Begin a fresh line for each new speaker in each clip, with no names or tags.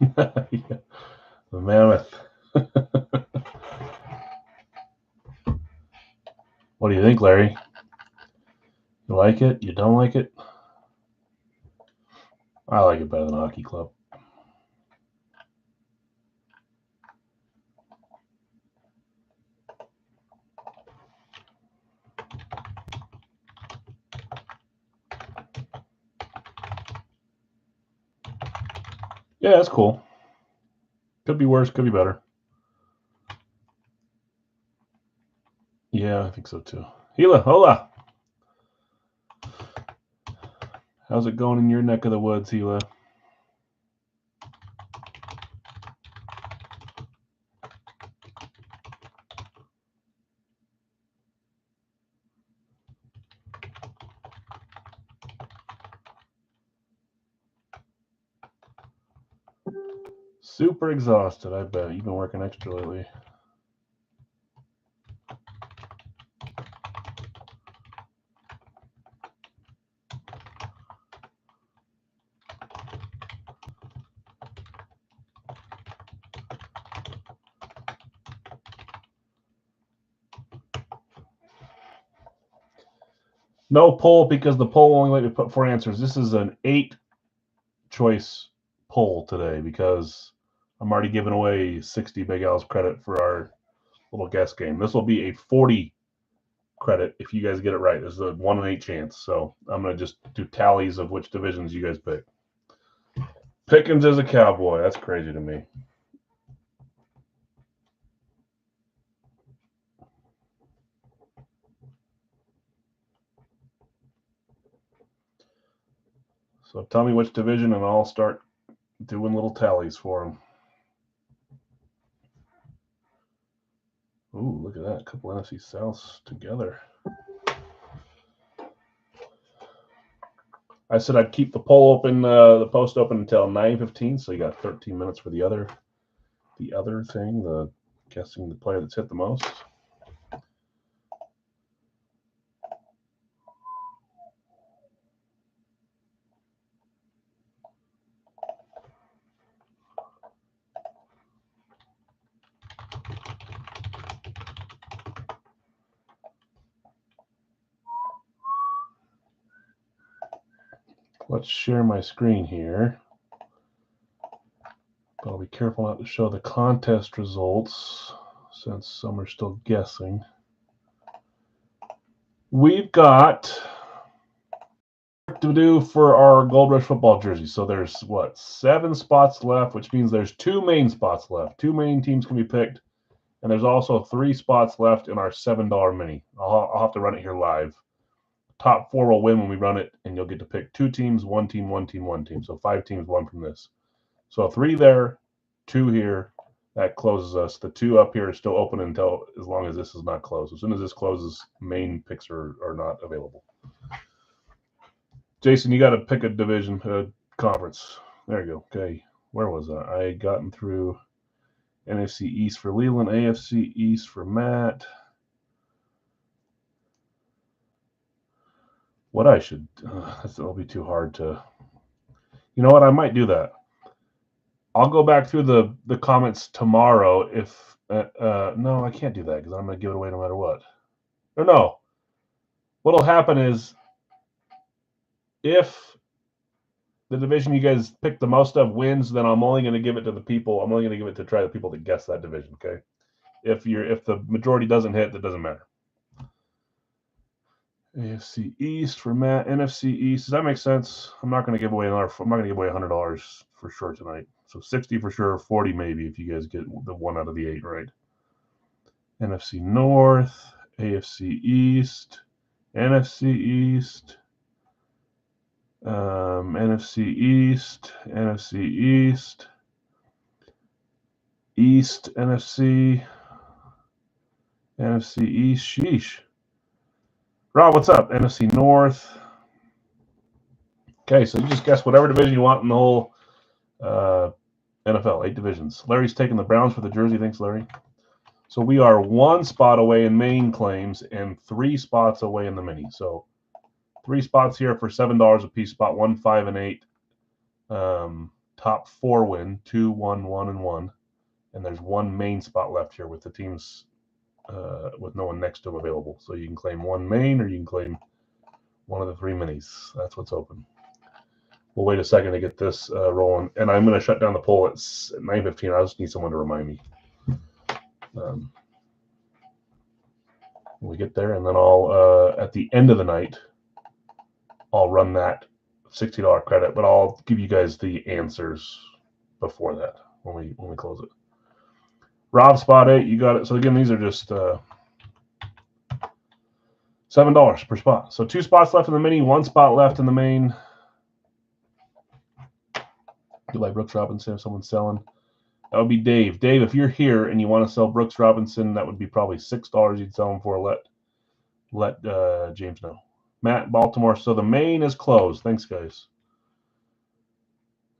Yeah. The mammoth. What do you think, Larry? You like it? You don't like it? I like it better than Hockey Club. Yeah, that's cool. Could be worse, could be better. Yeah, I think so too. Hila, hola. How's it going in your neck of the woods, Hila? Super exhausted, I bet. You've been working extra lately. No poll because the poll only let me put 4 answers. This is an 8-choice poll today because I'm already giving away 60 Big Al's credit for our little guess game. This will be a 40 credit if you guys get it right. This is a 1 in 8 chance. So I'm going to just do tallies of which divisions you guys pick. Pickens is a Cowboy. That's crazy to me. So tell me which division, and I'll start doing little tallies for them. Ooh, look at that. A couple NFC Souths together. I said I'd keep the poll open, the post open until 9:15, so you got 13 minutes for the other thing, the guessing the player that's hit the most. Let's share my screen here. But I'll be careful not to show the contest results since some are still guessing. We've got to do for our Gold Rush football jersey. So there's 7 spots left, which means there's 2 main spots left. 2 main teams can be picked, and there's also 3 spots left in our $7 mini. I'll have to run it here live. Top 4 will win when we run it, and you'll get to pick 2 teams, 1 team, 1 team, 1 team. So 5 teams, 1 from this. So 3 there, 2 here. That closes us. The 2 up here are still open until as long as this is not closed. As soon as this closes, main picks are not available. Jason, you got to pick a division, conference. There you go. Okay, where was I? I had gotten through NFC East for Leland, AFC East for Matt. What I should, that'll be too hard to. You know what? I might do that. I'll go back through the comments tomorrow. If no, I can't do that because I'm going to give it away no matter what. Or no, what'll happen is if the division you guys pick the most of wins, then I'm only going to give it to the people. I'm only going to give it to try the people that guess that division. Okay. If the majority doesn't hit, that doesn't matter. AFC East for Matt. NFC East. Does that make sense? I'm not going to give away $100 for sure tonight. So 60 for sure, 40 maybe if you guys get the 1 out of the 8 right. NFC North, AFC East, NFC East, NFC East, NFC East, East NFC, NFC East. Sheesh. Rob, what's up? NFC North. Okay, so you just guess whatever division you want in the whole NFL, 8 divisions. Larry's taking the Browns for the jersey. Thanks, Larry. So we are 1 spot away in main claims and 3 spots away in the mini. So 3 spots here for $7 a piece, spot 1, 5, and 8. top 4 win, 2, 1, 1, and 1. And there's one main spot left here with the teams with no one next to them available. So you can claim one main or you can claim one of the 3 minis. That's what's open. We'll wait a second to get this rolling. And I'm going to shut down the poll at 9:15. I just need someone to remind me. When we get there, and then I'll, at the end of the night, I'll run that $60 credit, but I'll give you guys the answers before that when we close it. Rob, spot 8, you got it. So again, these are just $7 per spot. So 2 spots left in the mini, 1 spot left in the main. Do buy Brooks Robinson if someone's selling. That would be Dave. Dave, if you're here and you want to sell Brooks Robinson, that would be probably $6 you'd sell him for. Let James know. Matt, Baltimore. So the main is closed. Thanks, guys.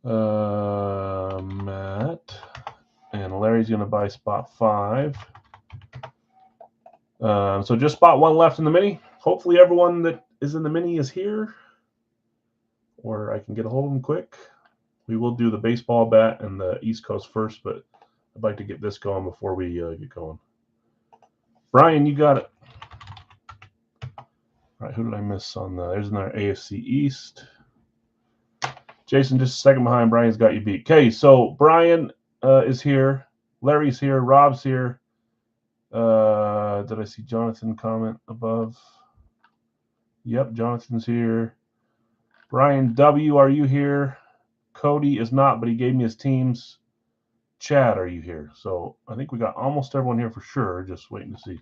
Matt. And Larry's going to buy spot 5. So just spot 1 left in the mini. Hopefully everyone that is in the mini is here. Or I can get a hold of them quick. We will do the baseball bat and the East Coast first, but I'd like to get this going before we get going. Brian, you got it. All right, who did I miss on the? There's another AFC East. Jason, just a second behind. Brian's got you beat. Okay, so Brian is here. Larry's here. Rob's here. Did I see Jonathan comment above? Yep, Jonathan's here. Brian W., are you here? Cody is not, but he gave me his teams. Chad, are you here? So I think we got almost everyone here for sure. Just waiting to see.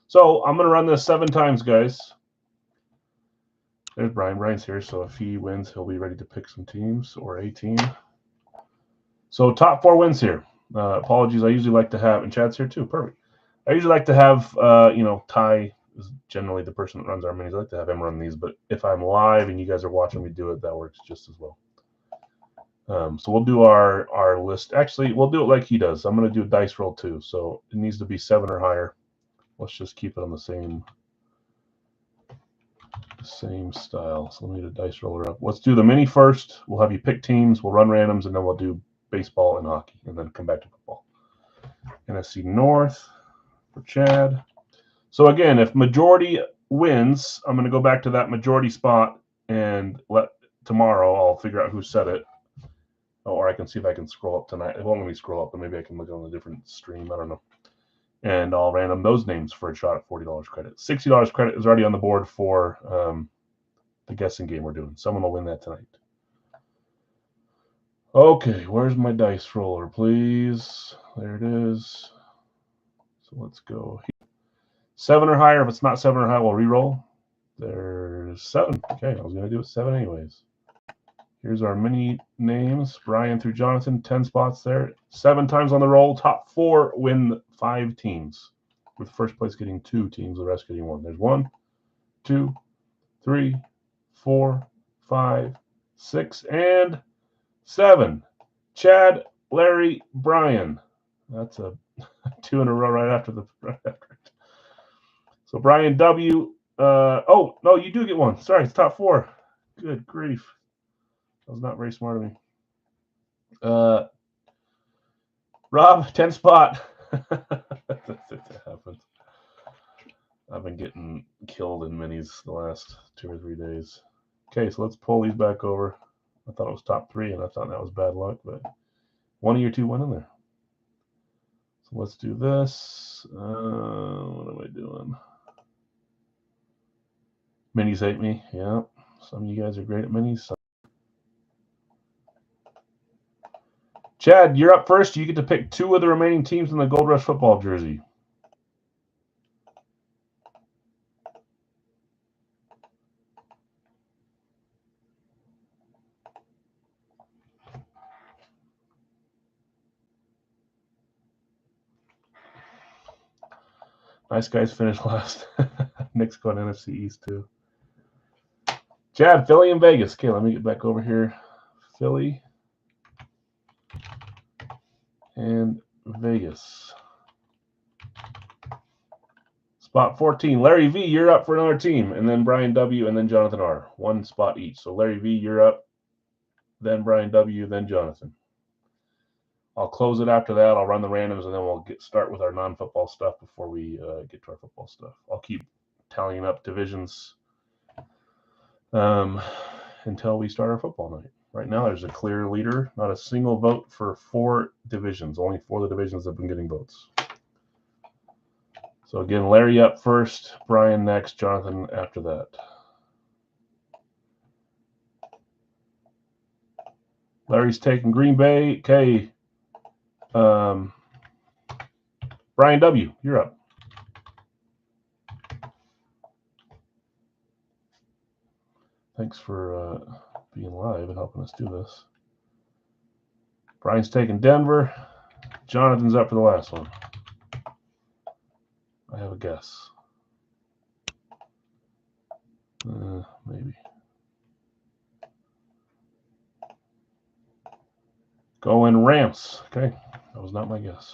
So I'm going to run this 7 times, guys. There's Brian. Brian's here, so if he wins, he'll be ready to pick some teams or a team. So top 4 wins here. Apologies. I usually like to have, and Chad's here too. Perfect. I usually like to have, Ty is generally the person that runs our minis. I like to have him run these, but if I'm live and you guys are watching me do it, that works just as well. So we'll do our list. Actually, we'll do it like he does. I'm going to do a dice roll too. So it needs to be 7 or higher. Let's just keep it on the same style. So let me get a dice roller up. Let's do the mini first. We'll have you pick teams. We'll run randoms, and then we'll do baseball and hockey, and then come back to football. NFC North for Chad. So again, if majority wins, I'm going to go back to that majority spot, and tomorrow I'll figure out who said it. Or I can see if I can scroll up tonight. It won't let me scroll up, but maybe I can look on a different stream. I don't know. And I'll random those names for a shot at $40 credit. $60 credit is already on the board for the guessing game we're doing. Someone will win that tonight. Okay, where's my dice roller, please? There it is. So let's go here. 7 or higher. If it's not 7 or higher, we'll re-roll. There's 7. Okay, I was going to do it 7 anyways. Here's our mini names. Brian through Jonathan, 10 spots there. 7 times on the roll. Top 4 win 5 teams. With first place getting 2 teams, the rest getting 1. There's 1, 2, 3, 4, 5, 6, and 7. Chad, Larry, Brian. That's a 2 in a row right after it. So Brian W. Oh, no, you do get 1. Sorry, it's top 4. Good grief. That was not very smart of me. Rob, 10 spot. That happens. I've been getting killed in minis the last 2 or 3 days. Okay, so let's pull these back over. I thought it was top 3, and I thought that was bad luck, but 1 of your 2 went in there. So let's do this. What am I doing? Minis hate me. Yeah. Some of you guys are great at minis. Chad, you're up first. You get to pick 2 of the remaining teams in the Gold Rush football jersey. Nice guys finished last. Nick's going NFC East too. Chad, Philly and Vegas. Okay, let me get back over here. Philly and Vegas. Spot 14. Larry V, you're up for another team. And then Brian W, and then Jonathan R. 1 spot each. So Larry V, you're up. Then Brian W, then Jonathan. I'll close it after that. I'll run the randoms, and then we'll start with our non-football stuff before we get to our football stuff. I'll keep tallying up divisions until we start our football night. Right now, there's a clear leader. Not a single vote for 4 divisions. Only 4 of the divisions have been getting votes. So again, Larry up first, Brian next, Jonathan after that. Larry's taking Green Bay. Okay. Brian W., you're up. Thanks for being live and helping us do this. Brian's taking Denver. Jonathan's up for the last one. I have a guess. Maybe. Going Rams. Okay, that was not my guess.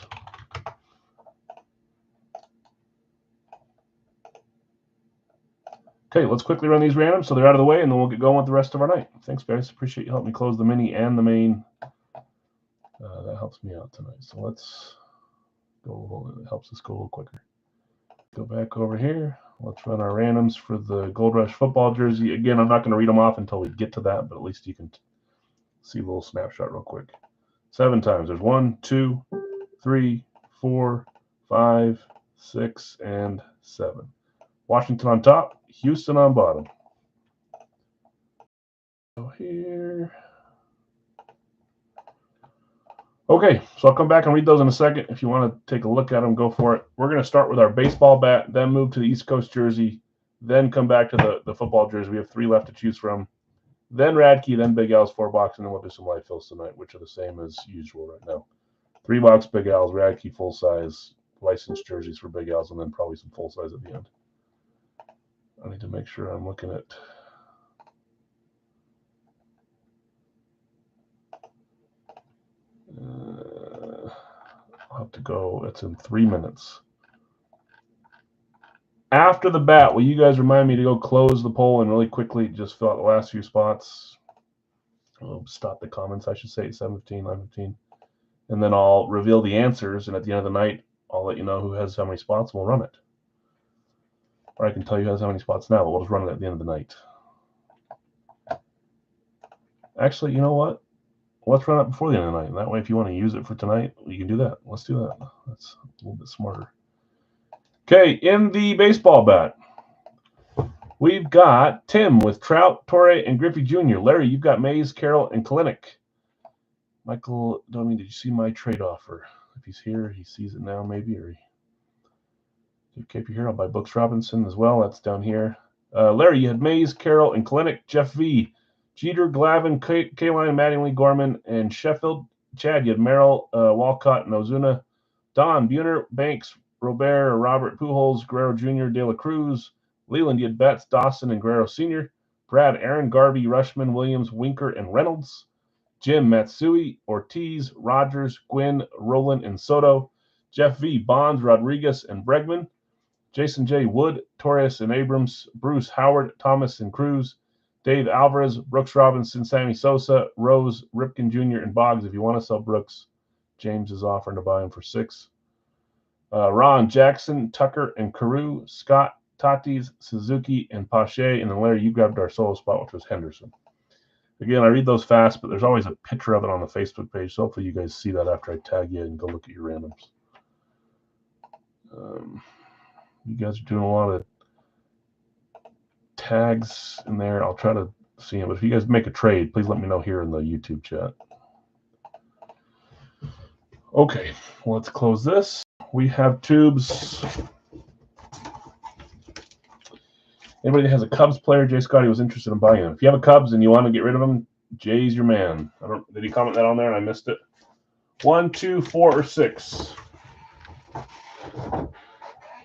Okay, let's quickly run these randoms so they're out of the way, and then we'll get going with the rest of our night. Thanks, guys. Appreciate you helping me close the mini and the main. That helps me out tonight. So let's go. It helps us go a little quicker. Go back over here. Let's run our randoms for the Gold Rush football jersey. Again, I'm not going to read them off until we get to that, but at least you can see a little snapshot real quick. 7 times. There's 1, 2, 3, 4, 5, 6, and 7. Washington on top, Houston on bottom. So here. Okay, so I'll come back and read those in a second. If you want to take a look at them, go for it. We're going to start with our baseball bat, then move to the East Coast jersey, then come back to the football jersey. We have 3 left to choose from. Then Radke, then Big Al's 4-box, and then we'll do some live fills tonight, which are the same as usual right now. 3-box Big Al's, Radke full-size, licensed jerseys for Big Al's, and then probably some full-size at the end. I need to make sure I'm looking at... I'll have to go. It's in 3 minutes. After the bat, will you guys remind me to go close the poll and really quickly just fill out the last few spots? Stop the comments, I should say, 7:15, 9:15. And then I'll reveal the answers, and at the end of the night, I'll let you know who has how many spots, and we'll run it. Or I can tell you who has how many spots now, but we'll just run it at the end of the night. Actually, you know what? Let's run it before the end of the night. And that way, if you want to use it for tonight, you can do that. Let's do that. That's a little bit smarter. Okay, in the baseball bat, we've got Tim with Trout, Torre, and Griffey Jr. Larry, you've got Mays, Carroll, and Kalinick. Michael, Domi, did you see my trade offer? If he's here, he sees it now, maybe. Or if you're here, I'll buy Brooks Robinson as well. That's down here. Larry, you had Mays, Carroll, and Kalinick. Jeff V, Jeter, Glavin, Kaline, Mattingly, Gorman, and Sheffield. Chad, you had Merrill, Walcott, and Ozuna. Don, Buhner, Banks, Robert, Robert Pujols, Guerrero Jr., De La Cruz. Leland, you had Betts, Dawson, and Guerrero Sr. Brad, Aaron, Garvey, Rushman, Williams, Winker, and Reynolds. Jim, Matsui, Ortiz, Rogers, Gwynn, Rowland, and Soto. Jeff V, Bonds, Rodriguez, and Bregman. Jason J, Wood, Torres, and Abrams. Bruce, Howard, Thomas, and Cruz. Dave Alvarez, Brooks Robinson, Sammy Sosa, Rose, Ripken Jr., and Boggs. If you want to sell Brooks, James is offering to buy him for $6. Ron, Jackson, Tucker, and Carew. Scott, Tatis, Suzuki, and Pache. And then Larry, you grabbed our solo spot, which was Henderson. Again, I read those fast, but there's always a picture of it on the Facebook page. So hopefully you guys see that after I tag you and go look at your randoms. You guys are doing a lot of tags in there. I'll try to see them. But if you guys make a trade, please let me know here in the YouTube chat. Okay, let's close this. We have tubes. Anybody that has a Cubs player, Jay Scotty was interested in buying him. If you have a Cubs and you want to get rid of him, Jay's your man. Did he comment that on there and I missed it? 1, 2, 4, or 6.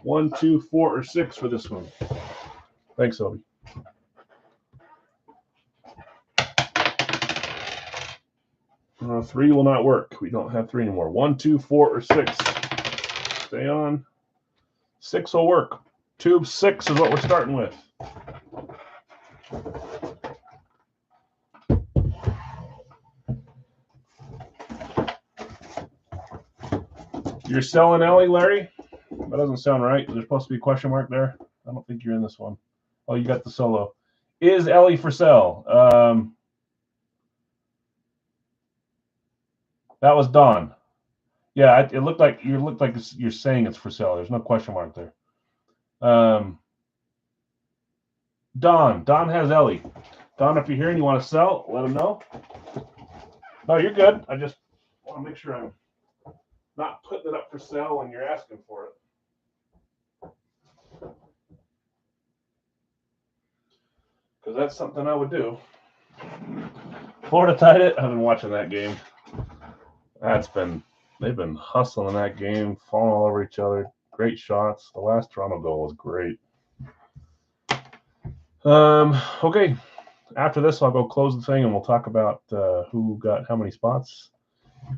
1, 2, 4, or 6 for this one. Thanks, Obi. Three will not work. We don't have 3 anymore. 1, 2, 4, or 6. Stay on. 6 will work. Tube 6 is what we're starting with. You're selling Ellie, Larry? That doesn't sound right. There's supposed to be a question mark there. I don't think you're in this one. Oh, you got the solo. Is Ellie for sale? That was Don. Yeah, it looked like you're saying it's for sale. There's no question mark there. Don has Ellie. Don, if you're here and you want to sell, let him know. No, you're good. I just want to make sure I'm not putting it up for sale when you're asking for it. Because that's something I would do. Florida tied it. I've been watching that game. They've been hustling in that game, falling all over each other. Great shots. The last Toronto goal was great. Okay. After this, I'll go close the thing and we'll talk about who got how many spots.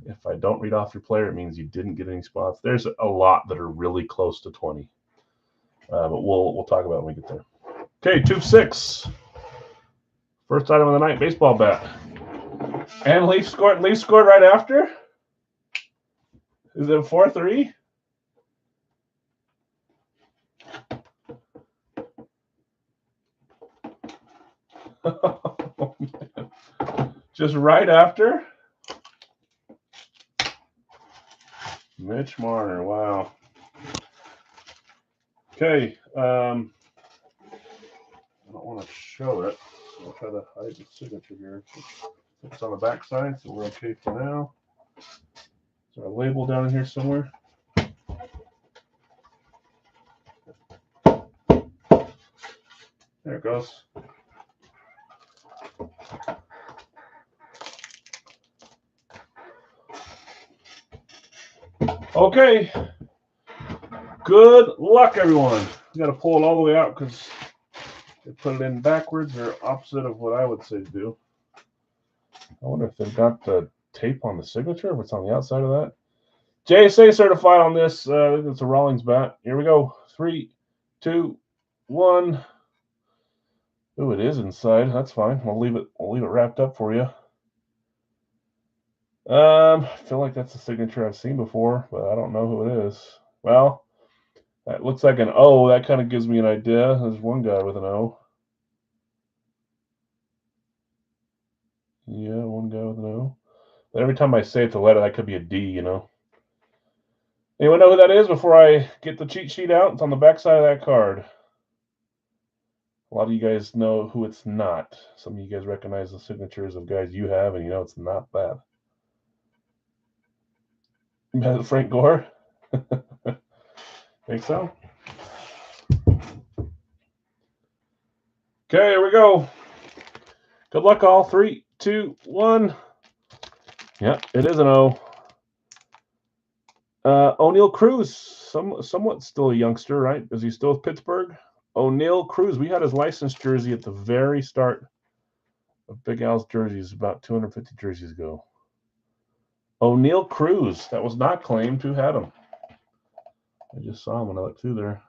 If I don't read off your player, it means you didn't get any spots. There's a lot that are really close to 20. But we'll talk about it when we get there. Okay, Tube 6. First item of the night, baseball bat. And Leaf scored right after? Is it 4-3? Just right after? Mitch Marner, wow. Okay, I don't want to show it. I'll try to hide the signature here. It's on the back side, so we're okay for now. Is there a label down in here somewhere? There it goes. Okay. Good luck, everyone. You got to pull it all the way out because they put it in backwards or opposite of what I would say to do. I wonder if they've got the tape on the signature, what's on the outside of that. JSA certified on this. I think it's a Rawlings bat. Here we go. 3, 2, 1. Oh, it is inside. That's fine. We'll leave it wrapped up for you. I feel like that's a signature I've seen before, but I don't know who it is. Well, that looks like an O. That kind of gives me an idea. There's one guy with an O. Yeah, one guy with an O. But every time I say it's a letter, that could be a D, you know. Anyone know who that is before I get the cheat sheet out? It's on the back side of that card. A lot of you guys know who it's not. Some of you guys recognize the signatures of guys you have, and you know it's not that. Frank Gore? Think so? Okay, here we go. Good luck, all. 3, 2, 1. Yeah, it is an O. O'Neill Cruz, somewhat still a youngster, right? Is he still with Pittsburgh? O'Neill Cruz. We had his licensed jersey at the very start of Big Al's jerseys about 250 jerseys ago. O'Neill Cruz. That was not claimed. Who had him? I just saw him when I looked through there.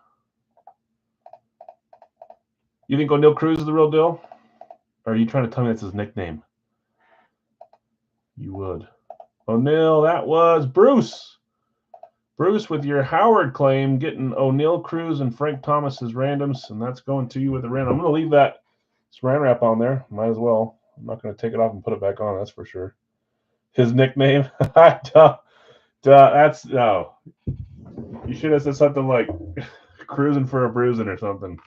You think O'Neill Cruz is the real deal? Or are you trying to tell me that's his nickname? You would. O'Neill, that was Bruce. Bruce with your Howard claim, getting O'Neill Cruz and Frank Thomas as randoms, and that's going to you with a random. I'm going to leave that saran wrap on there. Might as well. I'm not going to take it off and put it back on, that's for sure. His nickname? That's, no. You should have said something like cruising for a bruising or something.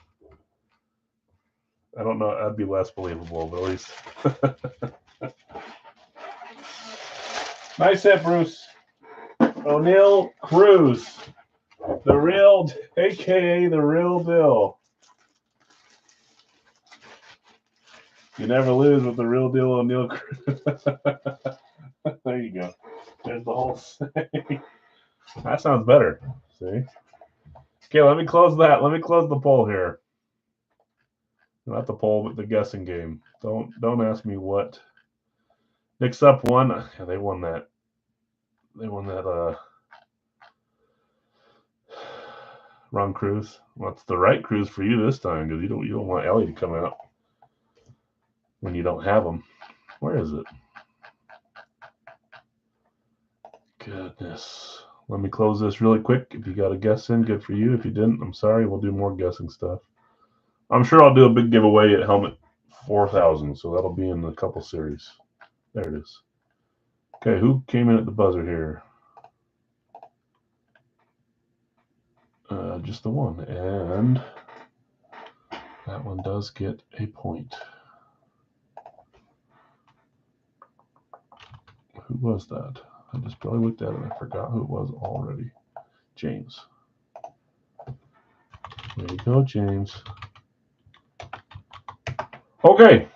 I don't know. That'd be less believable, but at least. Nice hit, Bruce. O'Neill Cruz. The real, a.k.a. the real deal. You never lose with the real deal O'Neill Cruz. There you go. There's the whole thing. That sounds better. See? Okay, let me close that. Let me close the poll here. Not the poll, but the guessing game. Don't ask me what. Knicks up one. Yeah, they won that. They won that Ron Cruz. Well, it's the right Cruz for you this time because you don't want Ellie to come out when you don't have him. Where is it? Goodness. let me close this really quick. If you got a guess in, good for you. If you didn't, I'm sorry. We'll do more guessing stuff. I'm sure I'll do a big giveaway at Helmet 4000, so that'll be in a couple series. There it is. Okay, who came in at the buzzer here? Just the one, and that one does get a point. Who was that? I just barely looked at it and I forgot who it was already. James. There you go, James. Okay.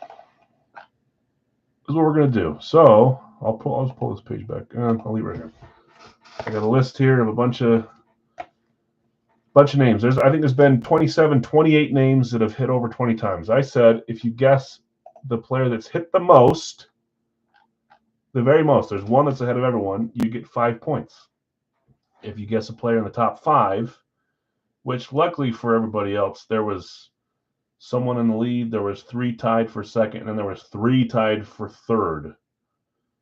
This is what we're going to do. So, I'll just pull this page back. I'll leave it right here. I got a list here of a bunch of names. I think there's been 27, 28 names that have hit over 20 times. I said if you guess the player that's hit the most, the very most, there's one that's ahead of everyone, you get 5 points. If you guess a player in the top 5, which luckily for everybody else, there was someone in the lead, there was 3 tied for second, and then there was 3 tied for third.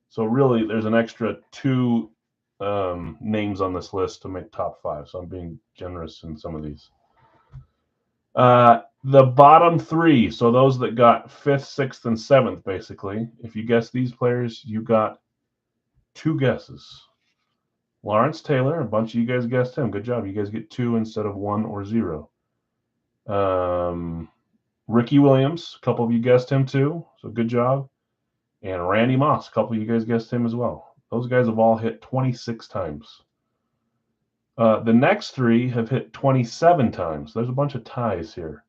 So really, there's an extra 2 names on this list to make top 5. So I'm being generous in some of these. The bottom 3, so those that got 5th, 6th, and 7th, basically. If you guess these players, you got 2 guesses. Lawrence Taylor, a bunch of you guys guessed him. Good job. You guys get 2 instead of 1 or 0. Ricky Williams, a couple of you guessed him too, so good job. And Randy Moss, a couple of you guys guessed him as well. Those guys have all hit 26 times. The next 3 have hit 27 times. There's a bunch of ties here.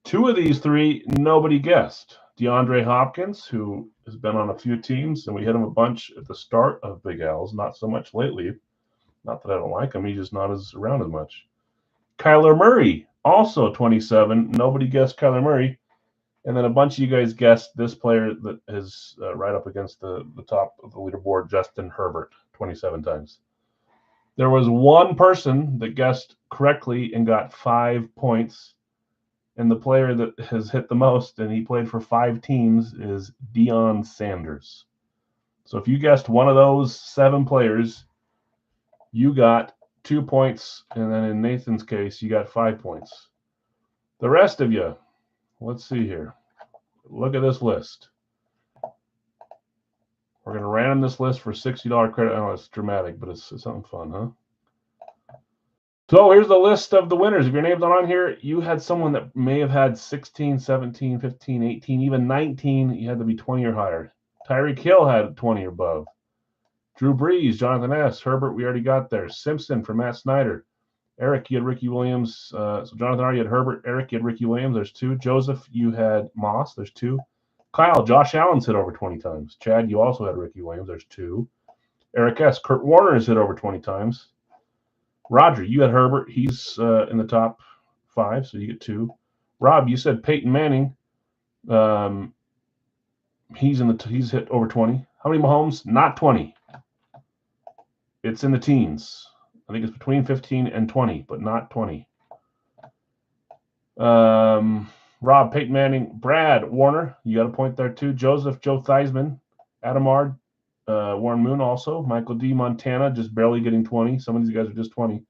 2 of these 3, nobody guessed. DeAndre Hopkins, who has been on a few teams, and we hit him a bunch at the start of Big Al's, not so much lately. Not that I don't like him, he's just not around as much. Kyler Murray, also 27. Nobody guessed Kyler Murray. And then a bunch of you guys guessed this player that is right up against the top of the leaderboard, Justin Herbert, 27 times. There was one person that guessed correctly and got 5 points. And the player that has hit the most, and he played for 5 teams, is Deion Sanders. So if you guessed one of those 7 players, you got 2 points. And then in Nathan's case, you got 5 points. The rest of you, let's see here. Look at this list. We're going to random this list for $60 credit. I know it's dramatic, but it's something fun, huh? So here's the list of the winners. If your name's not on here, you had someone that may have had 16, 17, 15, 18, even 19. You had to be 20 or higher. Tyreek Hill had 20 or above. Drew Brees, Jonathan S., Herbert, we already got there. Simpson for Matt Snyder. Eric, you had Ricky Williams. So Jonathan R., you had Herbert. Eric, you had Ricky Williams. There's 2. Joseph, you had Moss. There's 2. Kyle, Josh Allen's hit over 20 times. Chad, you also had Ricky Williams. There's 2. Eric S., Kurt Warner has hit over 20 times. Roger, you had Herbert. He's in the top 5, so you get 2. Rob, you said Peyton Manning. He's hit over 20. How many Mahomes? Not 20. It's in the teens. I think it's between 15 and 20, but not 20. Rob, Peyton Manning, Brad, Warner, you got a point there too. Joseph, Joe Theismann, Adam Ard, Warren Moon also. Michael D. Montana, just barely getting 20. Some of these guys are just 20.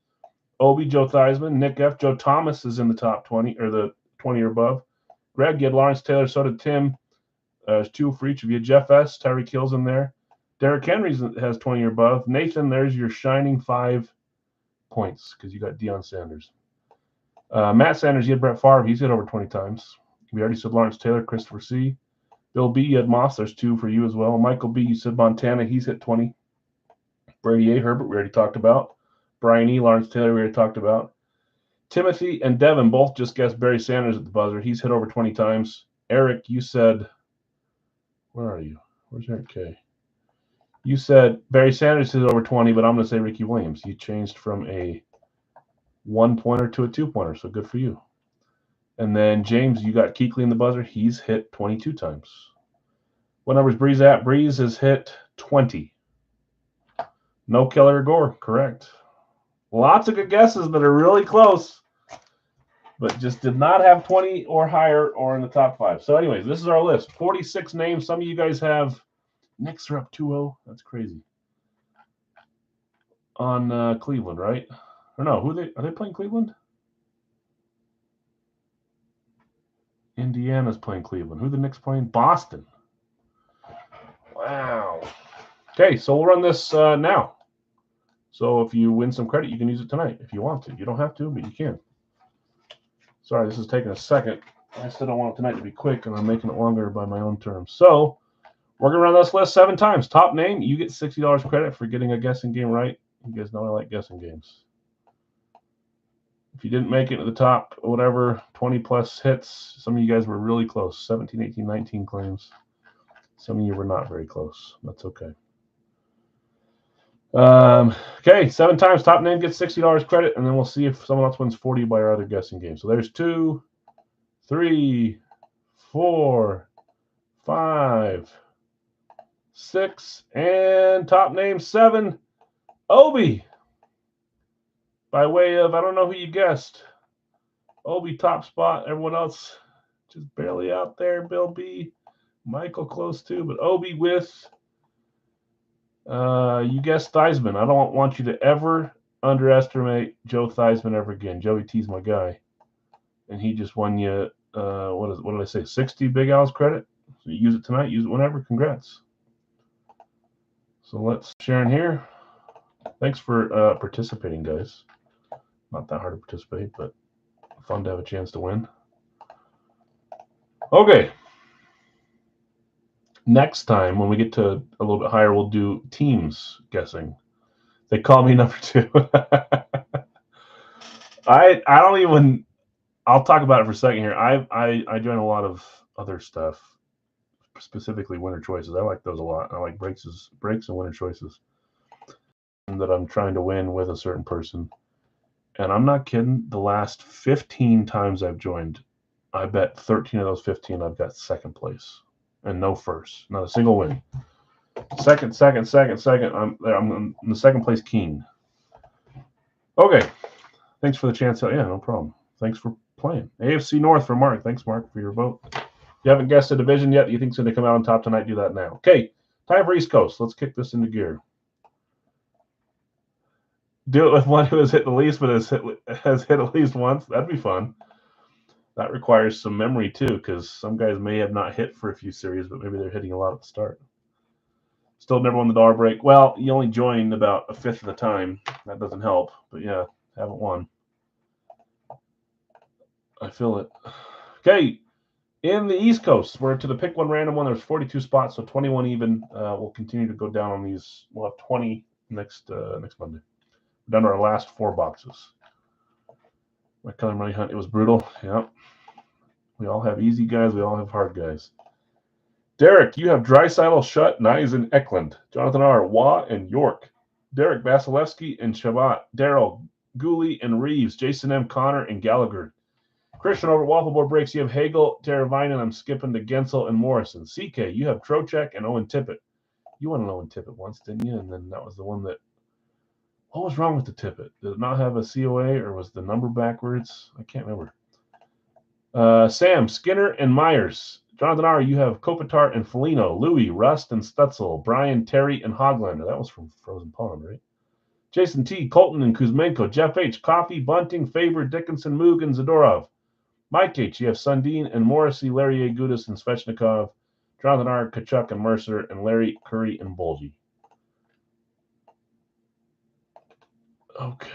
Obi, Joe Theismann, Nick F. Joe Thomas is in the top 20, or the 20 or above. Greg, you had Lawrence Taylor, so did Tim. There's 2 for each of you. Jeff S., Tyreek Hill's in there. Derrick Henry has 20 or above. Nathan, there's your shining 5 points because you got Deion Sanders. Matt Sanders, you had Brett Favre. He's hit over 20 times. We already said Lawrence Taylor, Christopher C. Bill B., you had Moss. There's 2 for you as well. Michael B., you said Montana. He's hit 20. Brady A. Herbert, we already talked about. Brian E., Lawrence Taylor, we already talked about. Timothy and Devin both just guessed Barry Sanders at the buzzer. He's hit over 20 times. Eric, you said, where are you? Where's Eric K.? You said Barry Sanders hit over 20, but I'm going to say Ricky Williams. You changed from a 1-pointer to a 2-pointer, so good for you. And then James, you got Kuechly in the buzzer. He's hit 22 times. What number is Breeze at? Breeze has hit 20. No Keller or Gore, correct. Lots of good guesses that are really close, but just did not have 20 or higher or in the top 5. So anyways, this is our list. 46 names. Some of you guys have Knicks are up 2-0. That's crazy. on Cleveland, right? Or no, are they playing Cleveland? Indiana's playing Cleveland. Who are the Knicks playing? Boston. Wow. Okay, so we'll run this now. So if you win some credit, you can use it tonight if you want to. You don't have to, but you can. Sorry, this is taking a second. I still don't want tonight to be quick, and I'm making it longer by my own terms. So we're going to run this list 7 times. Top name, you get $60 credit for getting a guessing game right. You guys know I like guessing games. If you didn't make it to the top, whatever, 20-plus hits, some of you guys were really close, 17, 18, 19 claims. Some of you were not very close. That's okay. Okay, 7 times. Top name gets $60 credit, and then we'll see if someone else wins 40 by our other guessing game. So there's 2, 3, 4, 5, 6, and top name 7, Obi. By way of, I don't know who you guessed. Obi top spot. Everyone else just barely out there. Bill B. Michael close too, but Obi with, you guessed Theismann. I don't want you to ever underestimate Joe Theismann ever again. Joey T's my guy. And he just won you, what did I say, 60 Big Al's credit? So you use it tonight, use it whenever. Congrats. So let's Sharon here. Thanks for participating, guys. Not that hard to participate, but fun to have a chance to win. Okay. Next time, when we get to a little bit higher, we'll do teams guessing. They call me number 2. I don't even. I'll talk about it for a second here. I join a lot of other stuff, specifically winner choices. I like those a lot. I like breaks and winner choices that I'm trying to win with a certain person. And I'm not kidding. The last 15 times I've joined, I bet 13 of those 15 I've got second place and no first, not a single win. Second. I'm in the second place king. Okay. Thanks for the chance. Yeah, no problem. Thanks for playing. AFC North for Mark. Thanks, Mark, for your vote. If you haven't guessed a division yet that you think's going to come out on top tonight, do that now. Okay. Time for East Coast. Let's kick this into gear. Do it with one who has hit the least, but has hit at least once. That'd be fun. That requires some memory too, because some guys may have not hit for a few series, but maybe they're hitting a lot at the start. Still never won the dollar break. Well, you only joined about a fifth of the time. That doesn't help, but yeah, haven't won. I feel it. Okay, in the East Coast, we're to the pick one random one. There's 42 spots, so 21 even. We'll continue to go down on these. We'll have 20 next Monday. We're down to our last 4 boxes. My color money hunt, it was brutal. Yep. We all have easy guys. We all have hard guys. Derek, you have Draisaitl, Schutt, Nyes, and Eklund. Jonathan R., Waugh, and York. Derek, Vasilevsky, and Shabbat. Daryl, Gooley, and Reeves. Jason M., Connor, and Gallagher. Christian over at Waffleboard Breaks, you have Hagel, Teravainen. I'm skipping to Gensel and Morrison. CK, you have Trocheck and Owen Tippett. You won an Owen Tippett once, didn't you? And then that was the one that. What was wrong with the Tippett? Did it not have a COA or was the number backwards? I can't remember. Sam, Skinner, and Myers. Jonathan R., you have Kopitar and Foligno. Louis, Rust, and Stutzel. Brian, Terry, and Hoglander. That was from Frozen Pond, right? Jason T., Colton, and Kuzmenko. Jeff H., Coffee, Bunting, Favor, Dickinson, Moog, and Zadorov. Mike H., you have Sundin and Morrissey, Larry A. Gudis, and Svechnikov. Jonathan R., Kachuk, and Mercer, and Larry, Curry, and Bolgi. Okay.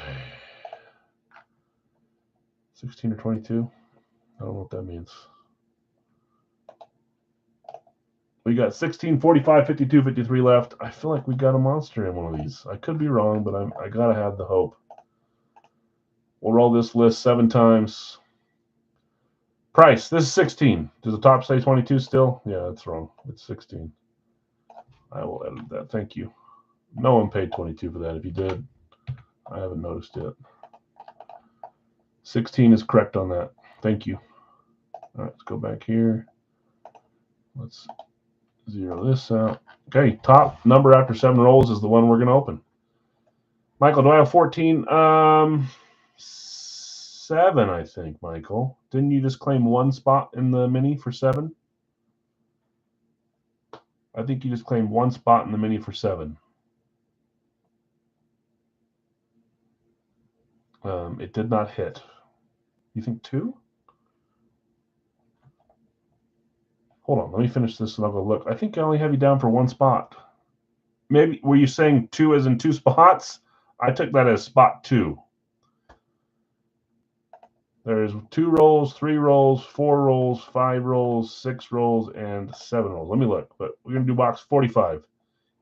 16 or 22? I don't know what that means. We got 16, 45, 52, 53 left. I feel like we got a monster in one of these. I could be wrong, but I got to have the hope. We'll roll this list 7 times. Price, this is 16. Does the top say 22 still? Yeah, that's wrong. It's 16. I will edit that. Thank you. No one paid 22 for that. If you did, I haven't noticed yet. 16 is correct on that. Thank you. All right, let's go back here. Let's zero this out. Okay, top number after 7 rolls is the one we're going to open. Michael, do I have 14? 7, I think, Michael. Didn't you just claim 1 spot in the mini for 7? I think you just claimed 1 spot in the mini for 7. It did not hit. You think 2? Hold on, let me finish this and I'll go look. I think I only have you down for 1 spot. Maybe, were you saying 2 as in 2 spots? I took that as spot 2. There's 2 rolls, 3 rolls, 4 rolls, 5 rolls, 6 rolls, and 7 rolls. Let me look, but we're going to do box 45.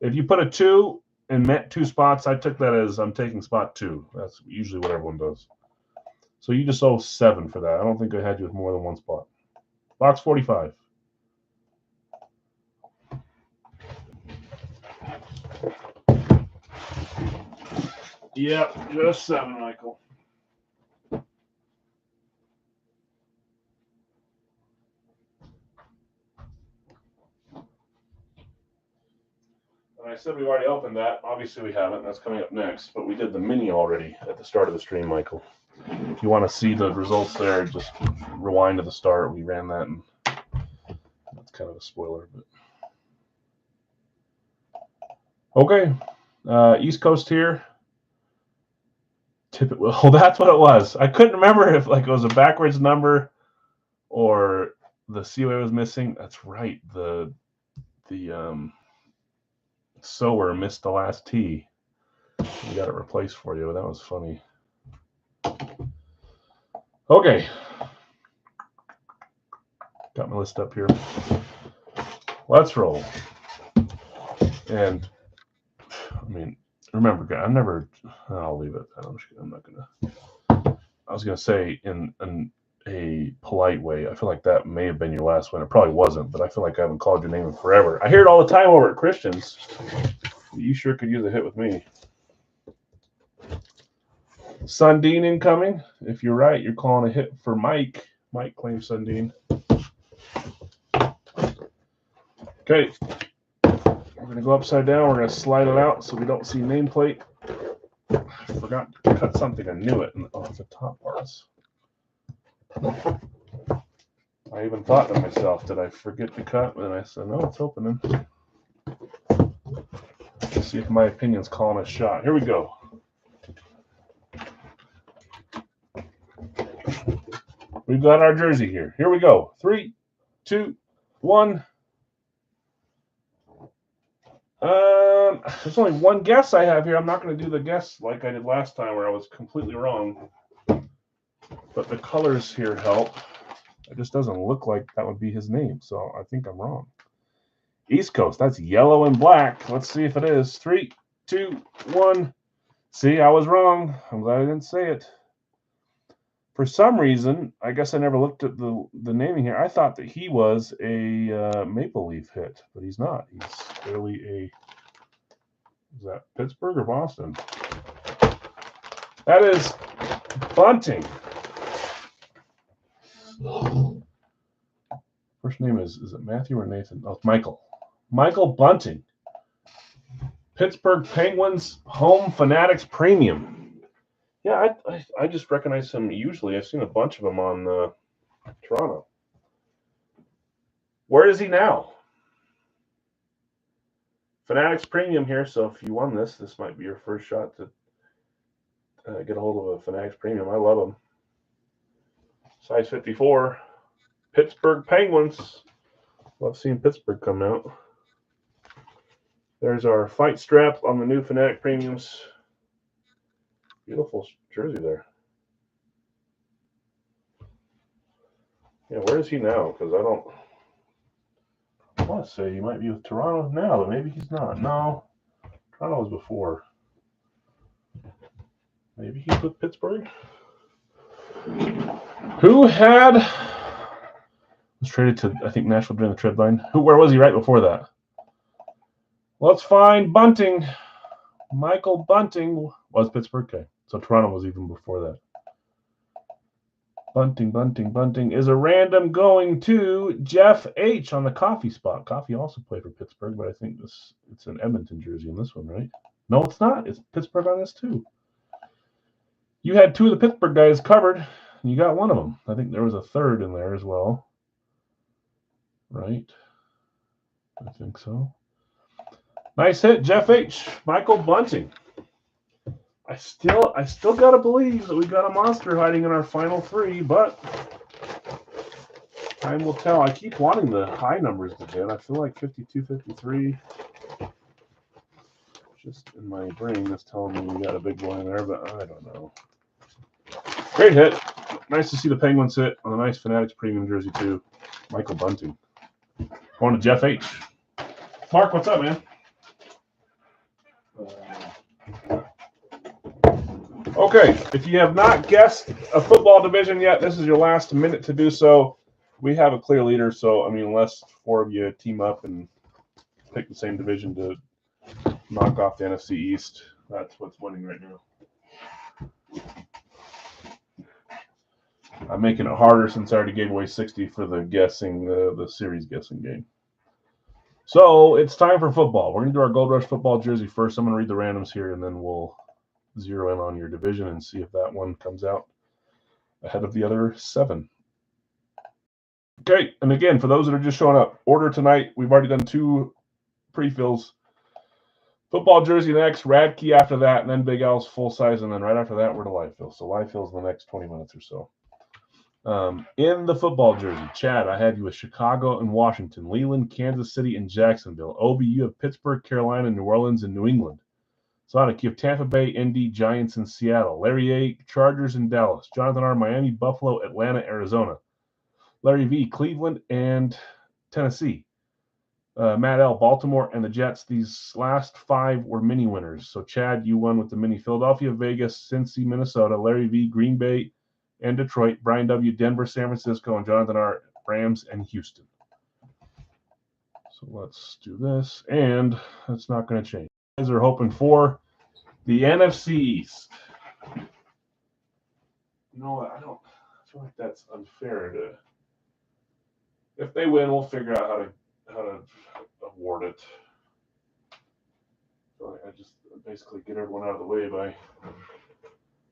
If you put a 2 and meant 2 spots, I took that as I'm taking spot 2. That's usually what everyone does. So you just owe 7 for that. I don't think I had you with more than 1 spot. Box 45. Yep, just 7, Michael. And I said we've already opened that. Obviously we haven't. That's coming up next. But we did the mini already at the start of the stream, Michael. If you want to see the results there, just rewind to the start. We ran that, and that's kind of a spoiler. But okay, East Coast here. Tip it will. Oh, that's what it was. I couldn't remember if like it was a backwards number or the COA was missing. That's right. The sower missed the last T. We got it replaced for you. That was funny. Okay. Got my list up here. Let's roll. And I mean, remember, I never. I'll leave it. I'm not gonna. I was gonna say in a polite way. I feel like that may have been your last one. It probably wasn't, but I feel like I haven't called your name in forever. I hear it all the time over at Christians. You sure could use a hit with me. Sundin incoming. If you're right, you're calling a hit for Mike. Mike claims Sundin. Okay. We're going to go upside down. We're going to slide it out so we don't see nameplate. I forgot to cut something. I knew it. Oh, it's the top parts. I even thought to myself, did I forget to cut? And I said, no, it's opening. Let's see if my opinion's calling a shot. Here we go. We've got our jersey here. Here we go. 3, 2, 1. There's only one guess I have here. I'm not going to do the guess like I did last time where I was completely wrong. But the colors here help. It just doesn't look like that would be his name, so I think I'm wrong. East Coast, that's yellow and black. Let's see if it is. 3, 2, 1. See, I was wrong. I'm glad I didn't say it. For some reason, I guess I never looked at the naming here. I thought that he was a Maple Leaf hit, but he's not. He's clearly a... Is that Pittsburgh or Boston? That is Bunting. First name is it Matthew or Nathan? Oh, it's Michael. Michael Bunting. Pittsburgh Penguins Home Fanatics Premium. Yeah, I just recognize him usually. I've seen a bunch of them on Toronto. Where is he now? Fanatics Premium here, so if you won this, this might be your first shot to get a hold of a Fanatics Premium. I love them. Size 54. Pittsburgh Penguins. Love seeing Pittsburgh come out. There's our fight strap on the new Fanatic Premiums. Beautiful jersey there. Yeah, where is he now? Because I want to say he might be with Toronto now, but maybe he's not. No, Toronto was before. Maybe he's with Pittsburgh. Who was traded to, I think, Nashville during the trade line? Where was he right before that? Let's find Bunting. Michael Bunting was Pittsburgh. Okay, so Toronto was even before that. Bunting is a random going to Jeff H. on the Coffee spot. Coffee also played for Pittsburgh, but I think it's an Edmonton jersey in this one, right? No, it's not. It's Pittsburgh on this too. You had 2 of the Pittsburgh guys covered, and you got one of them. I think there was a third in there as well. Right? I think so. Nice hit, Jeff H. Michael Bunting. I still gotta believe that we got a monster hiding in our final three, but time will tell. I keep wanting the high numbers to hit. I feel like 52, 53. Just in my brain is telling me we got a big boy in there, but I don't know. Great hit. Nice to see the Penguins hit on a nice Fanatics premium jersey too. Michael Bunting. Going to Jeff H. Mark, what's up, man? Okay, if you have not guessed a football division yet, this is your last minute to do so. We have a clear leader, so I mean, unless four of you team up and pick the same division to knock off the NFC East, that's what's winning right now. I'm making it harder since I already gave away 60 for the guessing, the series guessing game. So it's time for football. We're going to do our Gold Rush football jersey first. I'm going to read the randoms here, and then we'll zero in on your division and see if that one comes out ahead of the other 7. Okay, and again, for those that are just showing up, order tonight. We've already done 2 pre-fills. Football jersey next, Radkey after that, and then Big Al's full size, and then right after that, we're to live fill. So live fill's in the next 20 minutes or so. In the football jersey, Chad, I had you with Chicago and Washington, Leland, Kansas City, and Jacksonville. Obi, you have Pittsburgh, Carolina, New Orleans, and New England. Sonic, you have Tampa Bay, Indy, Giants, and Seattle. Larry A, Chargers, and Dallas. Jonathan R, Miami, Buffalo, Atlanta, Arizona. Larry V, Cleveland, and Tennessee. Matt L, Baltimore, and the Jets. These last 5 were mini winners. So Chad, you won with the mini. Philadelphia, Vegas, Cincy, Minnesota. Larry V, Green Bay, and Detroit. Brian W, Denver, San Francisco, and Jonathan R, Rams, and Houston. So let's do this, and it's not going to change. You guys are hoping for the NFC East. You know what? I feel like that's unfair to. If they win, we'll figure out how to award it. So I just basically get everyone out of the way by.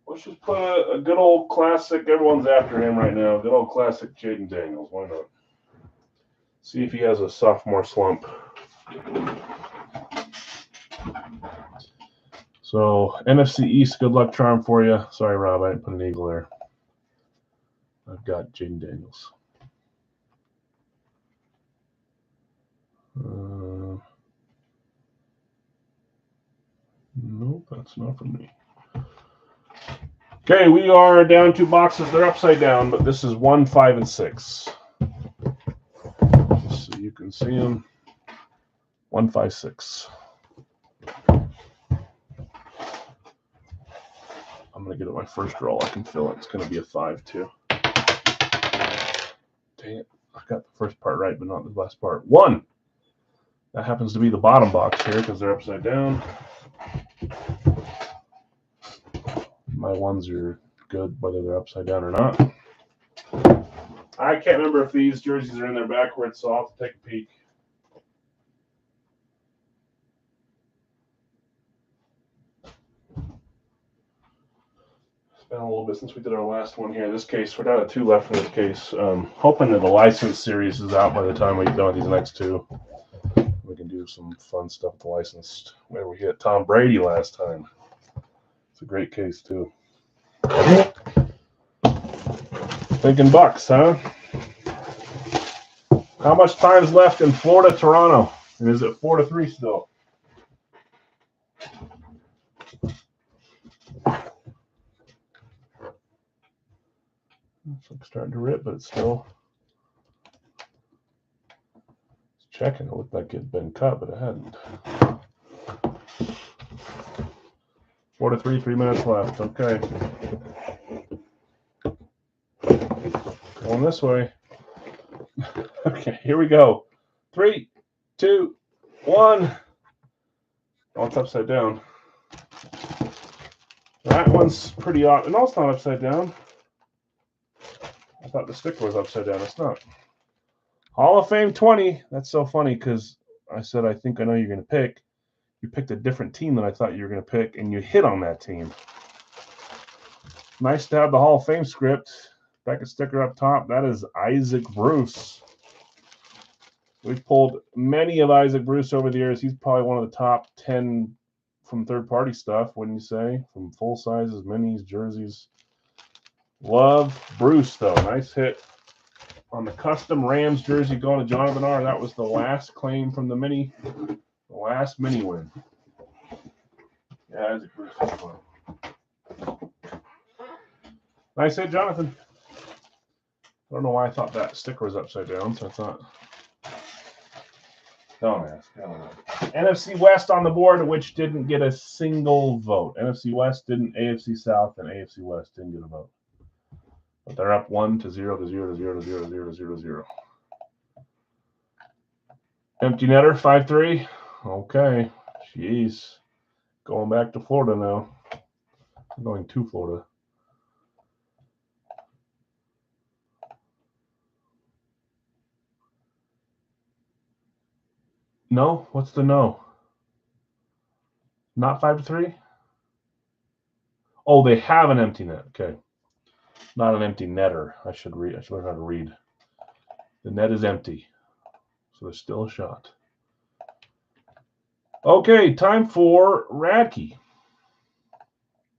Let's just put a good old classic. Everyone's after him right now. Good old classic Jaden Daniels. Why not? See if he has a sophomore slump. So NFC East, good luck charm for you. Sorry, Rob, I didn't put an eagle there. I've got Jaden Daniels. Nope, that's not for me. Okay, we are down 2 boxes. They're upside down, but this is 1, 5, and 6. Just so you can see them. 1, 5, 6. I'm going to get it my first roll. I can feel it. It's going to be a 5, too. Dang it. I got the first part right, but not the last part. 1. That happens to be the bottom box here because they're upside down. My 1s are good whether they're upside down or not. I can't remember if these jerseys are in there backwards, so I'll have to take a peek. It's been a little bit since we did our last one here. This case, we're down to 2 left in this case. Hoping that the license series is out by the time we get done with these next 2. We can do some fun stuff with the licensed, where we hit Tom Brady last time. It's a great case, too. Thinking Bucks, huh? How much time's left in Florida, Toronto? And is it 4-3 still? It's starting to rip, but it's still checking. It looked like it had been cut, but it hadn't. 4-3, 3 minutes left. Okay. Going this way. Okay, here we go. 3, 2, 1. Oh, it's upside down. That one's pretty odd. No, it's not upside down. I thought the sticker was upside down. It's not. Hall of Fame 20. That's so funny because I said, I think I know you're going to pick. You picked a different team than I thought you were going to pick, and you hit on that team. Nice to have the Hall of Fame script. Back a sticker up top. That is Isaac Bruce. We've pulled many of Isaac Bruce over the years. He's probably one of the top 10 from third-party stuff, wouldn't you say? From full sizes, minis, jerseys. Love Bruce, though. Nice hit on the custom Rams jersey going to Jonathan R. That was the last claim from the mini. The last mini win. Yeah, that's a Bruce. Nice hit, Jonathan. I don't know why I thought that sticker was upside down, so it's not. Don't ask. I don't know. NFC West on the board, which didn't get a single vote. NFC West didn't, AFC South, and AFC West didn't get a vote. But they're up 1-0 to 0 to 0 to 0 to 0 to 0 to 0 to 0. Empty netter, 5-3. Okay. Jeez. Going back to Florida now. I'm going to Florida. No? What's the no? Not 5-3? Oh, they have an empty net. Okay. Not an empty netter. I should read. I should learn how to read. The net is empty. So there's still a shot. Okay, time for Radke.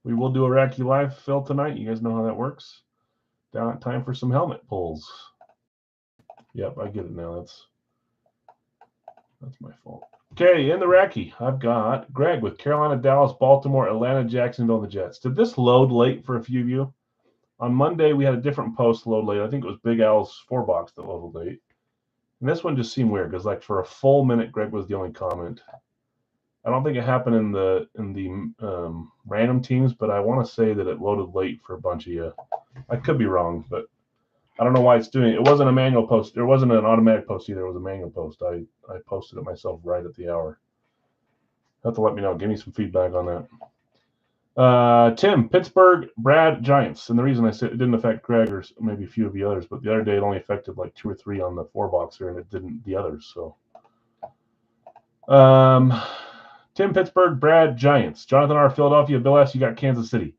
We will do a Radke live fill tonight. You guys know how that works. Down time for some helmet pulls. Yep, I get it now. That's my fault. Okay, in the Radke, I've got Greg with Carolina, Dallas, Baltimore, Atlanta, Jacksonville, and the Jets. Did this load late for a few of you? On Monday, we had a different post load late. I think it was Big Al's 4-box that loaded late. And this one just seemed weird because, like, for a full minute, Greg was the only comment. I don't think it happened in the random teams, but I want to say that it loaded late for a bunch of you. I could be wrong, but I don't know why it's doing it. It wasn't a manual post. There wasn't an automatic post either. It was a manual post. I posted it myself right at the hour. You have to let me know. Give me some feedback on that. Tim, Pittsburgh, Brad, Giants. And the reason I said it didn't affect Greg or maybe a few of the others, but the other day it only affected like 2 or 3 on the 4-boxer, and it didn't the others. So, Tim, Pittsburgh, Brad, Giants. Jonathan R, Philadelphia. Bill S, you got Kansas City.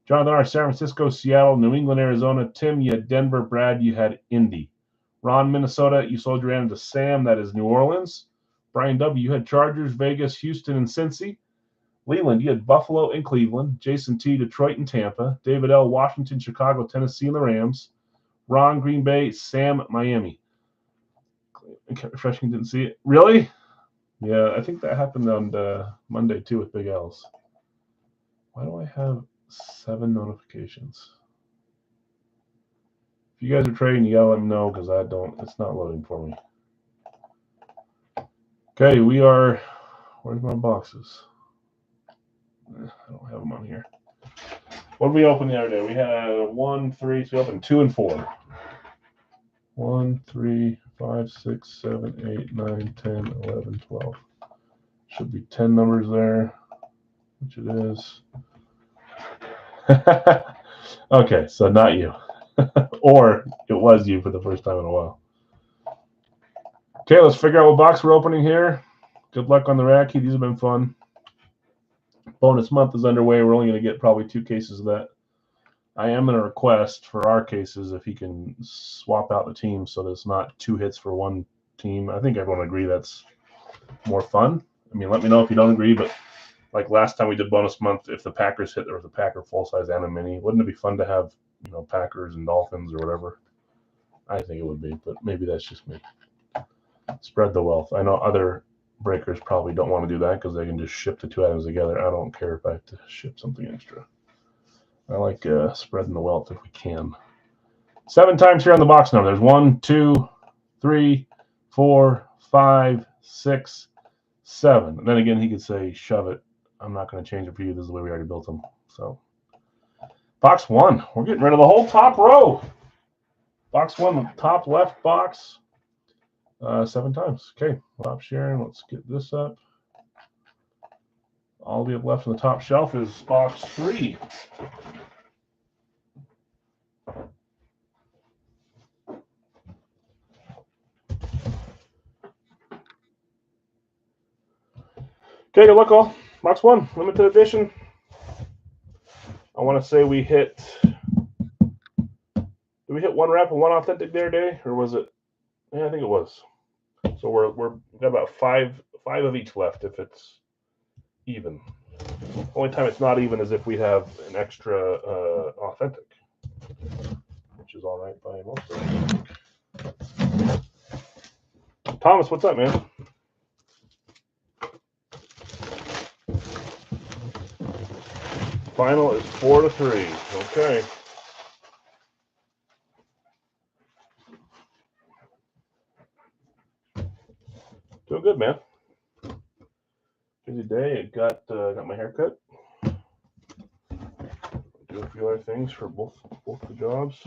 Jonathan R, San Francisco, Seattle, New England, Arizona. Tim, you had Denver. Brad, you had Indy. Ron, Minnesota, you sold your hand to Sam. That is New Orleans. Brian W, you had Chargers, Vegas, Houston, and Cincy. Leland, you had Buffalo and Cleveland. Jason T, Detroit and Tampa. David L, Washington, Chicago, Tennessee, and the Rams. Ron, Green Bay. Sam, Miami. Refreshing, didn't see it. Really? Yeah, I think that happened on Monday, too, with Big L's. Why do I have 7 notifications? If you guys are trading, you gotta let me know because I don't. It's not loading for me. Okay, we are. Where's my boxes? I don't have them on here. What did we open the other day? We had 1, 3. So we opened 2 and 4. 1, 3, 5, 6, 7, 8, 9, 10, 11, 12. Should be 10 numbers there, which it is. Okay, so not you. Or it was you for the first time in a while. Okay, let's figure out what box we're opening here. Good luck on the Radke. These have been fun. Bonus month is underway. We're only going to get probably 2 cases of that. I am going to request for our cases if he can swap out the team so that it's not 2 hits for 1 team. I think everyone will agree that's more fun. I mean, let me know if you don't agree, but like last time we did bonus month, if the Packers hit, there was a Packer full size and a mini. Wouldn't it be fun to have, you know, Packers and Dolphins or whatever? I think it would be, but maybe that's just me. Spread the wealth. I know other breakers probably don't want to do that because they can just ship the 2 items together. I don't care if I have to ship something extra. I like spreading the wealth if we can. 7 times here on the box number. There's 1, 2, 3, 4, 5, 6, 7. And then again, he could say, shove it. I'm not going to change it for you. This is the way we already built them. So, box 1. We're getting rid of the whole top row. Box 1, the top left box. 7 times. Okay, stop sharing. Let's get this up. All we have left on the top shelf is box 3. Okay, good luck all. Box 1, limited edition. I want to say we hit. Did we hit 1 wrap and 1 authentic the other day, or was it? Yeah, I think it was. So we've got about 5 of each left if it's even. Only time it's not even is if we have an extra authentic, which is all right by most of us. Thomas, what's up, man? Final is 4-3. Okay. Doing good, man. Busy day. Got my haircut. Do a few other things for both the jobs.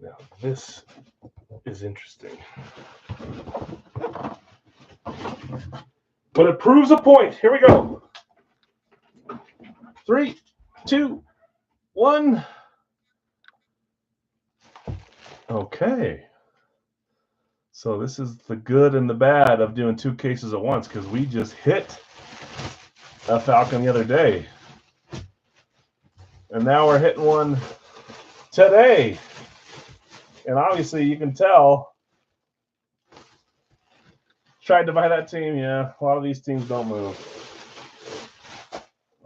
Now this is interesting, but it proves a point. Here we go. 3, 2, 1. Okay. So this is the good and the bad of doing 2 cases at once, because we just hit a Falcon the other day. And now we're hitting one today. And obviously you can tell, tried to buy that team. Yeah, a lot of these teams don't move.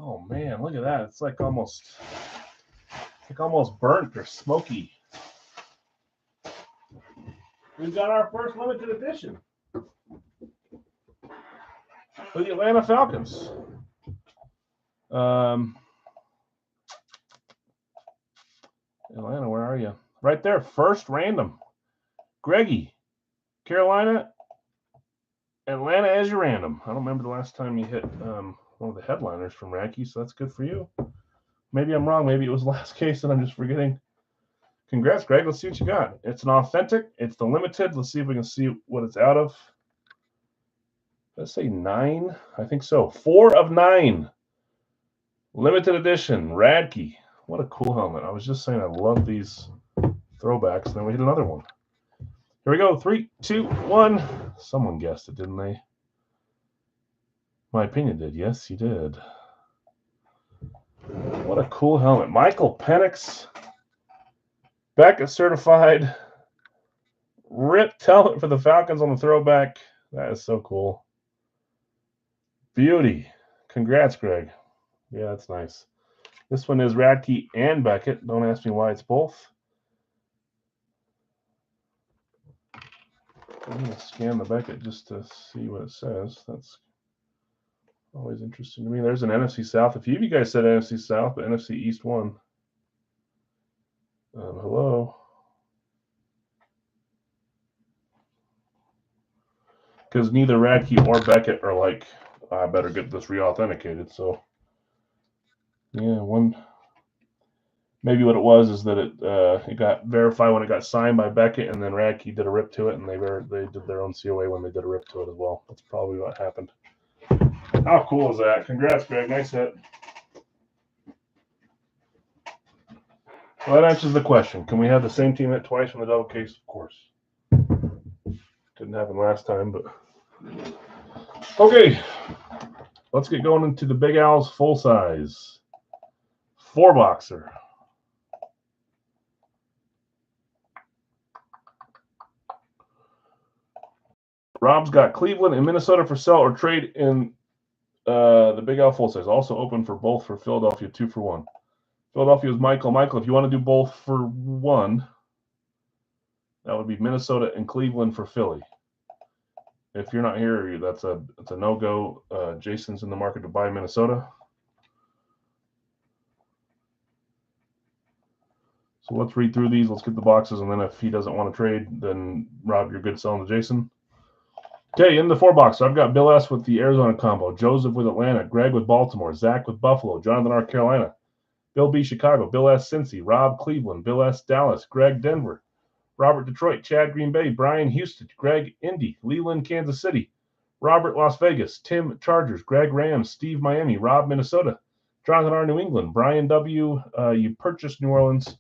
Oh man, look at that. It's like almost burnt or smoky. We've got our first limited edition for the Atlanta Falcons. Atlanta, where are you? Right there, first random. Greggy, Carolina, Atlanta as your random. I don't remember the last time you hit one of the headliners from Racky, so that's good for you. Maybe I'm wrong. Maybe it was last case and I'm just forgetting. Congrats, Greg. Let's see what you got. It's an authentic. It's the limited. Let's see if we can see what it's out of. Let's say 9. I think so. 4 of 9. Limited edition. Radke. What a cool helmet. I was just saying I love these throwbacks. And then we hit another one. Here we go. 3, 2, 1. Someone guessed it, didn't they? My opinion did. Yes, you did. What a cool helmet. Michael Penix. Beckett certified. Ripped helmet for the Falcons on the throwback. That is so cool. Beauty. Congrats, Greg. Yeah, that's nice. This one is Radke and Beckett. Don't ask me why it's both. I'm going to scan the Beckett just to see what it says. That's always interesting to me. There's an NFC South. A few of you guys said NFC South, but NFC East won. Hello. Because neither Radke or Beckett are like, I better get this re-authenticated. So, yeah, one. Maybe what it was is that it got verified when it got signed by Beckett, and then Radke did a rip to it, and they did their own COA when they did a rip to it as well. That's probably what happened. How cool is that? Congrats, Greg. Nice hit. Well, that answers the question. Can we have the same team hit twice from the double case? Of course. Didn't happen last time, but okay. Let's get going into the Big Al's full size 4-boxer. Rob's got Cleveland and Minnesota for sale or trade in the Big Al full size. Also open for both for Philadelphia, 2 for 1. Philadelphia is Michael. Michael, if you want to do both for 1, that would be Minnesota and Cleveland for Philly. If you're not here, that's a no-go. Jason's in the market to buy Minnesota. So let's read through these. Let's get the boxes, and then if he doesn't want to trade, then Rob, you're good selling to Jason. Okay, in the 4-box, I've got Bill S. with the Arizona combo, Joseph with Atlanta, Greg with Baltimore, Zach with Buffalo, Jonathan R. Carolina, Bill B. Chicago, Bill S. Cincy, Rob Cleveland, Bill S. Dallas, Greg Denver, Robert Detroit, Chad Green Bay, Brian Houston, Greg Indy, Leland Kansas City, Robert Las Vegas, Tim Chargers, Greg Rams, Steve Miami, Rob Minnesota, Jonathan R. New England, Brian W. You purchased New Orleans.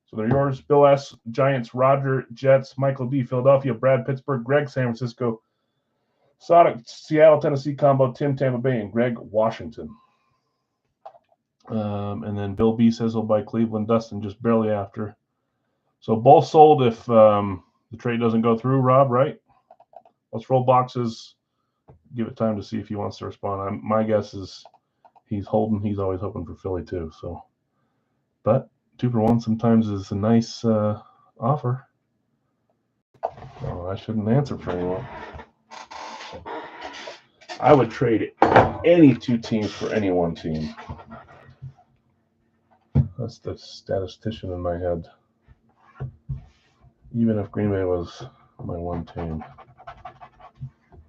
So they're yours. Bill S. Giants, Roger Jets, Michael D. Philadelphia, Brad Pittsburgh, Greg San Francisco, Sonic Seattle, Tennessee combo, Tim Tampa Bay, and Greg Washington. And then Bill B says he'll buy Cleveland, Dustin just barely after. So both sold if the trade doesn't go through, Rob, right? Let's roll boxes. Give it time to see if he wants to respond. My guess is he's holding. He's always hoping for Philly too. So, but 2 for 1 sometimes is a nice offer. Oh, I shouldn't answer for anyone. I would trade any 2 teams for any 1 team. That's the statistician in my head. Even if Green Bay was my 1 team.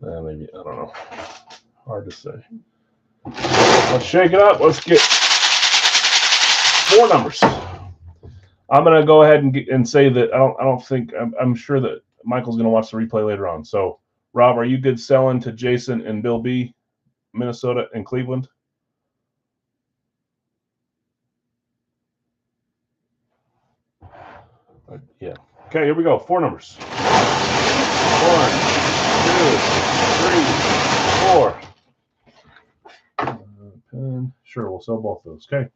Maybe, I don't know. Hard to say. Let's shake it up. Let's get 4 numbers. I'm going to go ahead and say that I don't think, I'm sure that Michael's going to watch the replay later on. So, Rob, are you good selling to Jason and Bill B, Minnesota and Cleveland? Yeah. Okay, here we go. 4 numbers. 1, 2, 3, 4. Sure, we'll sell both of those. Okay.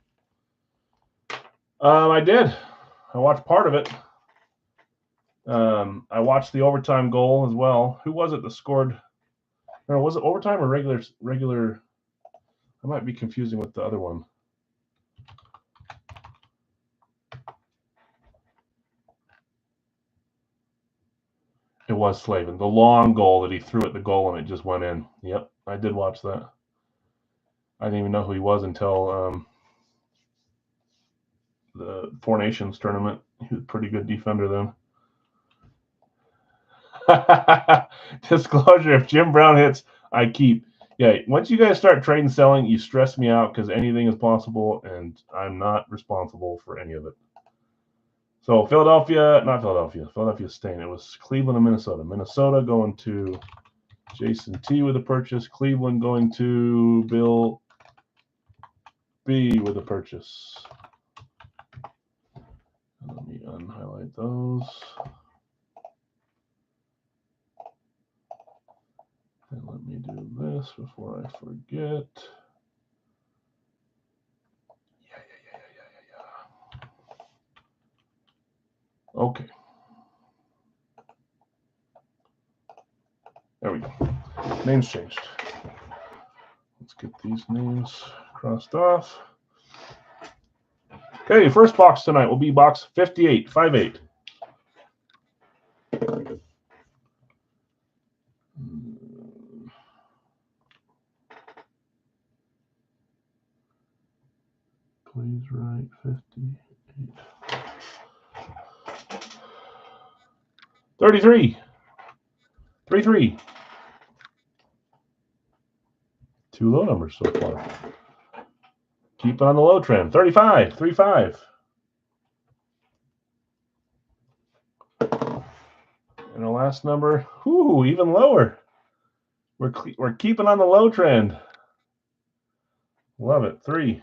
I did. I watched part of it. I watched the overtime goal as well. Who was it that scored? No, was it overtime or regular? I might be confusing with the other one. It was Slavin. The long goal that he threw at the goal and it just went in. Yep, I did watch that. I didn't even know who he was until the Four Nations tournament. He was a pretty good defender then. Disclosure, if Jim Brown hits, I keep. Yeah, once you guys start trading selling, you stress me out because anything is possible, and I'm not responsible for any of it. So Philadelphia staying. It was Cleveland and Minnesota. Minnesota going to Jason T with a purchase. Cleveland going to Bill B with a purchase. Let me unhighlight those. And let me do this before I forget. Okay. There we go. Names changed. Let's get these names crossed off. Okay, first box tonight will be box 58, 58. Please write 58. 33. 3-3. 2 low numbers so far. Keep on the low trend. 35. 3-5. And the last number, even lower. We're keeping on the low trend. Love it. 3.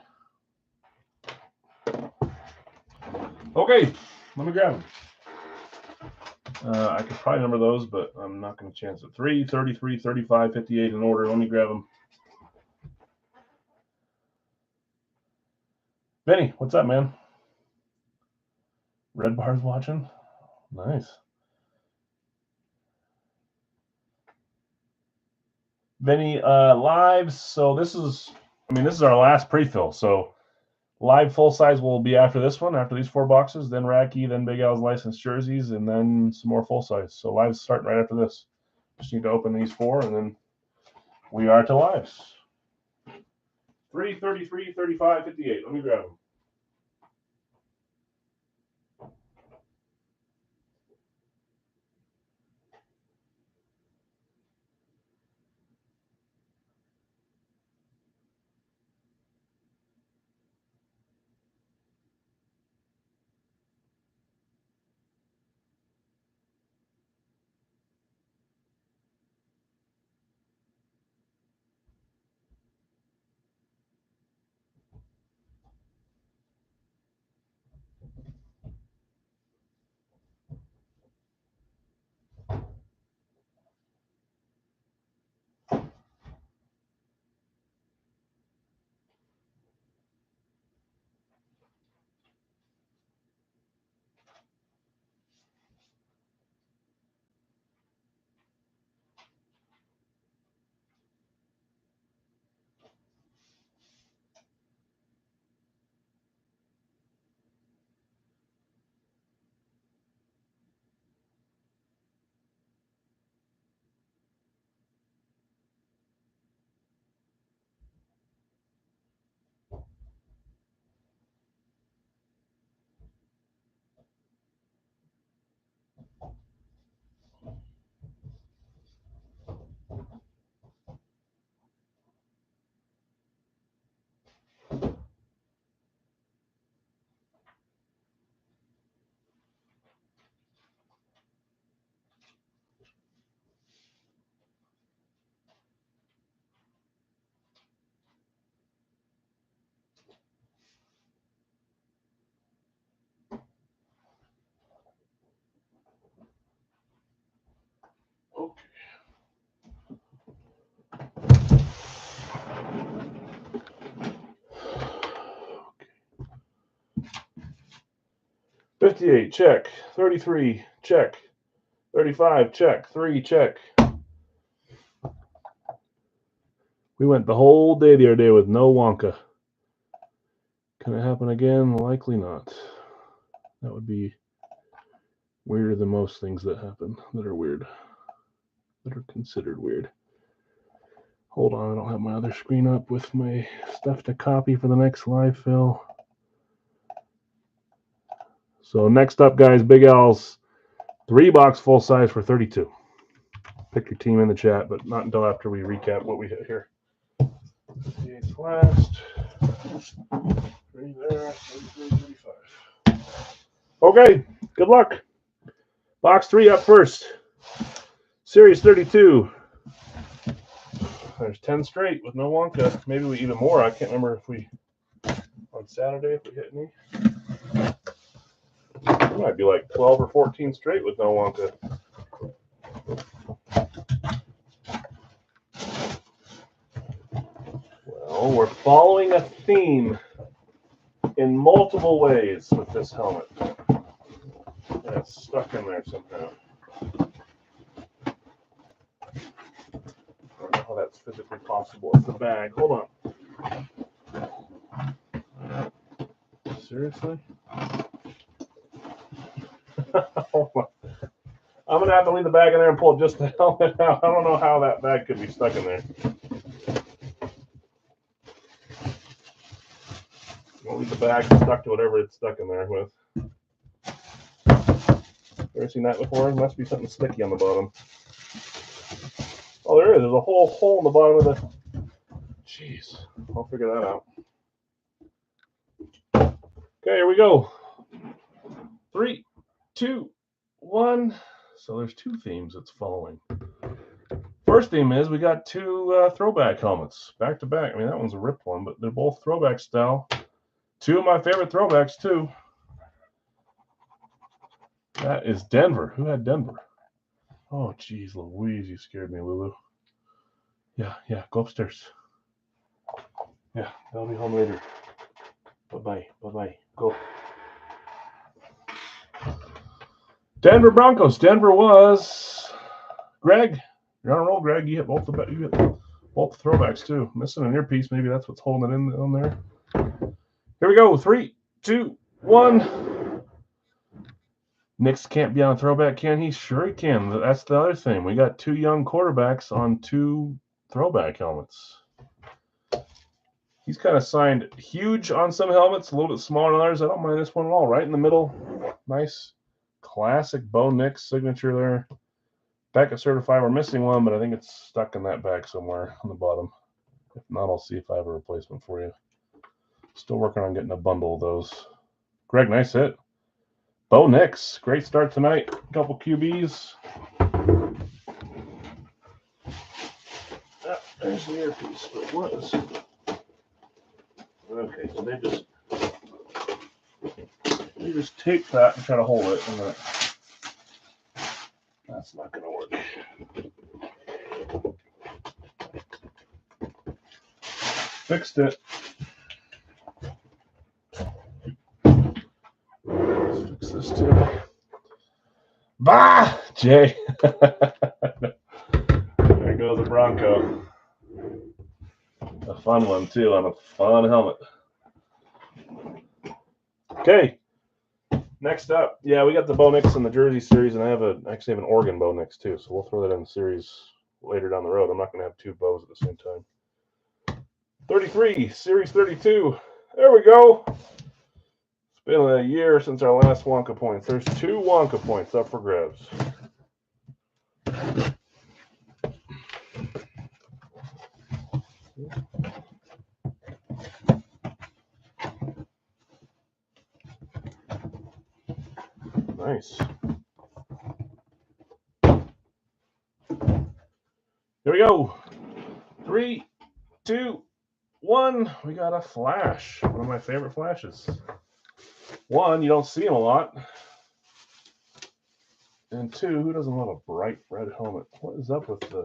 Okay, let me grab them. I could probably number those, but I'm not going to chance it. 3, 33, 35, 58 in order. Let me grab them. Vinny, what's up, man? Red Bar's watching. Nice. Vinny, lives. So this is our last pre-fill. So live full size will be after this one, after these 4 boxes, then Racky, then Big Al's licensed jerseys, and then some more full size. So lives starting right after this. Just need to open these 4, and then we are to lives. 3, 33, 35, 58. Let me grab them. 58, check. 33, check. 35, check. 3, check. We went the whole day the other day with no Wonka. Can it happen again? Likely not. That would be weirder than most things that happen that are weird. That are considered weird. Hold on, I don't have my other screen up with my stuff to copy for the next live fill. So next up, guys, Big Al's 3-box full size for 32. Pick your team in the chat, but not until after we recap what we hit here. 58's last. 3 there, 33, 35. Okay, good luck. Box 3 up first. Series 32. There's 10 straight with no Wonka. Maybe we even more. I can't remember if we, on Saturday, if we hit any. It might be like 12 or 14 straight with no Wonka. Well, we're following a theme in multiple ways with this helmet. Yeah, it's stuck in there somehow. I don't know how that's physically possible. It's the bag. Hold on. Seriously? I'm going to have to leave the bag in there and pull just the helmet out. I don't know how that bag could be stuck in there. I'll leave the bag stuck to whatever it's stuck in there with. Ever seen that before? There must be something sticky on the bottom. Oh, there is. There's a whole hole in the bottom of the... Jeez. I'll figure that out. Okay, here we go. 3, 2, 1. So there's 2 themes it's following. First theme is we got 2 throwback helmets back to back. I mean, that one's a ripped one, but they're both throwback style. 2 of my favorite throwbacks too. That is Denver. Who had Denver? Oh, geez, Louise, you scared me, Lulu. Yeah, go upstairs. Yeah, I'll be home later. Bye-bye. Go. Denver Broncos. Denver was Greg. You're on a roll, Greg. You hit both the throwbacks too. Missing an earpiece. Maybe that's what's holding it in on there. Here we go. 3, 2, 1. Nix can't be on a throwback, can he? Sure he can. That's the other thing. We got 2 young quarterbacks on 2 throwback helmets. He's kind of signed huge on some helmets, a little bit smaller on others. I don't mind this one at all. Right in the middle. Nice classic Bo Nix signature there. Becca certified. We're missing one, but I think it's stuck in that bag somewhere on the bottom. If not, I'll see if I have a replacement for you. Still working on getting a bundle of those. Greg, nice hit. Bo Nix, great start tonight. A couple QBs. There's the earpiece, but what is it? Okay, so they just tape that and try to hold it, and that's not going to work. Fixed it. Let's fix this too. Bah, Jay. There goes a Bronco. A fun one too, on a fun helmet. Okay. Next up, yeah, we got the Bo Nix in the Jersey series, and I actually have an Oregon Bo Nix too, so we'll throw that in the series later down the road. I'm not going to have 2 bows at the same time. 33, series 32. There we go. It's been a year since our last Wonka points. There's 2 Wonka points up for grabs. Nice. Here we go. 3, 2, 1. We got a flash. One of my favorite flashes. 1, you don't see them a lot. And 2, who doesn't love a bright red helmet? What is up with the...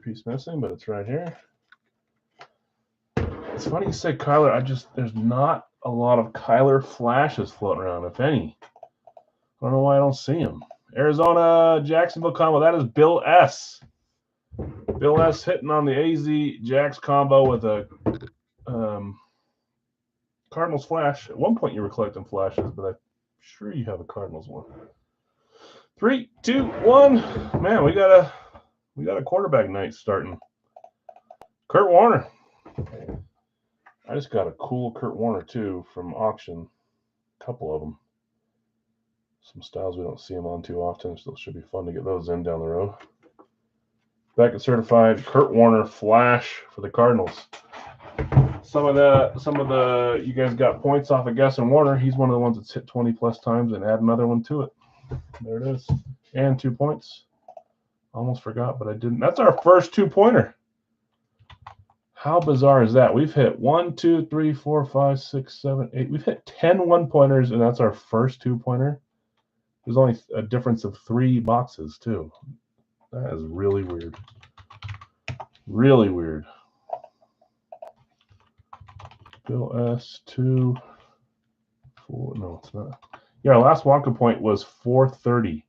piece missing, but it's right here. It's funny you say Kyler. There's not a lot of Kyler flashes floating around, if any. I don't know why I don't see him. Arizona, Jacksonville combo. That is Bill S. Bill S. hitting on the AZ Jax combo with a Cardinals flash. At one point you were collecting flashes, but I'm sure you have a Cardinals one. 3, 2, 1. Man, we got a quarterback night starting. Kurt Warner. I just got a cool Kurt Warner too from auction. A couple of them. Some styles we don't see them on too often, so it should be fun to get those in down the road. Beckett certified Kurt Warner flash for the Cardinals. Some of the you guys got points off of guessing Warner. He's one of the ones that's hit 20 plus times and add another one to it. There it is. And 2 points. Almost forgot, but I didn't. That's our first 2-pointer. How bizarre is that? We've hit 1, 2, 3, 4, 5, 6, 7, 8. We've hit 10 1-pointers, and that's our first 2-pointer. There's only a difference of 3 boxes, too. That is really weird. Really weird. Bill S. 2, 4. No, it's not. Yeah, our last Wonka point was 430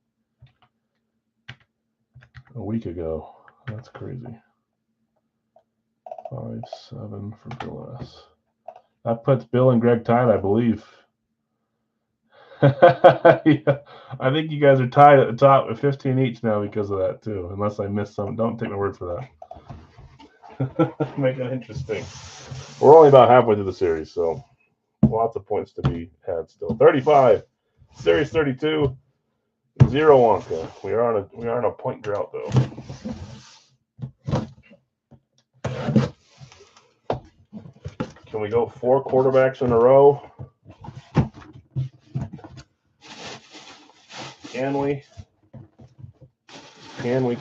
a week ago. That's crazy. 5, 7 for Bill S. That puts Bill and Greg tied, I believe. Yeah, I think you guys are tied at the top at 15 each now because of that too. Unless I missed something. Don't take my word for that. Make it interesting. We're only about halfway through the series, so lots of points to be had still. 35. Series 32. 0 Wonka. We are on a point drought though. Can we go 4 quarterbacks in a row? Can we? Can we?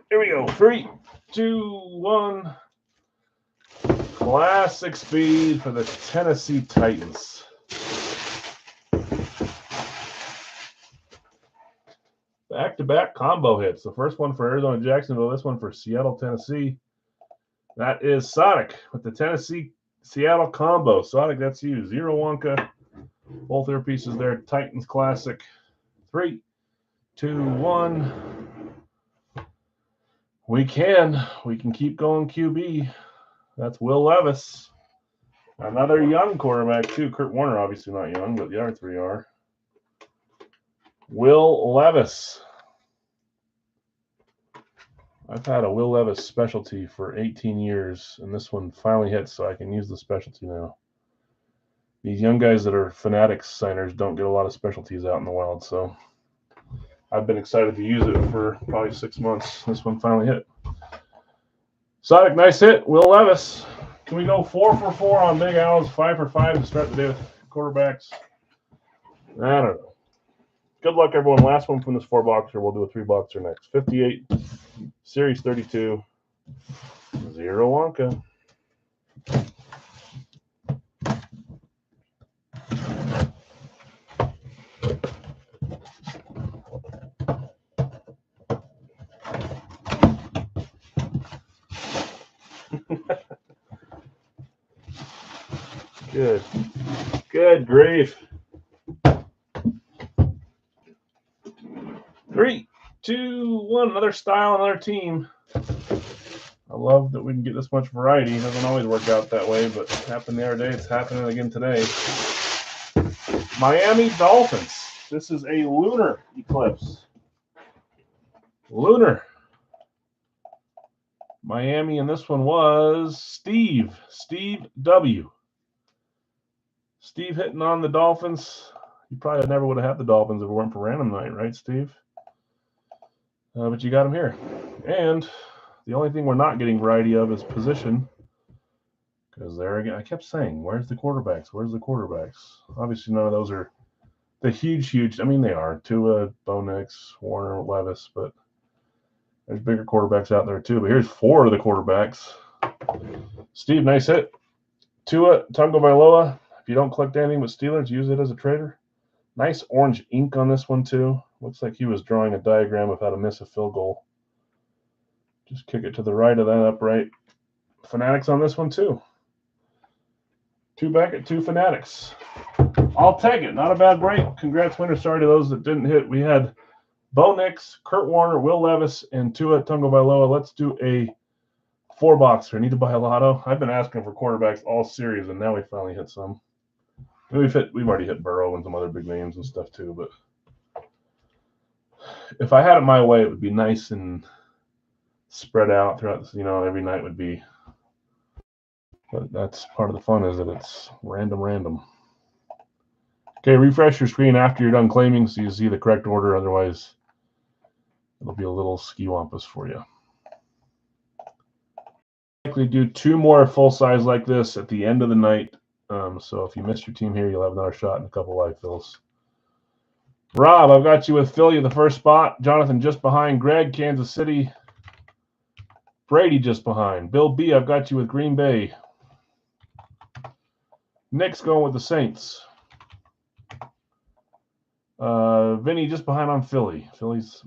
Here we go. 3, 2, 1. Classic speed for the Tennessee Titans. Back-to-back combo hits. The first one for Arizona Jacksonville, this one for Seattle, Tennessee. That is Sonic with the Tennessee-Seattle combo. Sonic, that's you. 0 Wonka. Both their pieces there. Titans Classic. 3, 2, 1. We can keep going QB. That's Will Levis. Another young quarterback, too. Kurt Warner, obviously not young, but the other 3 are. Will Levis. I've had a Will Levis specialty for 18 years, and this one finally hit, so I can use the specialty now. These young guys that are Fanatics signers don't get a lot of specialties out in the wild, so I've been excited to use it for probably 6 months. This one finally hit. Sonic, nice hit. Will Levis. Can we go 4 for 4 on Big Al's, 5 for 5 to start the day with quarterbacks? I don't know. Good luck, everyone. Last one from this 4-boxer. We'll do a 3-boxer next. 58, Series 32, 0 Wonka. Good grief. 3, 2, 1. Another style, another team. I love that we can get this much variety. It doesn't always work out that way, but it happened the other day. It's happening again today. Miami Dolphins. This is a lunar eclipse. Lunar. Miami, and this one was Steve W. Steve hitting on the Dolphins. You probably never would have had the Dolphins if it weren't for random night, right, Steve? But you got them here. And the only thing we're not getting variety of is position. Because there again, I kept saying, where's the quarterbacks? Where's the quarterbacks? Obviously, none of those are the huge. I mean, they are. Tua, Bo Nix, Warner, Levis, but there's bigger quarterbacks out there too. But here's 4 of the quarterbacks. Steve, nice hit. Tua Tagovailoa. If you don't collect anything with Steelers, use it as a trader. Nice orange ink on this one, too. Looks like he was drawing a diagram of how to miss a field goal. Just kick it to the right of that upright. Fanatics on this one, too. 2 Beckett, 2 Fanatics. I'll take it. Not a bad break. Congrats, winner. Sorry to those that didn't hit. We had Bo Nix, Kurt Warner, Will Levis, and Tua Tagovailoa. Let's do a 4-boxer. Need to buy a lotto. I've been asking for quarterbacks all series, and now we finally hit some. We've already hit Burrow and some other big names and stuff too. But if I had it my way, it would be nice and spread out throughout. Every night would be. But that's part of the fun, is that it's random. Okay, refresh your screen after you're done claiming so you see the correct order. Otherwise, it'll be a little ski-wampus for you. Likely do 2 more full-size like this at the end of the night. So if you missed your team here, you'll have another shot in a couple live fills. Rob, I've got you with Philly, the first spot. Jonathan just behind. Greg, Kansas City. Brady just behind. Bill B, I've got you with Green Bay. Nick's going with the Saints. Vinny just behind on Philly. Philly's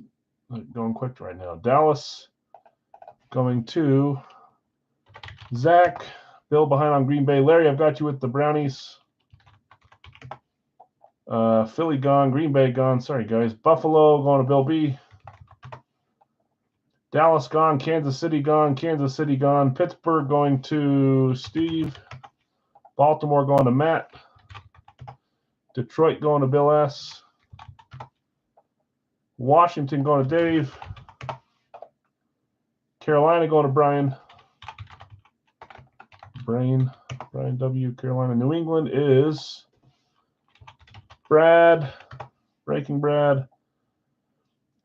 going quick right now. Dallas going to Zach. Bill behind on Green Bay. Larry, I've got you with the Brownies. Philly gone. Green Bay gone. Sorry, guys. Buffalo going to Bill B. Dallas gone. Kansas City gone. Kansas City gone. Pittsburgh going to Steve. Baltimore going to Matt. Detroit going to Bill S. Washington going to Dave. Carolina going to Brian. Brian W. Carolina. New England is Brad. Breaking Brad.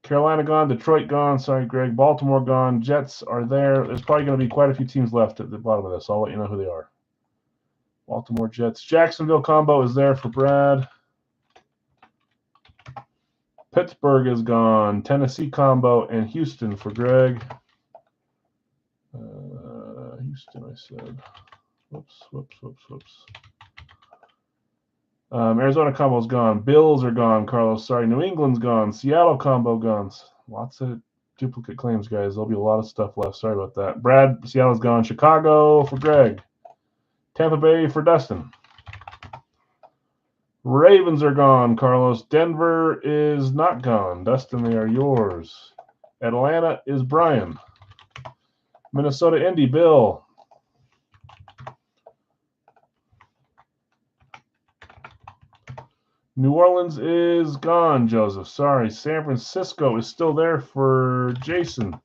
Carolina gone. Detroit gone. Sorry, Greg. Baltimore gone. Jets are there. There's probably going to be quite a few teams left at the bottom of this. I'll let you know who they are. Baltimore Jets. Jacksonville combo is there for Brad. Pittsburgh is gone. Tennessee combo and Houston for Greg. Houston, I said. Whoops. Arizona combo's gone. Bills are gone, Carlos. Sorry, New England's gone. Seattle combo gone. Lots of duplicate claims, guys. There'll be a lot of stuff left. Sorry about that. Brad, Seattle's gone. Chicago for Greg. Tampa Bay for Dustin. Ravens are gone, Carlos. Denver is not gone. Dustin, they are yours. Atlanta is Brian. Minnesota, Indy, Bill. New Orleans is gone, Joseph. Sorry. San Francisco is still there for Jason.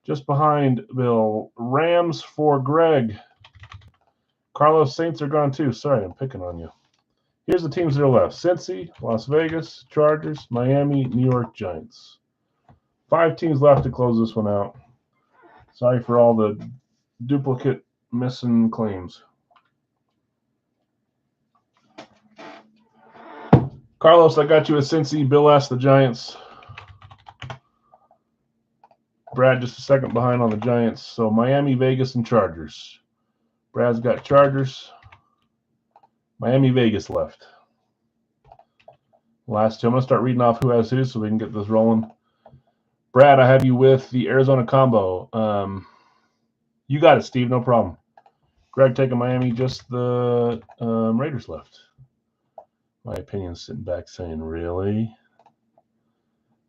Just behind Bill. Rams for Greg. Carlos, Saints are gone too. Sorry, I'm picking on you. Here's the teams that are left. Cincy, Las Vegas, Chargers, Miami, New York Giants. 5 teams left to close this one out. Sorry for all the duplicate missing claims. Carlos, I got you at Cincy. Bill S, the Giants. Brad just a second behind on the Giants. So Miami, Vegas, and Chargers. Brad's got Chargers. Miami, Vegas left. Last 2. I'm going to start reading off who has who so we can get this rolling. Brad, I have you with the Arizona combo. You got it, Steve. No problem. Greg taking Miami. Just the Raiders left. My opinion's sitting back saying, really?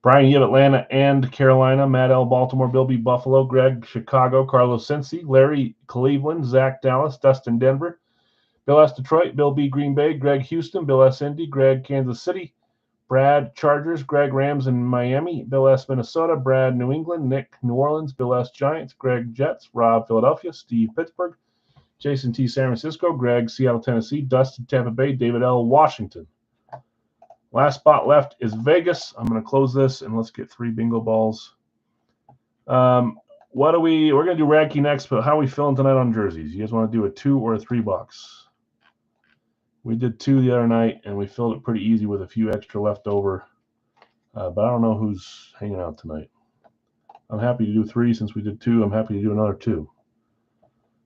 Brian, you have Atlanta and Carolina. Matt L, Baltimore. Bill B, Buffalo. Greg, Chicago. Carlos, Cincy. Larry, Cleveland. Zach, Dallas. Dustin, Denver. Bill S, Detroit. Bill B, Green Bay. Greg, Houston. Bill S, Indy. Greg, Kansas City. Brad, Chargers. Greg, Rams and Miami. Bill S, Minnesota. Brad, New England. Nick, New Orleans. Bill S, Giants. Greg, Jets. Rob, Philadelphia. Steve, Pittsburgh. Jason T, San Francisco. Greg, Seattle, Tennessee. Dustin, Tampa Bay. David L, Washington. Last spot left is Vegas. I'm going to close this and let's get 3 bingo balls. We're going to do Radke next, but how are we feeling tonight on jerseys? You guys want to do a 2 or a 3 box? We did 2 the other night and we filled it pretty easy with a few extra left over. But I don't know who's hanging out tonight. I'm happy to do 3 since we did 2. I'm happy to do another 2.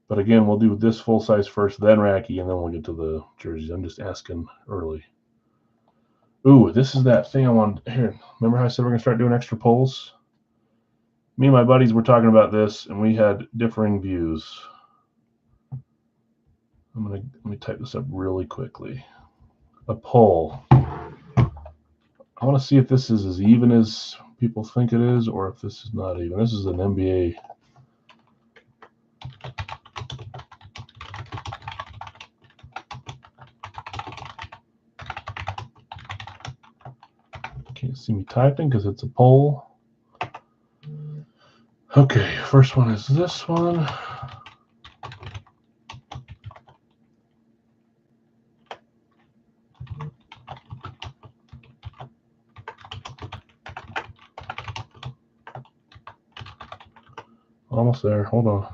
But again, we'll do this full size first, then Radke, and then we'll get to the jerseys. I'm just asking early. Ooh, this is that thing I wanted. Here, remember how I said we're going to start doing extra polls? Me and my buddies were talking about this, and we had differing views. Let me type this up really quickly. A poll. I want to see if this is as even as people think it is, or if this is not even. This is an NBA. Can't see me typing because it's a poll. Okay, first one is this one. Almost there. Hold on.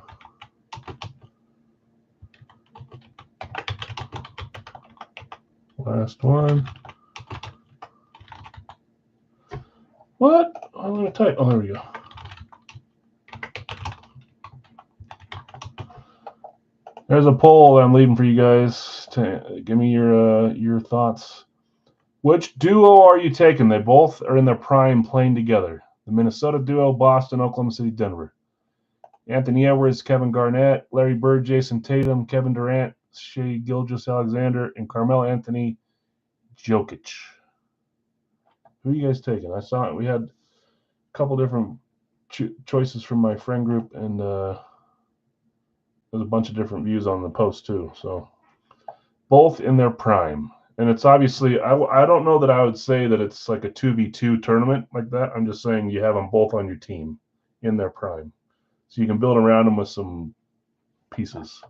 Last one. What? I'm going to type. Oh, there we go. There's a poll I'm leaving for you guys to give me your thoughts. Which duo are you taking? They both are in their prime playing together. The Minnesota duo, Boston, Oklahoma City, Denver. Anthony Edwards, Kevin Garnett, Larry Bird, Jason Tatum, Kevin Durant, Shai Gilgeous-Alexander, and Carmelo Anthony Jokic. Who are you guys taking? I saw it. We had a couple different choices from my friend group, and there's a bunch of different views on the post too. So both in their prime. And it's obviously, I don't know that I would say that it's like a 2v2 tournament like that. I'm just saying you have them both on your team in their prime. So you can build around them with some pieces.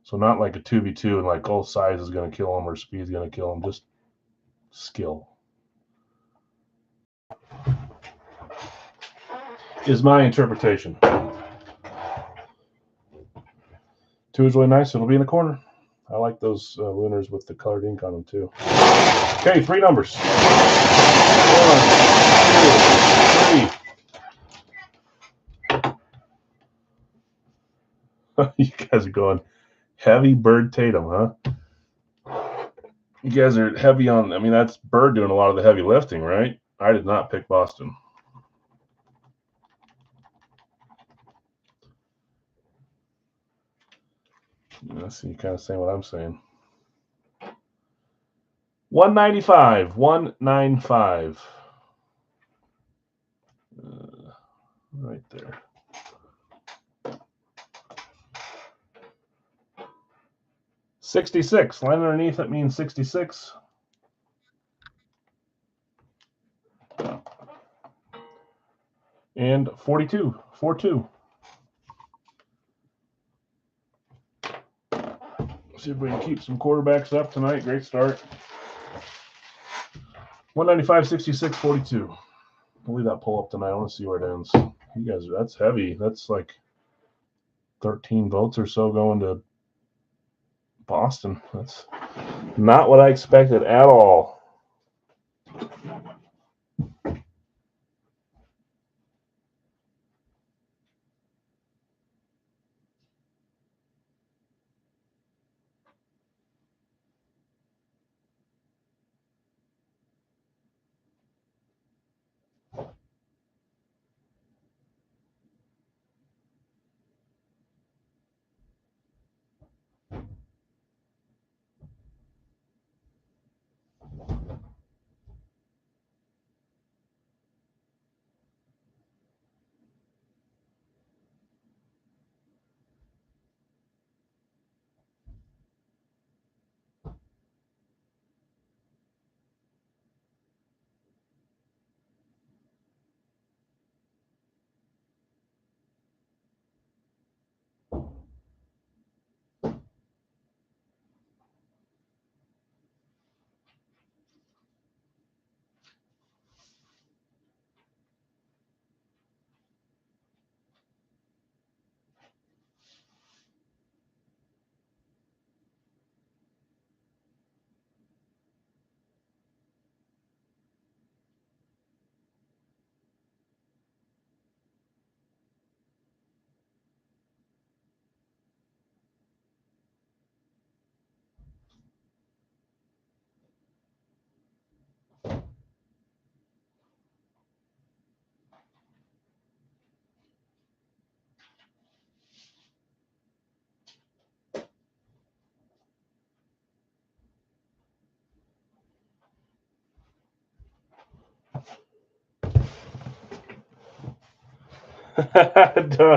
So not like a 2v2 and like, oh, size is going to kill them or speed is going to kill them. Just skill. Is my interpretation. 2 is really nice. It'll be in the corner. I like those Lunars with the colored ink on them too. Okay, 3 numbers. 1, 2, 3. You guys are going heavy Bird Tatum, huh? You guys are heavy on, I mean, that's Bird doing a lot of the heavy lifting, right? I did not pick Boston. So you kind of saying what I'm saying. 195, 195. Right there. $66. Line underneath, that means 66. And 42. 4-2. See if we can keep some quarterbacks up tonight. Great start. 195, 66, 42. I'll leave that pull up tonight. I want to see where it ends. You guys, that's heavy. That's like 13 votes or so going to Boston. That's not what I expected at all.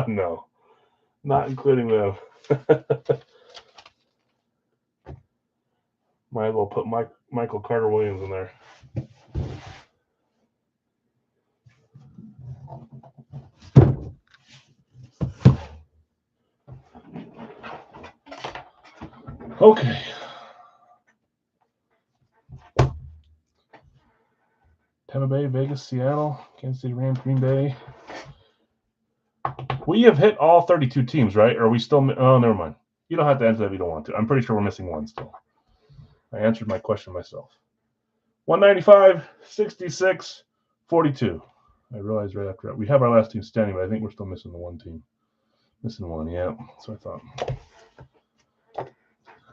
No, not including them. Might as well put Michael Carter Williams in there. Okay. Tampa Bay, Vegas, Seattle, Kansas City Rams, Green Bay. We have hit all 32 teams, right? Or are we still? Oh, never mind. You don't have to answer that if you don't want to. I'm pretty sure we're missing one still. I answered my question myself. 195, 66, 42. I realized right after that. We have our last team standing, but I think we're still missing the one team. Missing one, yeah. So I thought.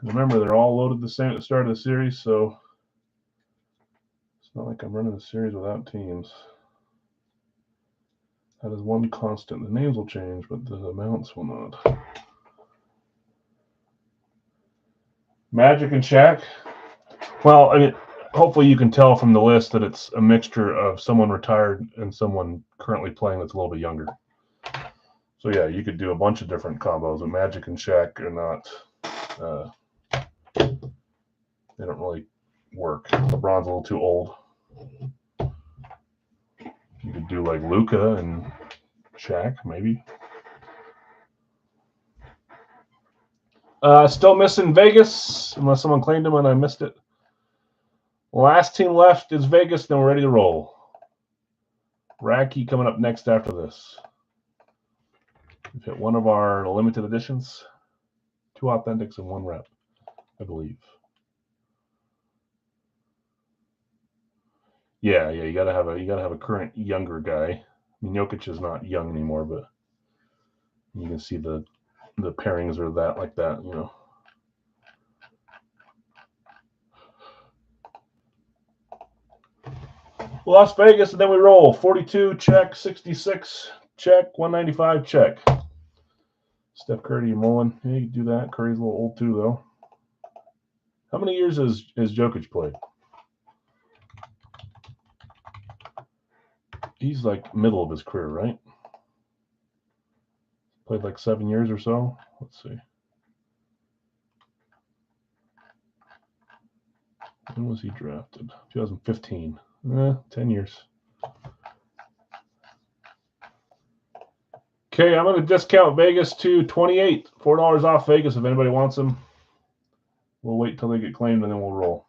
Remember, they're all loaded the same at the start of the series, so it's not like I'm running the series without teams. That is one constant. The names will change, but the amounts will not. Magic and Shaq. Well, I mean, hopefully you can tell from the list that it's a mixture of someone retired and someone currently playing that's a little bit younger. So yeah, you could do a bunch of different combos, but Magic and Shaq are not. They don't really work. LeBron's a little too old. You could do like Luka and Shaq, maybe. Still missing Vegas, unless someone claimed him and I missed it. Last team left is Vegas, then we're ready to roll. Racky coming up next after this. We've hit one of our limited editions. 2 authentics and 1 rep, I believe. Yeah, you gotta have a current younger guy. I mean, Jokic is not young anymore, but you can see the pairings are that like that, you know. Las Vegas, and then we roll. 42, check. 66, check. 195, check. Steph Curry, Mullen. Yeah, you can do that. Curry's a little old too, though. How many years has Jokic played? He's like middle of his career, right? Played like 7 years or so. Let's see. When was he drafted? 2015. 10 years. Okay, I'm going to discount Vegas to 28. $4 off Vegas if anybody wants them. We'll wait till they get claimed and then we'll roll.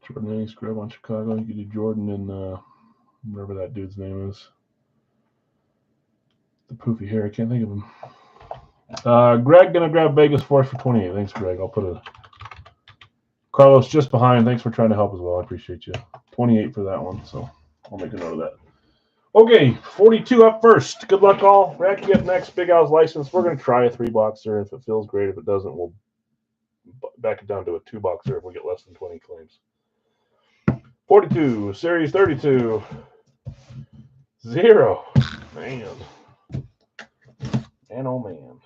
Jordan A. Scrub on Chicago. You could do Jordan and whatever that dude's name is. The poofy hair. I can't think of him. Greg gonna grab Vegas for us for 28. Thanks, Greg. I'll put a Carlos just behind. Thanks for trying to help as well. I appreciate you. 28 for that one. So I'll make a note of that. Okay, 42 up first. Good luck, all. Racky up next. Big Al's license. We're gonna try a 3-boxer. If it feels great, if it doesn't, we'll back it down to a 2-boxer if we get less than 20 claims. 42, series 32. 0. Man. Man, oh man.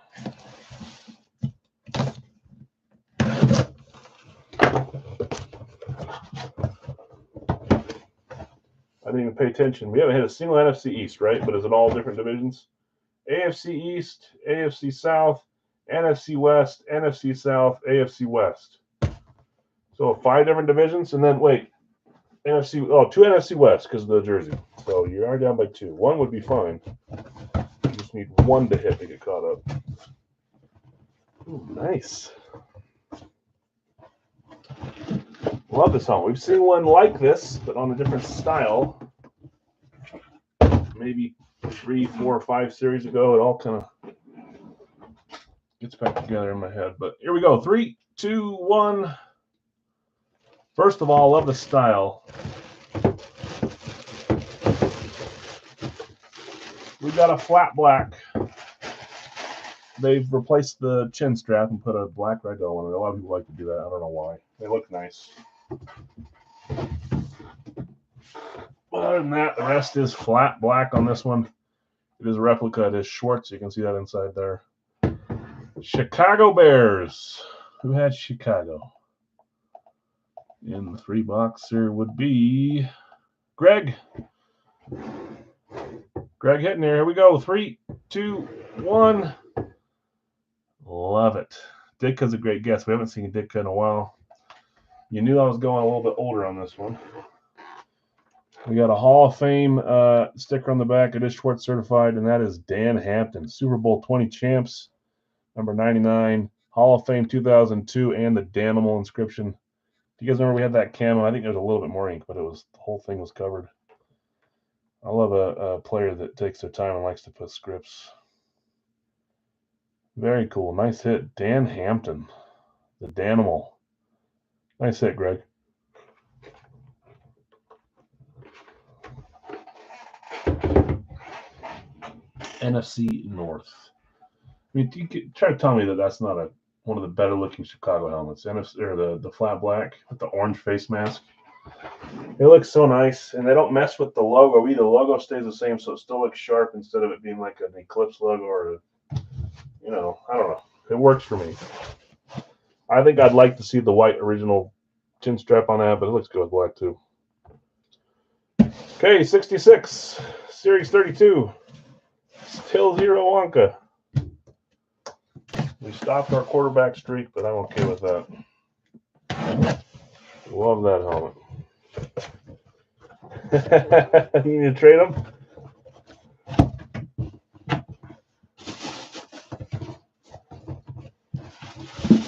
I didn't even pay attention. We haven't hit a single NFC East, right? But is it all different divisions? AFC East, AFC South, NFC West, NFC South, AFC West. So 5 different divisions, and then wait, two NFC West because of the jersey. So you are down by 2. 1 would be fine. You just need 1 to hit to get caught up. Ooh, nice. Love this home. We've seen one like this, but on a different style. Maybe 3, 4, 5 series ago. It all kind of gets back together in my head. But here we go. 3, 2, 1. First of all, love the style. We got a flat black. They've replaced the chin strap and put a black Rydell on it. A lot of people like to do that. I don't know why. They look nice. Other than that, the rest is flat black on this one. It is a replica. It is Schwartz. You can see that inside there. Chicago Bears. Who had Chicago? And the 3-boxer would be Greg. Greg hitting there. Here we go. 3, 2, 1. Love it. Ditka's a great guess. We haven't seen Ditka in a while. You knew I was going a little bit older on this one. We got a Hall of Fame sticker on the back. It is Schwartz certified, and that is Dan Hampton. Super Bowl 20 champs, number 99. Hall of Fame 2002, and the Danimal inscription. Do you guys remember we had that camo? I think there was a little bit more ink, but the whole thing was covered. I love a player that takes their time and likes to put scripts. Very cool. Nice hit. Dan Hampton, the Danimal. Nice hit, Greg. NFC North. I mean, you could try to tell me that that's not one of the better looking Chicago helmets. NFC, or the flat black with the orange face mask. It looks so nice, and they don't mess with the logo either. The logo stays the same, so it still looks sharp instead of it being like an Eclipse logo or I don't know. It works for me. I think I'd like to see the white original chin strap on that, but it looks good with black too. Okay, 66, Series 32. Still 0 Wonka. We stopped our quarterback streak, but I'm okay with that. Love that helmet. You need to trade them?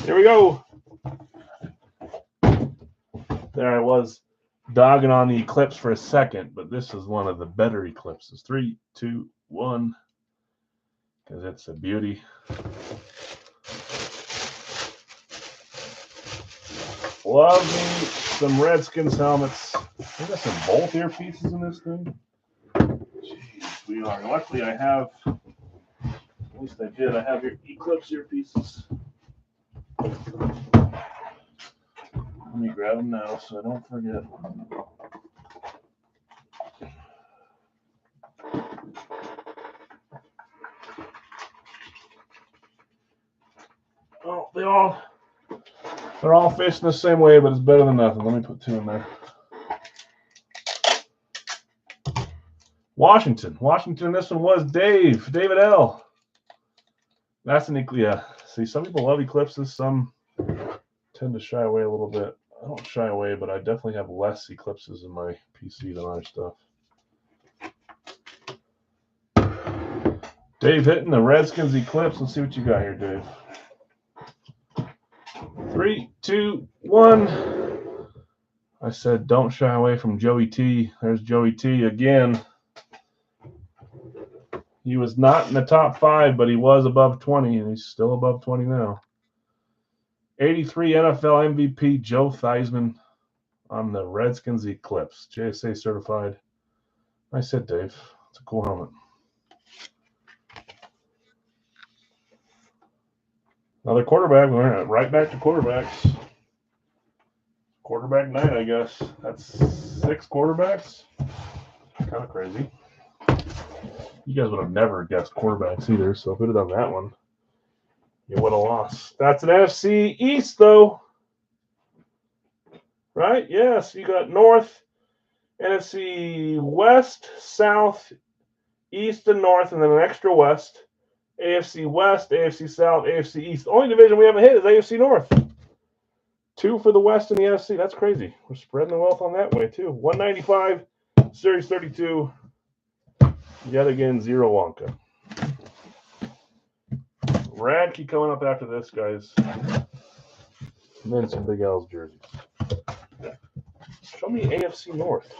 Here we go. There I was dogging on the Eclipse for a second, but this is one of the better Eclipses. 3, 2, 1. Because it's a beauty. Love me some Redskins helmets. I got some Bolt earpieces in this thing. Jeez, we are. Luckily, I have, at least I did, I have your Eclipse earpieces. Let me grab them now so I don't forget. Oh, they're all facing the same way, but it's better than nothing. Let me put 2 in there. Washington, this one was David L. That's an, yeah. See, some people love Eclipses, some tend to shy away a little bit. I don't shy away, but I definitely have less Eclipses in my PC than other stuff. Dave hitting the Redskins Eclipse. Let's see what you got here, Dave. 3, 2, 1. I said don't shy away from Joey T. There's Joey T again. He was not in the top 5, but he was above 20, and he's still above 20 now. 83 NFL MVP Joe Theismann on the Redskins Eclipse. JSA certified. Nice hit, Dave. It's a cool helmet. Another quarterback. We're right back to quarterbacks. Quarterback night, I guess. That's 6 quarterbacks. Kind of crazy. You guys would have never guessed quarterbacks either, so if we'd have done that one, you would have lost. That's an NFC East, though. Right? Yes, you got North, NFC West, South, East, and North, and then an extra West. AFC West, AFC South, AFC East. The only division we haven't hit is AFC North. 2 for the West and the NFC. That's crazy. We're spreading the wealth on that way, too. 195, Series 32. Yet again, 0 Wonka. Radke coming up after this, guys. And then some Big L's jerseys. Show me AFC North.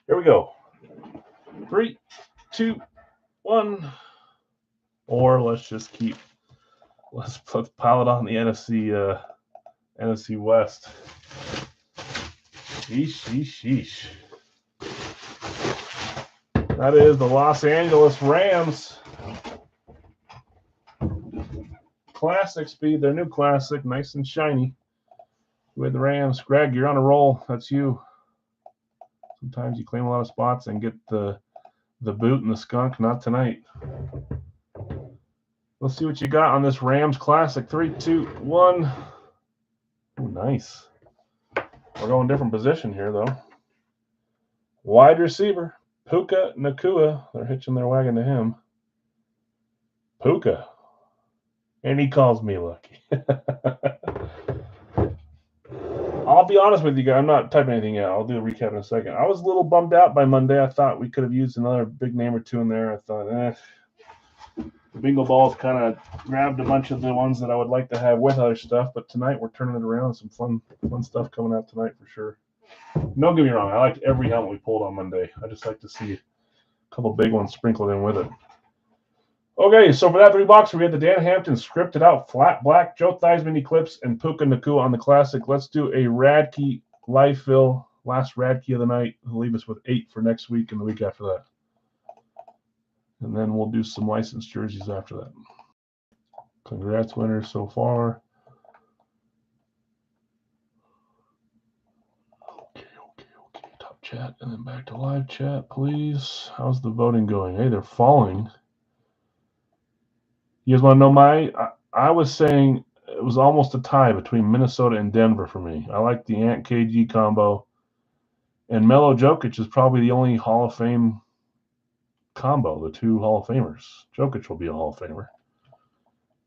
Here we go. 3, 2, 1. Or let's pile it on the NFC West. Sheesh. That is the Los Angeles Rams. Classic speed, their new classic, nice and shiny. With the Rams. Greg, you're on a roll. That's you. Sometimes you claim a lot of spots and get the The boot and the skunk, not tonight. Let's see what you got on this Rams Classic. 3, 2, 1. Ooh, nice. We're going different position here, though. Wide receiver, Puka Nacua. They're hitching their wagon to him. Puka. And he calls me lucky. I'll be honest with you guys. I'm not typing anything out. I'll do a recap in a second. I was a little bummed out by Monday. I thought we could have used another big name or two in there. I thought, the bingo balls kind of grabbed a bunch of the ones that I would like to have with other stuff. But tonight we're turning it around. Some fun stuff coming out tonight for sure. Don't get me wrong. I liked every helmet we pulled on Monday. I just like to see a couple big ones sprinkled in with it. Okay, so for that $3, we had the Dan Hampton scripted out flat black, Joe Theismann Eclipse, and Puka Nacua on the Classic. Let's do a Radke live fill, last Radke of the night. It'll leave us with 8 for next week and the week after that. And then we'll do some licensed jerseys after that. Congrats, winners so far. Okay. Top chat and then back to live chat, please. How's the voting going? Hey, they're falling. You guys want to know I was saying it was almost a tie between Minnesota and Denver for me. I like the Ant KG combo. And Melo Jokic is probably the only Hall of Fame combo, the two Hall of Famers. Jokic will be a Hall of Famer.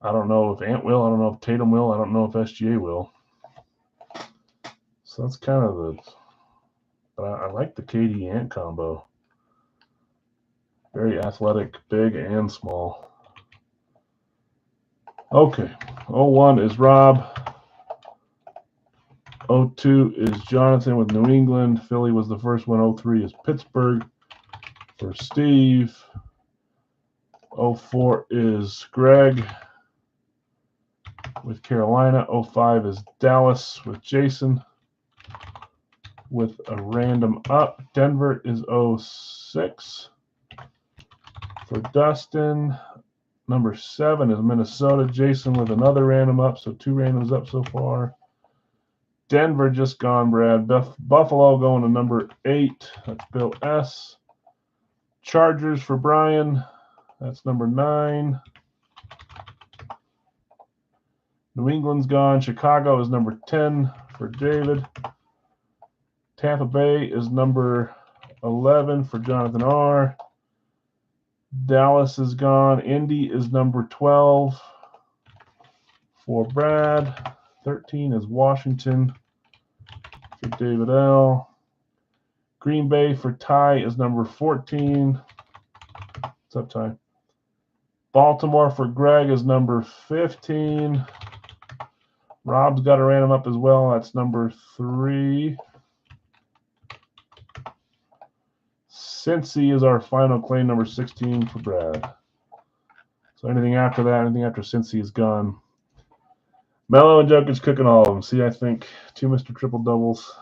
I don't know if Ant will. I don't know if Tatum will. I don't know if SGA will. So that's kind of but I like the KD Ant combo. Very athletic, big and small. Okay, 01 is Rob. 02 is Jonathan with New England. Philly was the first one. 03 is Pittsburgh for Steve. 04 is Greg with Carolina. 05 is Dallas with Jason with a random up. Denver is 06 for Dustin. Number 7 is Minnesota. Jason with another random up, so 2 randoms up so far. Denver just gone, Brad. Buffalo going to number 8. That's Bill S. Chargers for Brian. That's number 9. New England's gone. Chicago is number 10 for David. Tampa Bay is number 11 for Jonathan R. Dallas is gone. Indy is number 12 for Brad. 13 is Washington for David L. Green Bay for Ty is number 14. What's up, Ty? Baltimore for Greg is number 15. Rob's got a random up as well. That's number 3. Cincy is our final claim, number 16 for Brad. So anything after that, anything after Cincy is gone. Melo and Jokic cooking all of them. See, I think 2 Mr. Triple Doubles.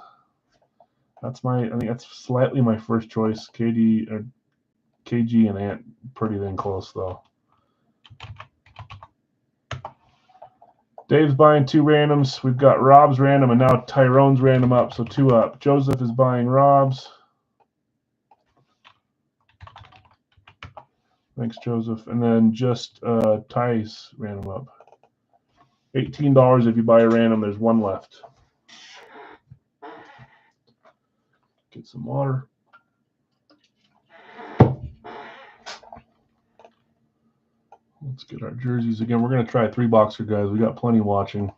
I think that's slightly my first choice. KG and Ant pretty dang close though. Dave's buying 2 randoms. We've got Rob's random and now Tyrone's random up, so 2 up. Joseph is buying Rob's. Thanks, Joseph. And then just Ty's random up. $18 if you buy a random. There's 1 left. Get some water. Let's get our jerseys again. We're going to try a 3-boxer, guys. We got plenty watching.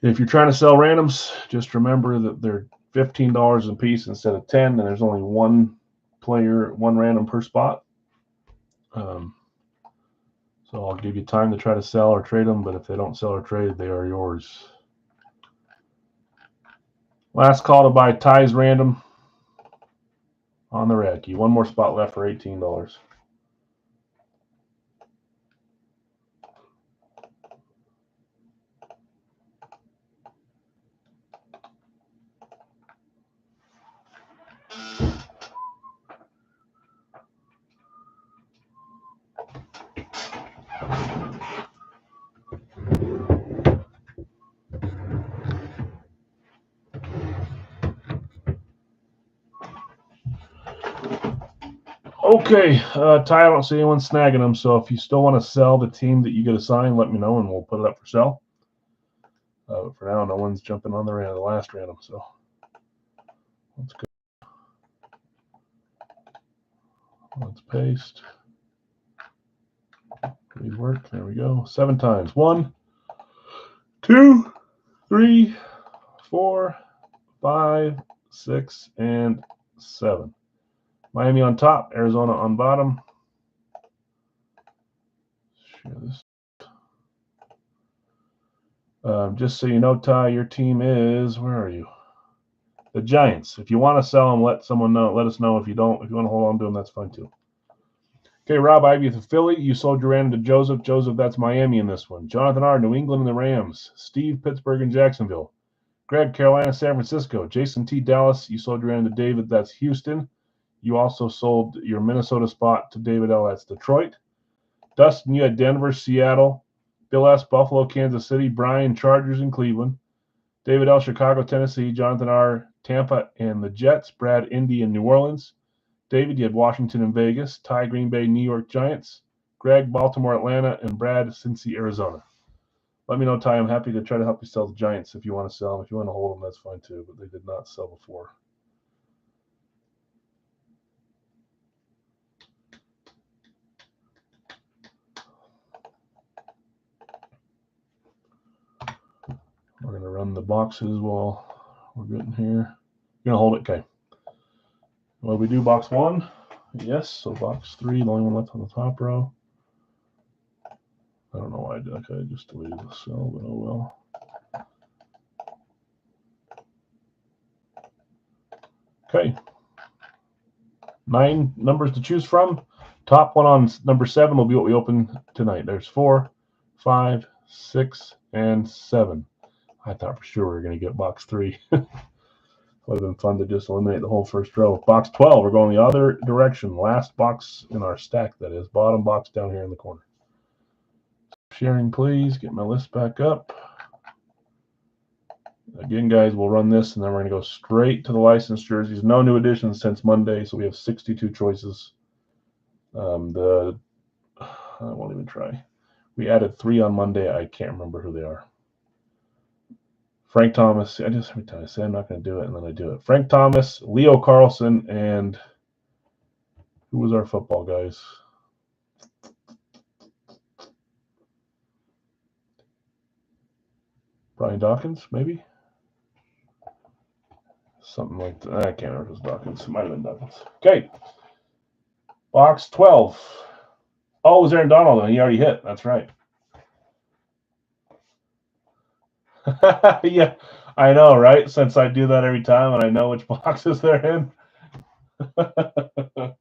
If you're trying to sell randoms, just remember that they're $15 a piece instead of 10, and there's only 1 player, 1 random per spot. So I'll give you time to try to sell or trade them, but if they don't sell or trade, they are yours. Last call to buy Ty's random on the Radke. 1 more spot left for $18. Okay, Ty, I don't see anyone snagging them, so if you still want to sell the team that you get assigned, let me know and we'll put it up for sale. But for now, no one's jumping on the last random, so let's go. Let's paste. Please work. There we go. 7 times. 1, 2, 3, 4, 5, 6, and 7. Miami on top, Arizona on bottom. Share this. Just so you know, Ty, your team is, where are you? The Giants. If you want to sell them, let someone know. Let us know. If you don't, if you want to hold on to them, that's fine too. Okay, Rob Ivy to Philly. You sold your random to Joseph. Joseph, that's Miami in this one. Jonathan R., New England and the Rams. Steve, Pittsburgh and Jacksonville. Greg, Carolina, San Francisco. Jason T., Dallas. You sold your random to David. That's Houston. You also sold your Minnesota spot to David L. That's Detroit. Dustin, you had Denver, Seattle. Bill S., Buffalo, Kansas City. Brian, Chargers and Cleveland. David L., Chicago, Tennessee. Jonathan R., Tampa and the Jets. Brad, Indy and New Orleans. David, you had Washington and Vegas. Ty, Green Bay, New York Giants. Greg, Baltimore, Atlanta. And Brad, Cincy, Arizona. Let me know, Ty. I'm happy to try to help you sell the Giants if you want to sell them. If you want to hold them, that's fine too, but they did not sell before. We're going to run the boxes while we're getting here. You're going to hold it? Okay. Well, we do box 1. Yes, so box 3, the only one left on the top row. I don't know why I did that. Okay, I just deleted the cell, but oh well. Okay. 9 numbers to choose from. Top one on number 7 will be what we open tonight. There's 4, 5, 6, and 7. I thought for sure we were going to get box 3. Would have been fun to just eliminate the whole first row. Box 12, we're going the other direction. Last box in our stack, that is. Bottom box down here in the corner. Sharing, please. Get my list back up. Again, guys, we'll run this, and then we're going to go straight to the licensed jerseys. No new additions since Monday, so we have 62 choices. I won't even try. We added 3 on Monday. I can't remember who they are. Frank Thomas. Every time I say I'm not going to do it, and then I do it. Frank Thomas, Leo Carlson, and who was our football guys? Brian Dawkins, maybe? Something like that. I can't remember if it was Dawkins. It might have been Dawkins. Okay. Box 12. Oh, it was Aaron Donald, and he already hit. That's right. Yeah, I know, right? Since I do that every time and I know which boxes they're in. I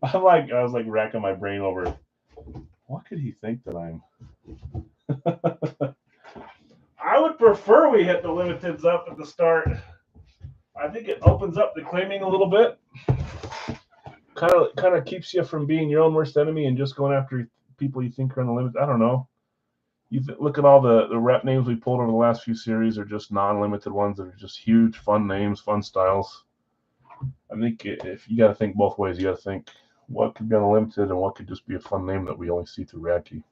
was like racking my brain over what could he think that I'm. I would prefer we hit the limiteds up at the start. I think it opens up the claiming a little bit. Kind of keeps you from being your own worst enemy and just going after people you think are on the limit. I don't know. Look at all the rep names we pulled over the last few series are just non-limited ones that are just huge, fun names, fun styles. I think if you got to think both ways, you got to think what could be unlimited and what could just be a fun name that we only see through Radkey.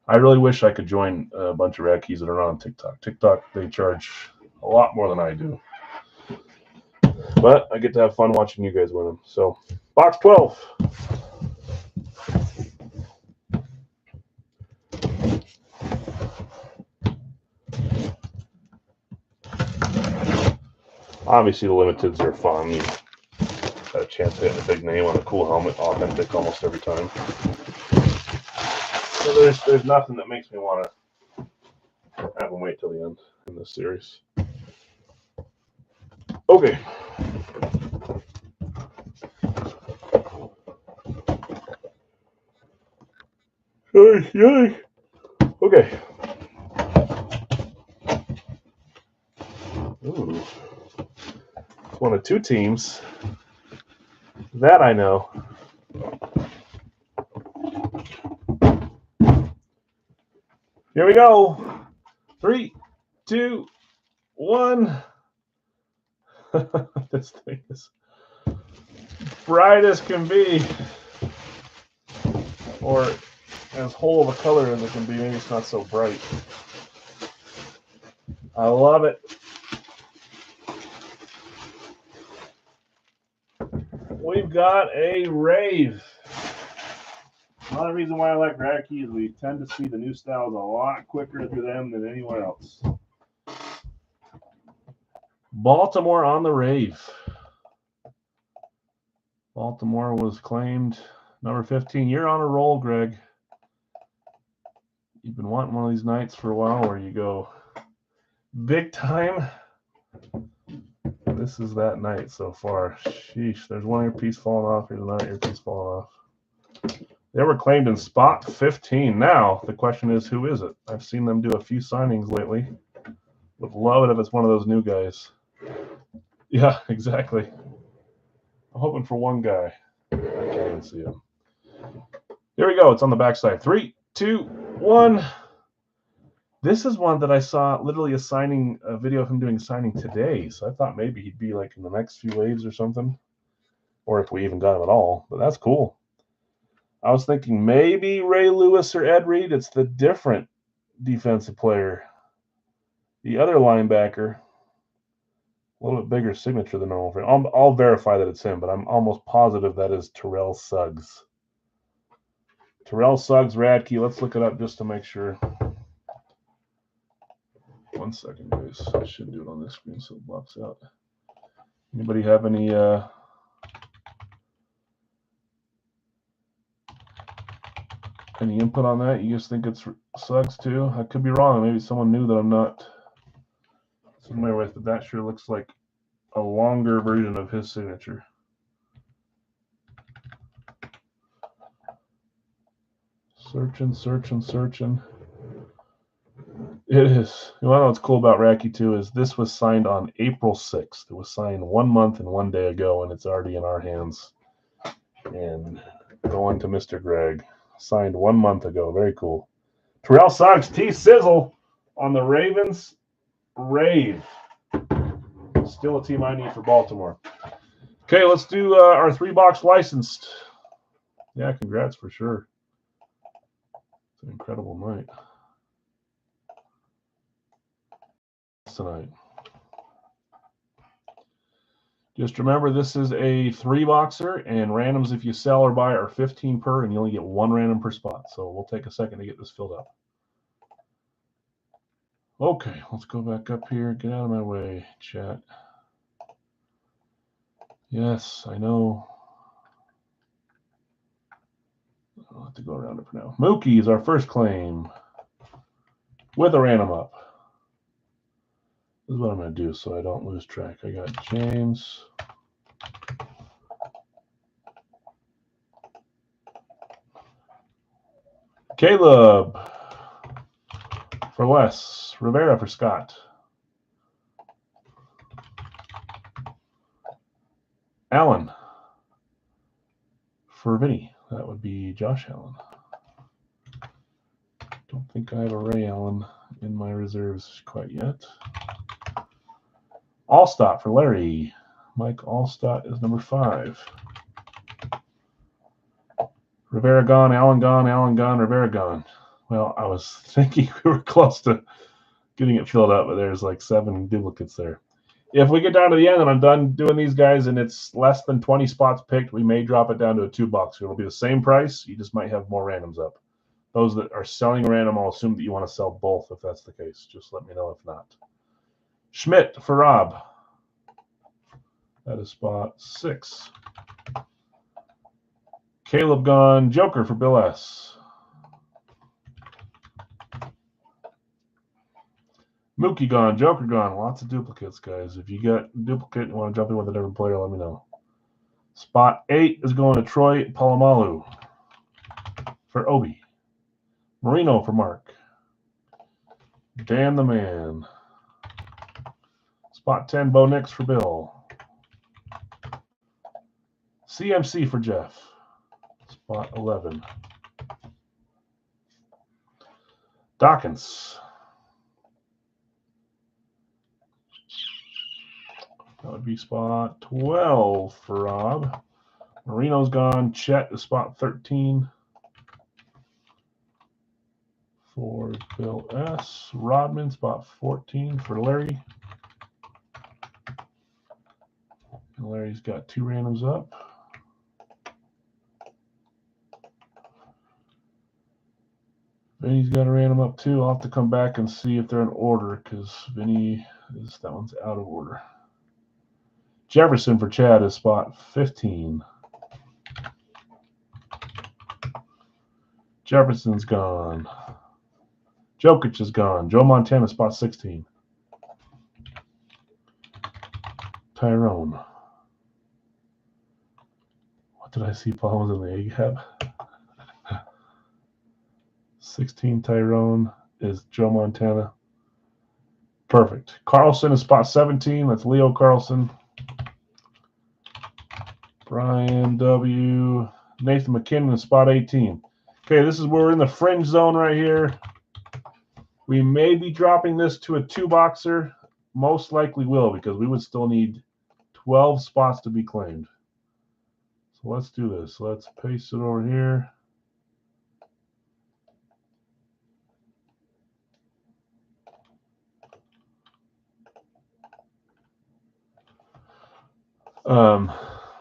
I really wish I could join a bunch of Radkeys that are on TikTok. TikTok, they charge a lot more than I do. But I get to have fun watching you guys win them. So, box 12. Obviously, the limiteds are fun. You got a chance to hit a big name on a cool helmet, authentic almost every time. So there's nothing that makes me want to have them wait till the end in this series. Okay. Yay. Okay. Ooh. It's one of 2 teams. That I know. Here we go. 3, 2, 1. This thing is. bright as can be, or as whole of a color as it can be. Maybe it's not so bright. I love it. We've got a Rave. Another reason why I like Radke is we tend to see the new styles a lot quicker through them than anywhere else. Baltimore on the Rave. Baltimore was claimed number 15. You're on a roll, Greg. You've been wanting one of these nights for a while where you go big time. This is that night so far. Sheesh, there's one earpiece falling off. Here's another earpiece falling off. They were claimed in spot 15. Now, the question is, who is it? I've seen them do a few signings lately. Would love it if it's one of those new guys. Yeah, exactly. I'm hoping for one guy. I can't even see him. Here we go. It's on the backside. 3, 2, 1. This is one that I saw literally a video of him doing a signing today. So I thought maybe he'd be like in the next few waves or something. Or if we even got him at all. But that's cool. I was thinking maybe Ray Lewis or Ed Reed. It's the different defensive player. The other linebacker. A little bit bigger signature than normal. I'll verify that it's him, but I'm almost positive that is Terrell Suggs. Terrell Suggs, Radke. Let's look it up just to make sure. 1 second, guys. I should do it on this screen so it blocks out. Anybody have any input on that? You guys think it's Suggs too? I could be wrong. Maybe someone knew that I'm not familiar with, but that sure looks like a longer version of his signature. Searching. It is. You want to know what's cool about Radke too is this was signed on April 6th. It was signed 1 month and 1 day ago, and it's already in our hands. And going to Mr. Greg. Signed 1 month ago. Very cool. Terrell Suggs, T-Sizzle on the Ravens Rave. Still a team I need for Baltimore. Okay, let's do our 3-box licensed. Yeah, congrats for sure. It's an incredible night tonight. Just remember, this is a 3-boxer, and randoms, if you sell or buy, are 15 per, and you only get 1 random per spot. So we'll take a second to get this filled up. Okay, let's go back up here. Get out of my way, chat. Yes, I know. I'll have to go around it for now. Mookie is our first claim with a random up. This is what I'm going to do so I don't lose track. I got James. Caleb for Wes. Rivera for Scott. Allen for Vinny. That would be Josh Allen. Don't think I have a Ray Allen in my reserves quite yet. Allstott for Larry. Mike Allstott is number 5. Rivera gone, Allen gone, Rivera gone. Well, I was thinking we were close to getting it filled up, but there's like 7 duplicates there. If we get down to the end and I'm done doing these guys and it's less than 20 spots picked, we may drop it down to a 2-box. It'll be the same price. You just might have more randoms up. Those that are selling random, I'll assume that you want to sell both if that's the case. Just let me know if not. Schmidt for Rob. That is spot 6. Caleb gone. Joker for Bill S. Mookie gone. Joker gone. Lots of duplicates, guys. If you got a duplicate and want to jump in with a different player, let me know. Spot 8 is going to Troy Polamalu for Obi. Marino for Mark. Dan the Man. Spot 10, Bo Nix for Bill. CMC for Jeff. Spot 11. Dawkins. That would be spot 12 for Rob. Marino's gone. Chet is spot 13 for Bill S. Rodman, spot 14 for Larry. And Larry's got 2 randoms up. Vinny's got a random up too. I'll have to come back and see if they're in order because Vinny is, that one's out of order. Jefferson for Chad is spot 15. Jefferson's gone. Jokic is gone. Joe Montana, spot 16. Tyrone. What did I see? Paul was in the AGAP. 16 Tyrone is Joe Montana. Perfect. Carlson is spot 17. That's Leo Carlson. Brian W. Nathan McKinnon is spot 18. Okay, this is where we're in the fringe zone right here. We may be dropping this to a 2-boxer. Most likely will, because we would still need 12 spots to be claimed. So let's do this. Let's paste it over here.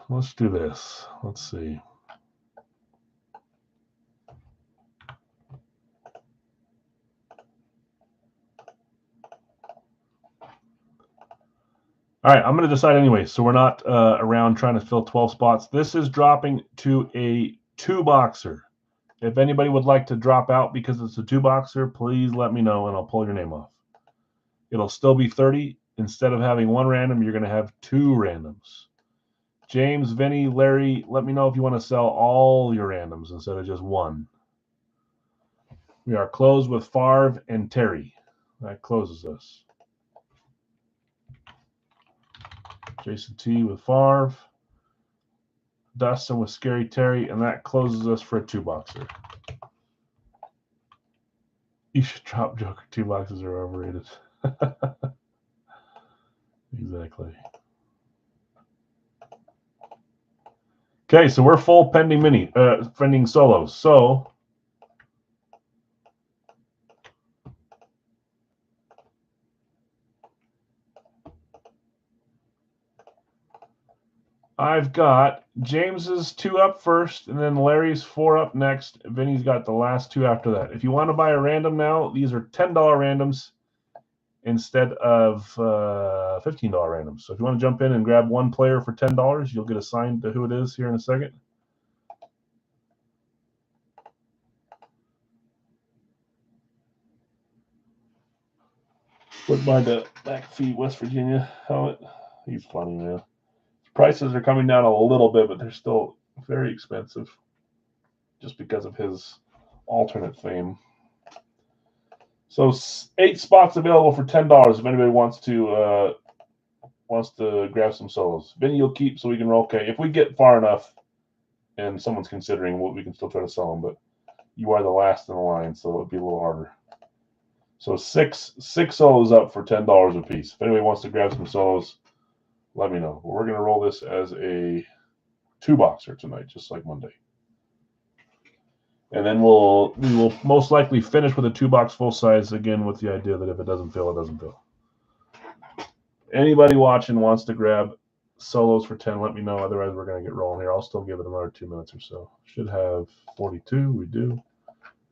Let's do this. Let's see. All right, I'm going to decide anyway, so we're not around trying to fill 12 spots. This is dropping to a 2-boxer. If anybody would like to drop out because it's a 2-boxer, please let me know and I'll pull your name off. It'll still be 30. Instead of having 1 random, you're going to have 2 randoms. James, Vinny, Larry, let me know if you want to sell all your randoms instead of just 1. We are closed with Favre and Terry. That closes us. Jason T with Favre. Dustin with Scary Terry, and that closes us for a 2-boxer. You should drop Joker. 2 boxes are overrated. Exactly. Okay, so we're full pending pending solos. So I've got James's 2 up first, and then Larry's 4 up next. Vinny's got the last 2 after that. If you want to buy a random now, these are $10 randoms instead of $15 randoms. So if you want to jump in and grab 1 player for $10, you'll get assigned to who it is here in a second. Wouldn't mind a McAfee West Virginia helmet. He's funny, man. Prices are coming down a little bit, but they're still very expensive just because of his alternate fame. So 8 spots available for $10 if anybody wants to grab some solos. Vinny you'll keep so we can roll. Okay, if we get far enough and someone's considering, we can still try to sell them, but you are the last in the line, so it'd be a little harder. So six solos up for $10 a piece. If anybody wants to grab some solos, let me know. But we're going to roll this as a 2-boxer tonight, just like Monday. And then we will most likely finish with a 2-box full size again, with the idea that if it doesn't fill, it doesn't fill. Anybody watching wants to grab solos for 10, let me know. Otherwise, we're going to get rolling here. I'll still give it another 2 minutes or so. Should have 42. We do.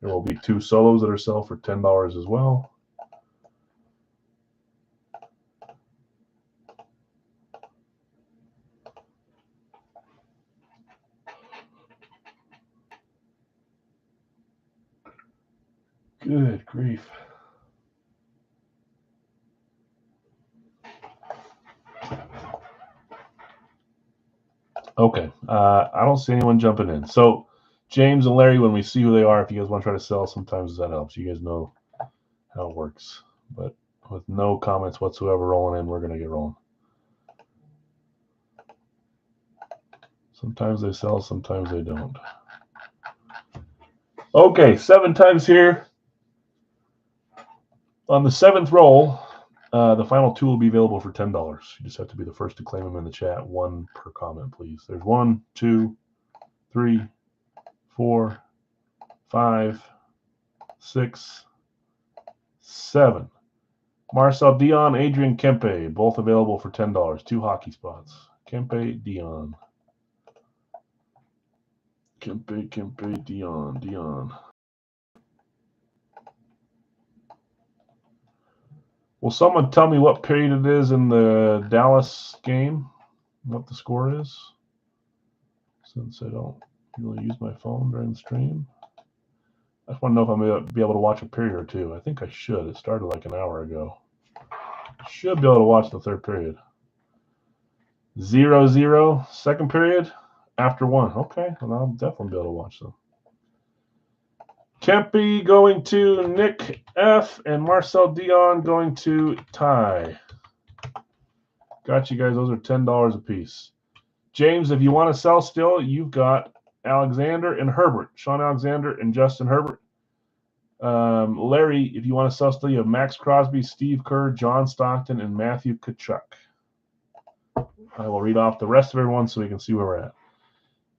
There will be 2 solos that are sell for $10 as well. Good grief. Okay. I don't see anyone jumping in. So James and Larry, when we see who they are, if you guys want to try to sell, sometimes that helps. You guys know how it works. But with no comments whatsoever rolling in, we're going to get rolling. Sometimes they sell, sometimes they don't. Okay, 7 times here. On the 7th roll, the final 2 will be available for $10. You just have to be the first to claim them in the chat. 1 per comment, please. There's 1, 2, 3, 4, 5, 6, 7. Marcel Dion, Adrian Kempe, both available for $10. 2 hockey spots. Kempe, Dion. Kempe, Dion. Will someone tell me what period it is in the Dallas game? What the score is? Since I don't really use my phone during the stream. I just want to know if I'm going to be able to watch a period or two. I think I should. It started like an hour ago. Should be able to watch the third period. 0-0, second period, after 1. Okay, well, I'll definitely be able to watch them. Kempe going to Nick F. and Marcel Dion going to Ty. Got you guys. Those are $10 a piece. James, if you want to sell still, you've got Alexander and Herbert. Sean Alexander and Justin Herbert. Larry, if you want to sell still, you have Max Crosby, Steve Kerr, John Stockton, and Matthew Tkachuk. I will read off the rest of everyone so we can see where we're at.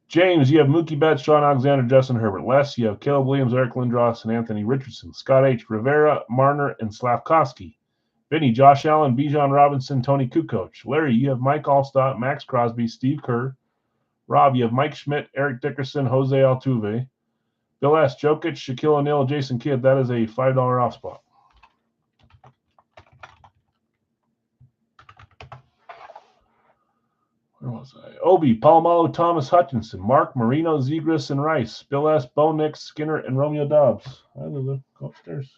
James, you have Mookie Betts, Sean Alexander, Justin Herbert. Les, you have Caleb Williams, Eric Lindros, and Anthony Richardson. Scott H., Rivera, Marner, and Slavkovsky. Vinny, Josh Allen, Bijan Robinson, Tony Kukoc. Larry, you have Mike Allstott, Max Crosby, Steve Kerr. Rob, you have Mike Schmidt, Eric Dickerson, Jose Altuve. Bill S., Jokic, Shaquille O'Neal, Jason Kidd. That is a $5 off spot. Where was I? Obi, Palomalo, Thomas Hutchinson, Mark, Marino, Zegras, and Rice. Bill S., Bo Nix, Skinner, and Romeo Dobbs. Hi, Lulu. Go upstairs.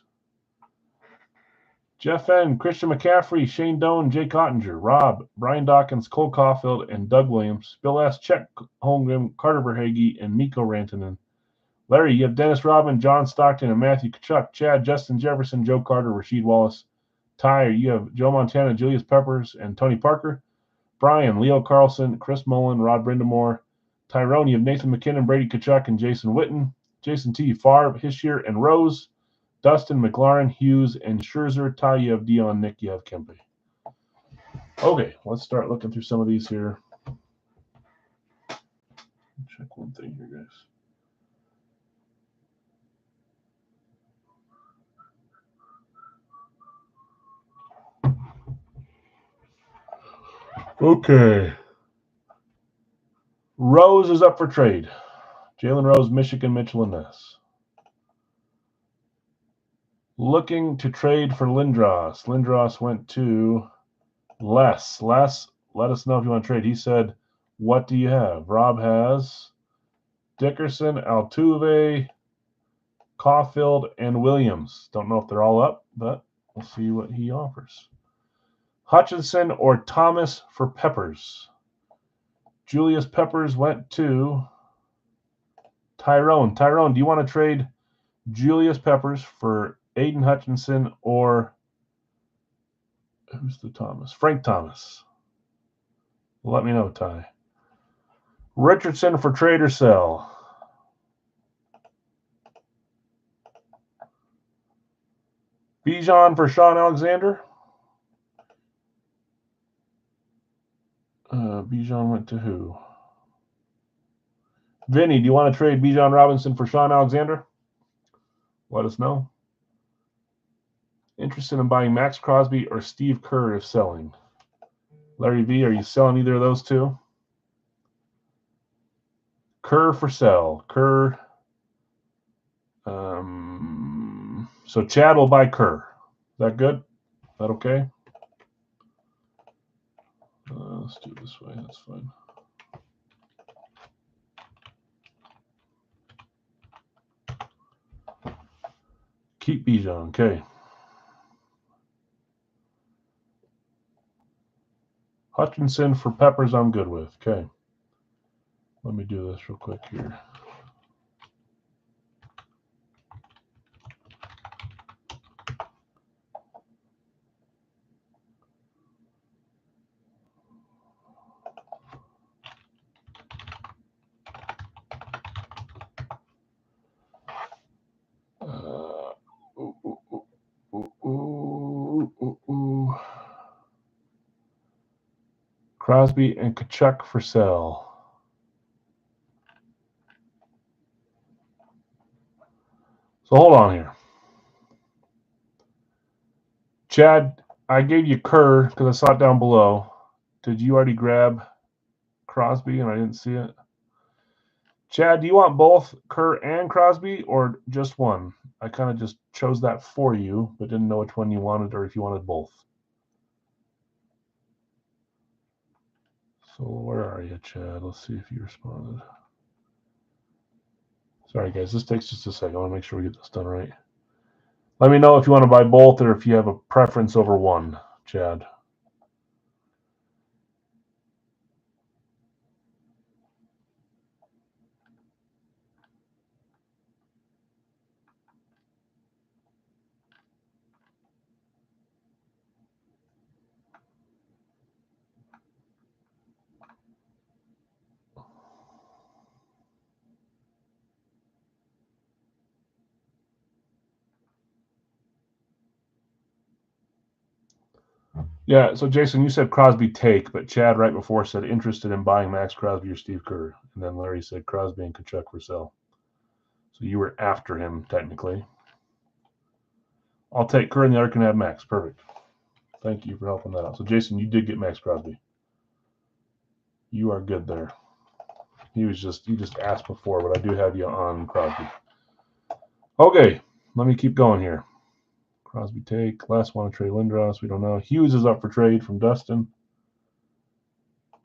Jeff N., Christian McCaffrey, Shane Doan, Jake Ottinger. Rob, Brian Dawkins, Cole Caulfield, and Doug Williams. Bill S., Chet Holmgren, Carter Verhaeghe, and Mikko Rantanen. Larry, you have Dennis Rodman, John Stockton, and Matthew Tkachuk. Chad, Justin Jefferson, Joe Carter, Rasheed Wallace. Ty, you have Joe Montana, Julius Peppers, and Tony Parker. Brian, Leo Carlson, Chris Mullen, Rod Brindamore. Tyrone, you have Nathan McKinnon, Brady Tkachuk, and Jason Witten. Jason T., Favre, Hischier, and Rose. Dustin, McLaurin, Hughes, and Scherzer. Ty, you have Dion. Nick, you have Kempe. Okay, let's start looking through some of these here. Check one thing here, guys. Okay. Rose is up for trade. Jalen Rose, Michigan, Mitchell, and Ness. Looking to trade for Lindros. Lindros went to Les. Les, let us know if you want to trade. He said, what do you have? Rob has Dickerson, Altuve, Caulfield, and Williams. Don't know if they're all up, but we'll see what he offers. Hutchinson or Thomas for Peppers. Julius Peppers went to Tyrone. Tyrone, do you want to trade Julius Peppers for Aiden Hutchinson or who's the Thomas? Frank Thomas. Let me know, Ty. Richardson for trade or sell. Bijan for Sean Alexander. Bijan went to who? Vinny, do you want to trade Bijan Robinson for Sean Alexander? Let us know. Interested in buying Max Crosby or Steve Kerr if selling? Larry V, are you selling either of those two? Kerr for sell. Kerr. So Chad will buy Kerr. Is that good? Is that okay? Let's do it this way. That's fine. Keep Bijan. Okay. Hutchinson for Peppers, I'm good with. Okay. Let me do this real quick here. Crosby and Tkachuk for sale. So hold on here. Chad, I gave you Kerr because I saw it down below. Did you already grab Crosby and I didn't see it? Chad, do you want both Kerr and Crosby or just one? I kind of just chose that for you, but didn't know which one you wanted or if you wanted both. So where are you, Chad? Let's see if you responded. Sorry, guys. This takes just a second. I want to make sure we get this done right. Let me know if you want to buy both or if you have a preference over one, Chad. Yeah, so Jason, you said Crosby take, but Chad right before said interested in buying Max Crosby or Steve Kerr. And then Larry said Crosby and Tkachuk for sale. So you were after him, technically. I'll take Kerr and the other can have Max. Perfect. Thank you for helping that out. So, Jason, you did get Max Crosby. You are good there. You just asked before, but I do have you on Crosby. Okay, let me keep going here. Crosby take. Last one to trade Lindros. We don't know. Hughes is up for trade from Dustin.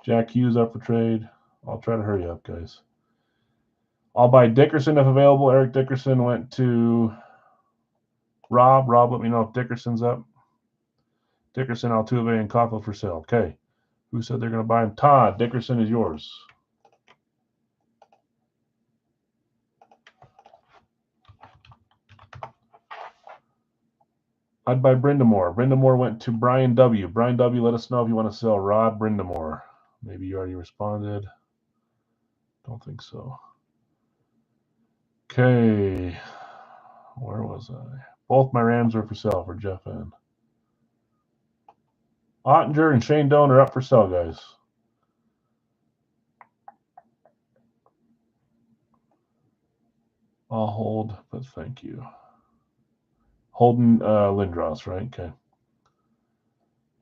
Jack Hughes up for trade. I'll try to hurry up, guys. I'll buy Dickerson if available. Eric Dickerson went to Rob. Rob, let me know if Dickerson's up. Dickerson, Altuve, and Caufield for sale. Okay. Who said they're going to buy him? Todd. Dickerson is yours. I'd buy Brindamore. Brindamore went to Brian W. Brian W., let us know if you want to sell Rod Brindamore. Maybe you already responded. Don't think so. Okay. Where was I? Both my Rams are for sale for Jeff N. Ottinger and Shane Doan are up for sale, guys. I'll hold, but thank you. Holden Lindros, right? Okay.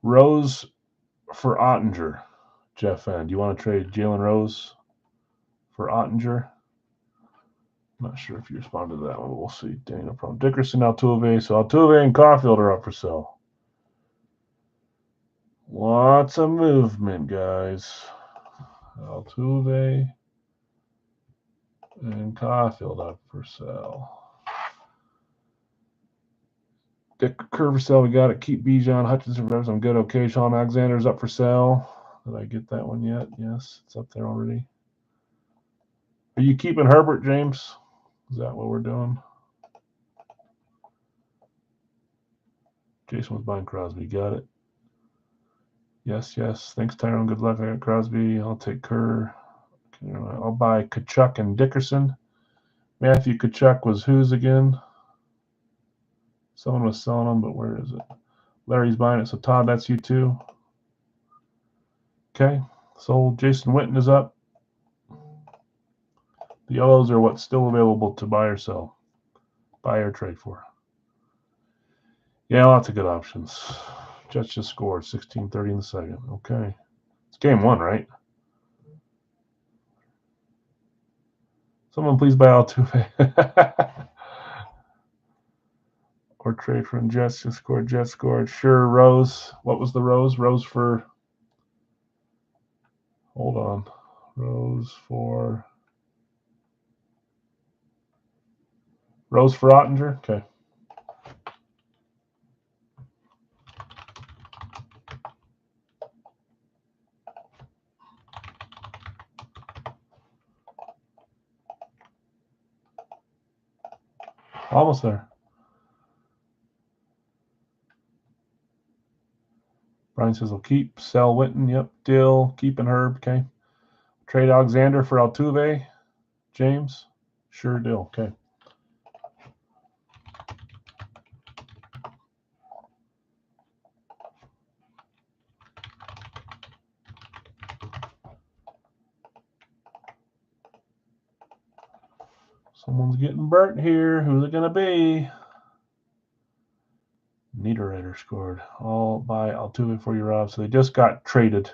Rose for Ottinger, Jeff N. Do you want to trade Jalen Rose for Ottinger? I'm not sure if you responded to that one, but we'll see. Dang, no problem. Dickerson, Altuve. So Altuve and Caufield are up for sale. Lots of movement, guys. Altuve and Caufield up for sale. Dick Kerr for sale. We got it. Keep Bijan. Hutchinson for I'm good. Okay. Sean Alexander's up for sale. Did I get that one yet? Yes, it's up there already. Are you keeping Herbert, James? Is that what we're doing? Jason was buying Crosby. Got it. Yes, yes. Thanks, Tyrone. Good luck. I got Crosby. I'll take Kerr. I'll buy Tkachuk and Dickerson. Matthew Tkachuk was whose again? Someone was selling them, but where is it? Larry's buying it. So, Todd, that's you too. Okay. So, Jason Witten is up. The yellows are what's still available to buy or sell. Buy or trade for. Yeah, lots of good options. Jets just scored 16-30 in the second. Okay. It's game one, right? Someone please buy Altuve. Or trade from Jets just scored. Jets scored. Sure, Rose. What was the Rose? Rose for. Hold on. Rose for Ottinger? Okay. Almost there. Brian says we'll keep. Sell Witten. Yep. Deal. Keeping Herb. Okay. Trade Alexander for Altuve. James. Sure deal. Okay. Someone's getting burnt here. Who's it going to be? Niederreiter scored. All by Altuve for you, Rob. So they just got traded.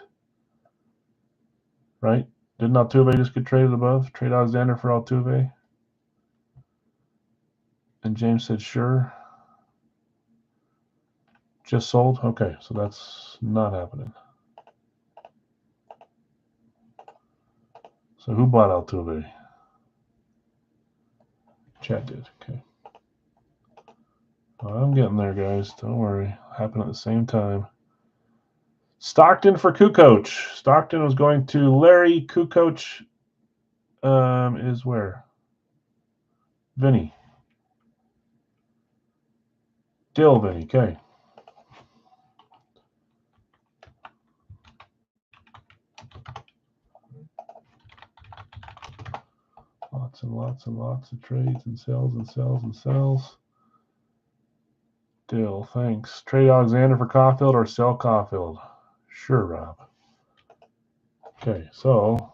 Right? Didn't Altuve just get traded above? Trade Alexander for Altuve? And James said, sure. Just sold? Okay, so that's not happening. So who bought Altuve? Chat did. Okay. Well, I'm getting there, guys. Don't worry. Happen at the same time. Stockton for Kukoc. Stockton was going to Larry. Kukoc is where? Vinny. Dill Vinny. Okay. Lots and lots and lots of trades and sells and sells and sells. Dill, thanks. Trade Alexander for Caulfield or sell Caulfield? Sure, Rob. Okay, so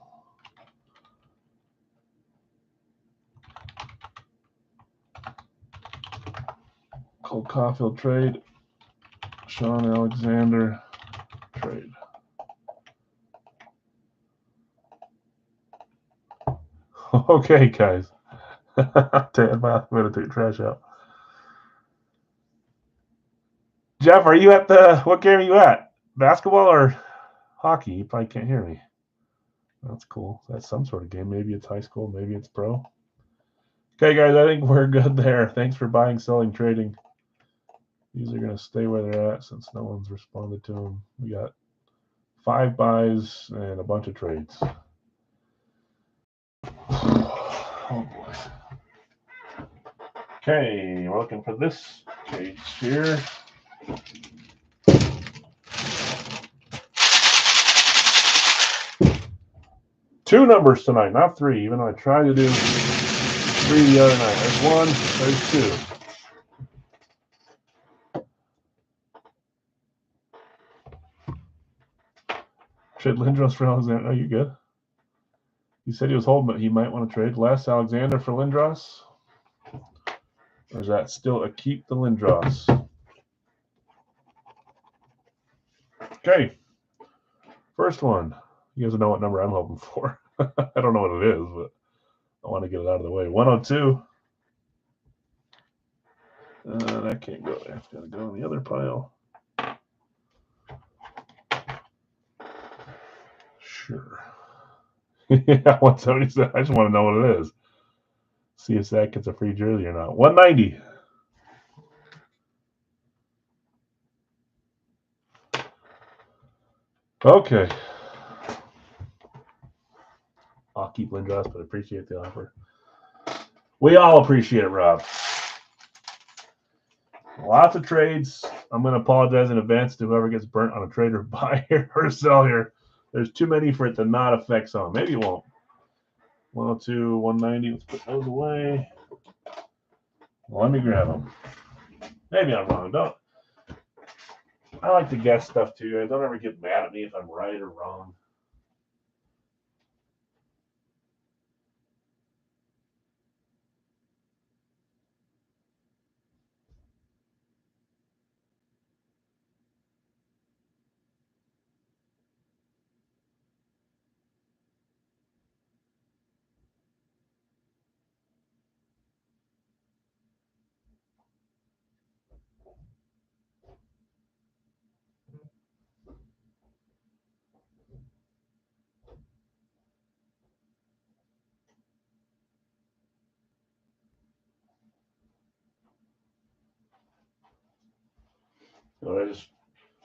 Cole Caulfield trade. Sean Alexander trade. Okay, guys. I'm going to take the trash out. Jeff, are you at what game are you at? Basketball or hockey? You probably can't hear me. That's cool. That's some sort of game. Maybe it's high school. Maybe it's pro. Okay, guys, I think we're good there. Thanks for buying, selling, trading. These are going to stay where they're at since no one's responded to them. We got 5 buys and a bunch of trades. Oh, boy. Okay, we're looking for this page here. Two numbers tonight, not 3, even though I tried to do 3 the other night. There's 1, there's 2. Trade Lindros for Alexander. Oh, you good? He said he was holding, but he might want to trade less Alexander for Lindros. Or is that still a keep the Lindros? Okay. First one. You guys know what number I'm hoping for. I don't know what it is, but I want to get it out of the way. 102. That can't go there. It's got to go in the other pile. Sure. Yeah, 177. I just want to know what it is. See if Zach gets a free jersey or not. 190. Okay. I'll keep Lindros, but appreciate the offer. We all appreciate it, Rob. Lots of trades. I'm going to apologize in advance to whoever gets burnt on a trade or buy here or sell here. There's too many for it to not affect some. Maybe it won't. 102, 190. Let's put those away. Well, let me grab them. Maybe I'm wrong. I like to guess stuff too, guys. Don't ever get mad at me if I'm right or wrong.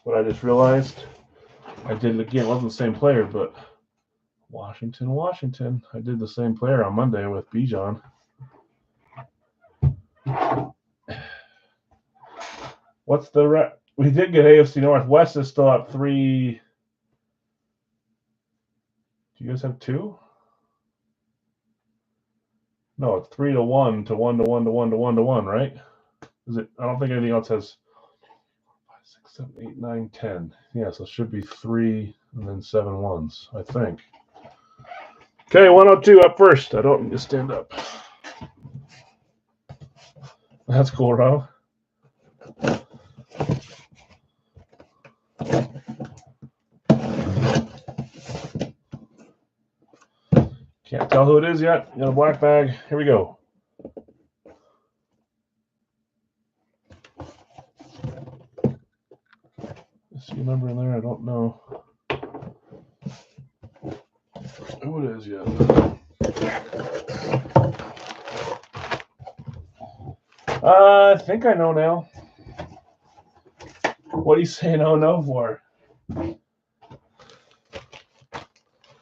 What I just realized, I did it again. It wasn't the same player, but Washington. I did the same player on Monday with Bijan. What's the we did get AFC North. West is still up 3. Do you guys have 2? No, it's 3-1 to 1 to 1 to 1 to 1 to 1, right? Is it? I don't think anything else has 5, 6, 7, 8, 9, 10. Yeah, so it should be 3 and then 7 ones, I think. Okay, 102 up first. I don't need to stand up. That's cool, Rob. Can't tell who it is yet. You got a black bag. Here we go. See a number in there? I don't know who it is yet. I think I know now. What are you saying oh no for?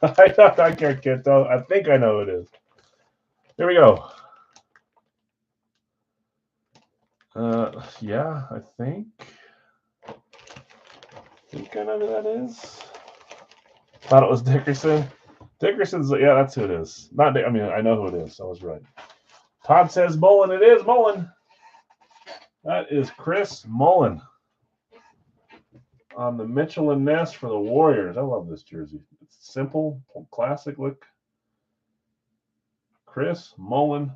I can't tell. I think I know who it is. Here we go. Yeah, I think I know who that is. Thought it was Dickerson. Dickerson's, yeah, that's who it is. Not, I mean, I know who it is. I was right. Todd says Mullen. It is Mullen. That is Chris Mullen on the Mitchell and Ness for the Warriors. I love this jersey. It's simple, classic look. Chris Mullen,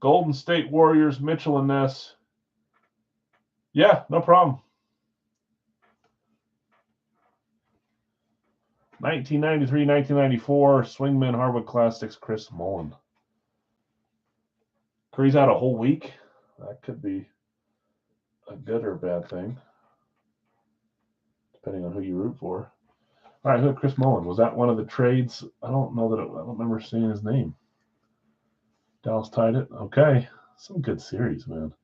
Golden State Warriors, Mitchell and Ness. Yeah, no problem. 1993, 1994, Swingman Hardwood Classics, Chris Mullen. Curry's out a whole week. That could be a good or bad thing, depending on who you root for. All right, who had Chris Mullen? Was that one of the trades? I don't know that I don't remember seeing his name. Dallas tied it. Okay, some good series, man.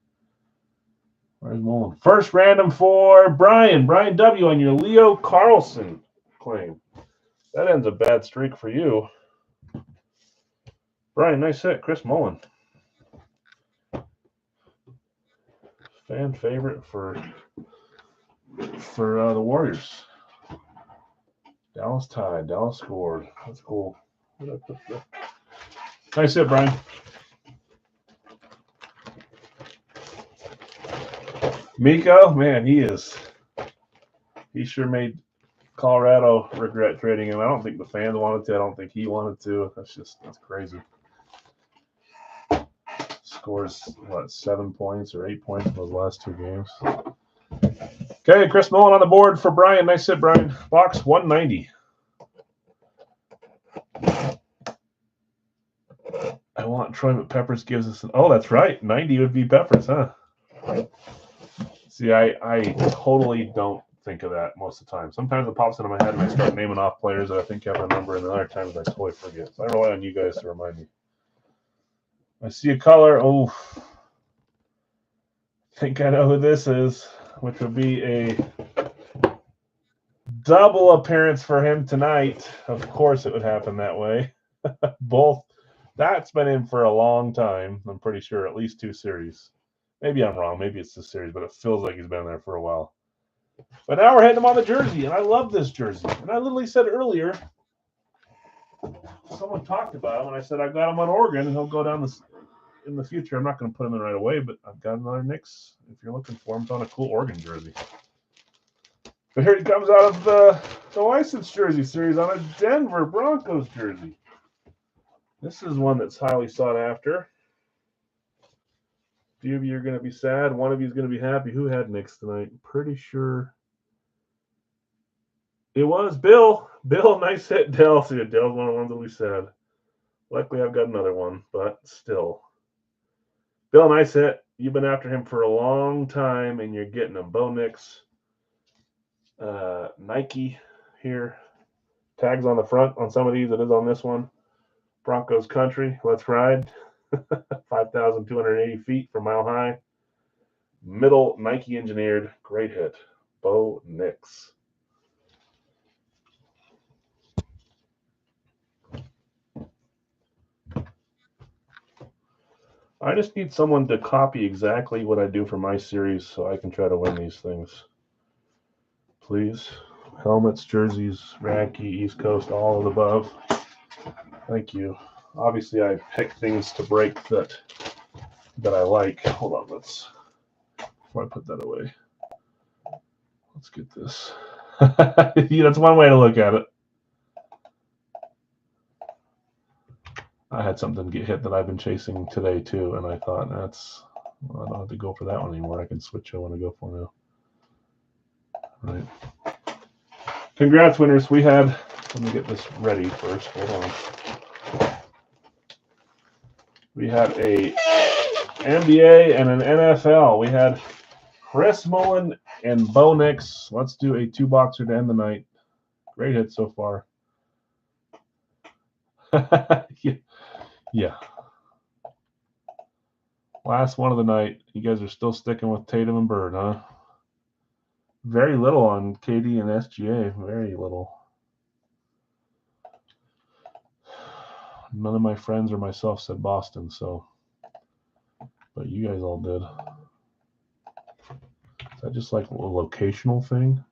Where's Mullen? First random for Brian. Brian W. on your Leo Carlson claim. That ends a bad streak for you. Brian, nice hit. Chris Mullen. Fan favorite for the Warriors. Dallas tied. Dallas scored. That's cool. Nice hit, Brian. Miko, man, he sure made Colorado regret trading him. I don't think the fans wanted to. I don't think he wanted to. That's crazy. Scores, 7 points or 8 points in those last 2 games. Okay, Chris Mullen on the board for Brian. Nice hit, Brian. Box 190. I want Troy, but Peppers gives us an... Oh, that's right. 90 would be Peppers, huh? See, I totally don't think of that most of the time. Sometimes it pops into my head and I start naming off players that I think have a number, and other times I totally forget. So I rely on you guys to remind me. I see a color. Oh, I think I know who this is, which would be a double appearance for him tonight. Of course it would happen that way. Both. That's been in for a long time. I'm pretty sure at least 2 series. Maybe I'm wrong. Maybe it's the series, but it feels like he's been there for a while. But now we're hitting him on the jersey, and I love this jersey. And I literally said earlier, someone talked about him, and I said I've got him on Oregon, and he'll go down in the future. I'm not going to put him in right away, but I've got another Knicks. If you're looking for him, it's on a cool Oregon jersey. But here he comes out of the license jersey series on a Denver Broncos jersey. This is one that's highly sought after. A few of you are going to be sad. One of you is going to be happy. Who had Knicks tonight? Pretty sure it was Bill. Bill, nice hit, Dell. See, Dell's one of the ones that we said. Luckily, I've got another one, but still. Bill, nice hit. You've been after him for a long time, and you're getting him. Bo Nix. Nike here. Tags on the front on some of these. It is on this one. Broncos country. Let's ride. 5,280 feet from Mile High. Middle Nike engineered. Great hit. Bo Nix. I just need someone to copy exactly what I do for my series so I can try to win these things. Please. Helmets, jerseys, Racky, East Coast, all of the above. Thank you. Obviously, I pick things to break that I like. Hold on, before I put that away. Let's get this. Yeah, that's one way to look at it. I had something get hit that I've been chasing today too, and I thought that's Well, I don't have to go for that one anymore. I can switch. I want to go for now. All right. Congrats, winners. We had. Let me get this ready first. Hold on. We had a NBA and an NFL. We had Chris Mullen and Bo Nix. Let's do a 2-boxer to end the night. Great hit so far. Yeah. Last one of the night. You guys are still sticking with Tatum and Bird, huh? Very little on KD and SGA. Very little. None of my friends or myself said Boston, so. But you guys all did. Is that just like a locational thing?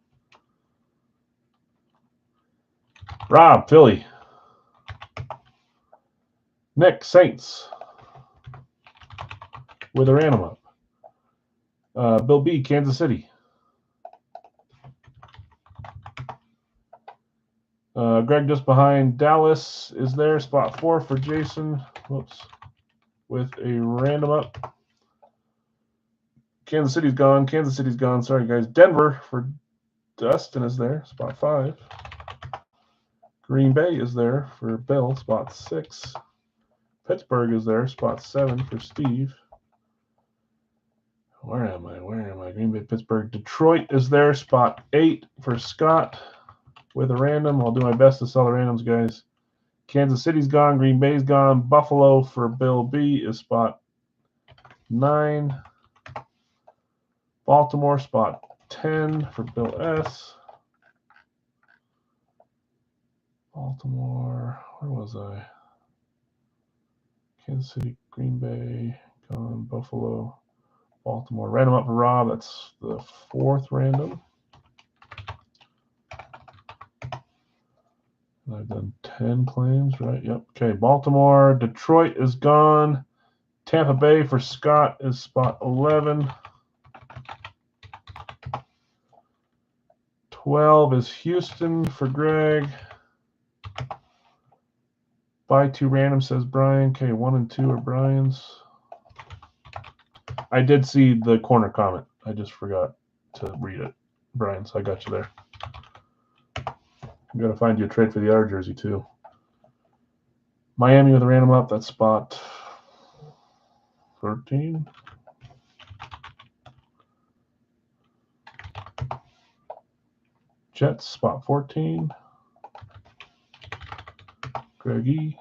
Rob, Philly. Nick, Saints. With a random up. Bill B, Kansas City. Greg just behind. Dallas is there. Spot 4 for Jason. Whoops. With a random up. Kansas City's gone. Kansas City's gone. Sorry, guys. Denver for Dustin is there. Spot 5. Green Bay is there for Bill. Spot 6. Pittsburgh is there. Spot 7 for Steve. Where am I? Green Bay, Pittsburgh. Detroit is there. Spot 8 for Scott with a random. I'll do my best to sell the randoms, guys. Kansas City's gone. Green Bay's gone. Buffalo for Bill B is spot 9. Baltimore, spot 10 for Bill S. Baltimore, where was I? Kansas City, Green Bay, gone. Buffalo, Baltimore. Random up for Rob. That's the 4th random. I've done 10 claims, right? Yep. Okay, Baltimore. Detroit is gone. Tampa Bay for Scott is spot 11. 12 is Houston for Greg. Buy 2 random, says Brian. Okay, 1 and 2 are Brian's. I did see the corner comment. I just forgot to read it, Brian, so I got you there. I'm going to find you a trade for the other jersey, too. Miami with a random up. That's spot 13. Jets, spot 14. Greggy.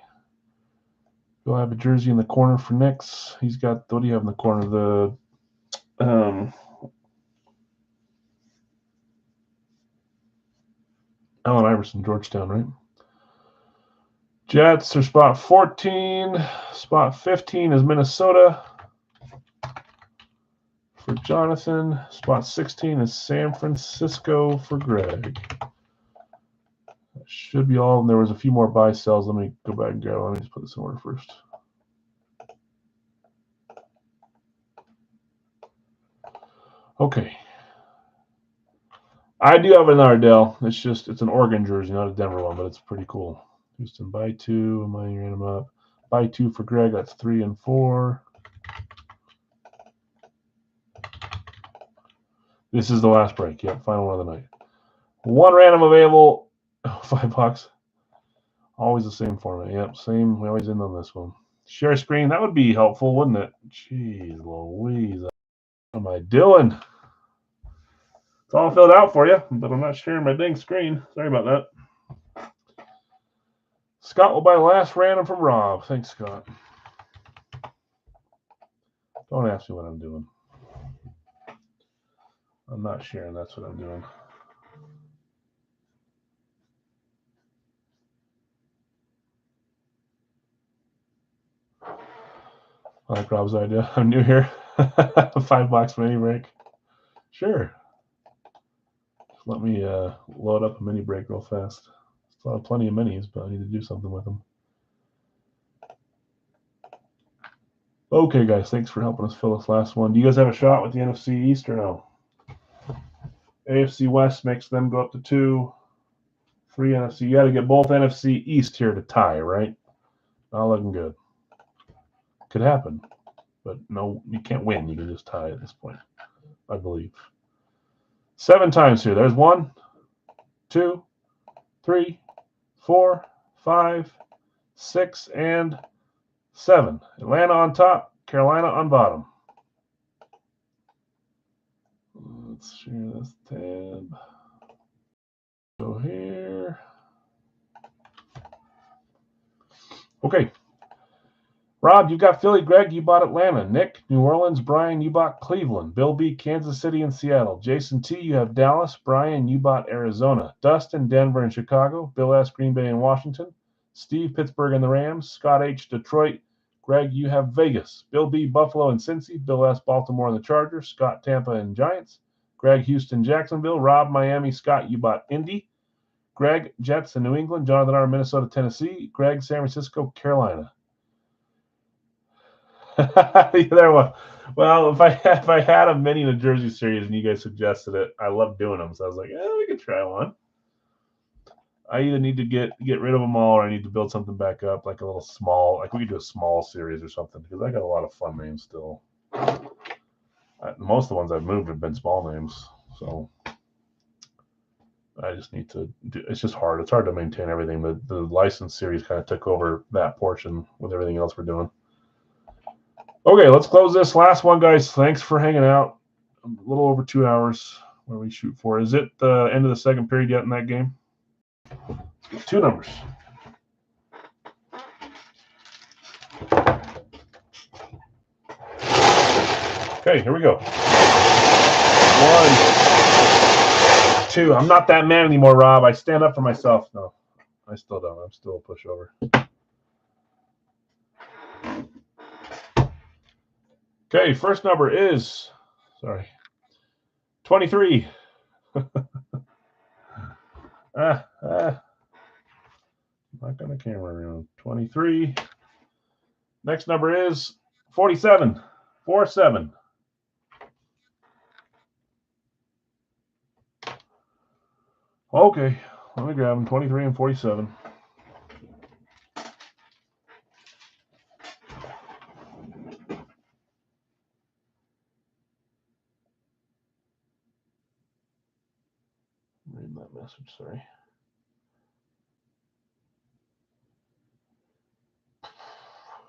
You'll have a jersey in the corner for Knicks. He's got, what do you have in the corner? The Allen Iverson, Georgetown, right? Jets are spot 14. Spot 15 is Minnesota for Jonathan. Spot 16 is San Francisco for Greg. That should be all. And there was a few more buy sells. Let me go back and go. Let me just put this in order first. Okay. I do have an Ardell. It's an Oregon jersey, not a Denver one, but it's pretty cool. Houston, buy 2. Miami random up. Buy 2 for Greg. That's 3 and 4. This is the last break. Yep, final one of the night. 1 random available. $5. Always the same format. Yep, same. We always end on this one. Share screen. That would be helpful, wouldn't it? Jeez Louise. What am I doing? It's all filled out for you, but I'm not sharing my dang screen. Sorry about that. Scott will buy the last random from Rob. Thanks, Scott. Don't ask me what I'm doing. I'm not sharing. That's what I'm doing. I like Rob's idea. I'm new here. $5 mini break. Sure. Just let me load up a mini break real fast. Still have plenty of minis, but I need to do something with them. Okay, guys, thanks for helping us fill this last one. Do you guys have a shot with the NFC East or no? AFC West makes them go up to 2. 3 NFC. You got to get both NFC East here to tie, right? Not looking good. Could happen, But no, you can't win. You can just tie at this point, I believe. 7 times here. There's 1, 2, 3, 4, 5, 6, and 7. Atlanta on top, Carolina on bottom. Let's share this tab. Go here. Okay. Rob, you got Philly. Greg, you bought Atlanta. Nick, New Orleans. Brian, you bought Cleveland. Bill B, Kansas City and Seattle. Jason T, you have Dallas. Brian, you bought Arizona. Dustin, Denver and Chicago. Bill S, Green Bay and Washington. Steve, Pittsburgh and the Rams. Scott H, Detroit. Greg, you have Vegas. Bill B, Buffalo and Cincy. Bill S, Baltimore and the Chargers. Scott, Tampa and Giants. Greg, Houston, Jacksonville. Rob, Miami. Scott, you bought Indy. Greg, Jets and New England. Jonathan R, Minnesota, Tennessee. Greg, San Francisco, Carolina. There was. Well, if I had a mini New Jersey series and you guys suggested it, I love doing them. So I was like, we could try one. I either need to get rid of them all, or I need to build something back up, like a little small. Like we could do a small series or something, because I got a lot of fun names still. Most of the ones I've moved have been small names, so I just need to do. It's just hard. It's hard to maintain everything. The license series kind of took over that portion with everything else we're doing. Okay, let's close this last one, guys. Thanks for hanging out. A little over 2 hours. What do we shoot for? Is it the end of the second period yet in that game? 2 numbers. Okay, here we go. 1, 2. I'm not that man anymore, Rob. I stand up for myself. No, I still don't. I'm still a pushover. Okay, first number is, 23. Not got the camera around. 23. Next number is 47. 47. Okay, let me grab them. 23 and 47. Read that message, sorry.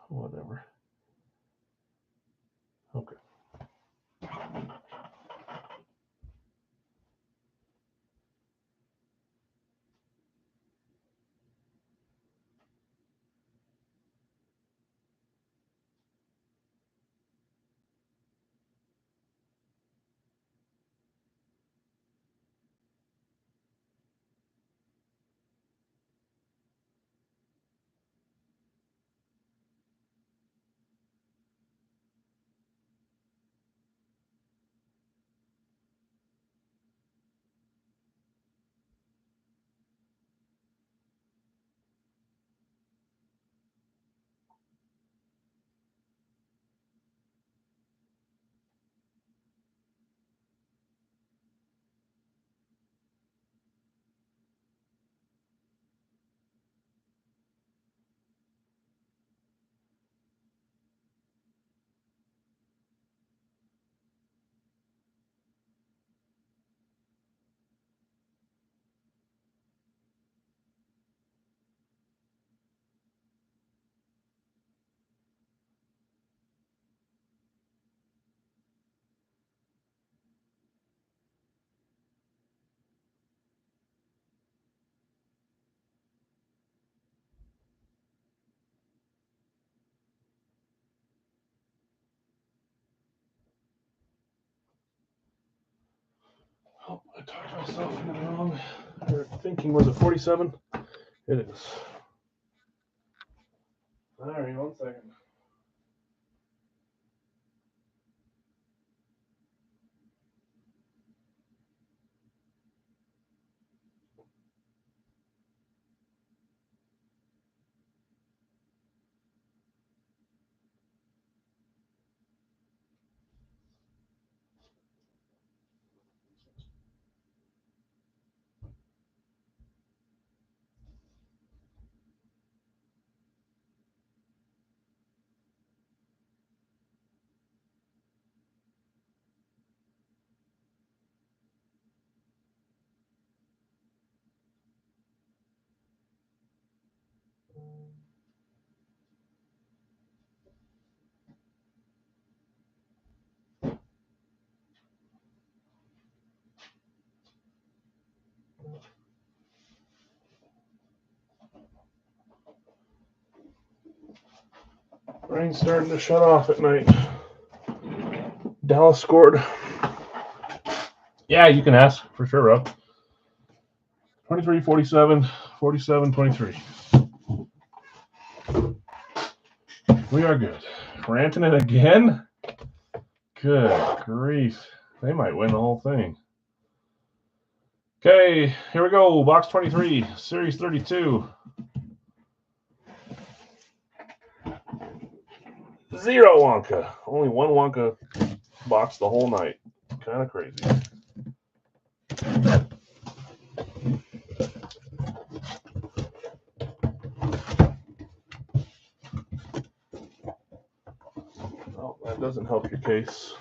Whatever. Okay. Oh, I talked myself into the wrong. Thinking, was it 47? It is. All right, 1 second. Rain's starting to shut off at night. Dallas scored. Yeah, you can ask for sure, Rob. 23-47, 47-23. We are good. Ranting it again? Good grief. They might win the whole thing. Okay, here we go. Box 23, Series 32. 0 Wonka. Only 1 Wonka box the whole night. Kind of crazy. Oh, that doesn't help your case.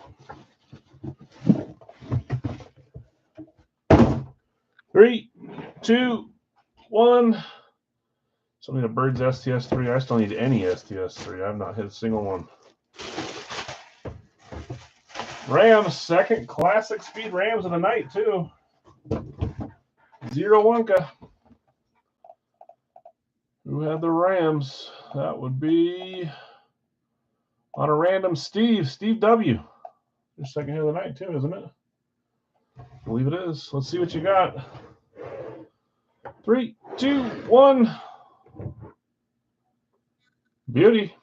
3, 2, 1. Still need a Birds STS3. I still need any STS3. I've not hit a single one. Rams, second classic speed Rams of the night, too. 0 Wonka. Who had the Rams? That would be on a random Steve W. Your second hit of the night, too, isn't it? I believe it is. Let's see what you got. 3, 2, 1. Beauty.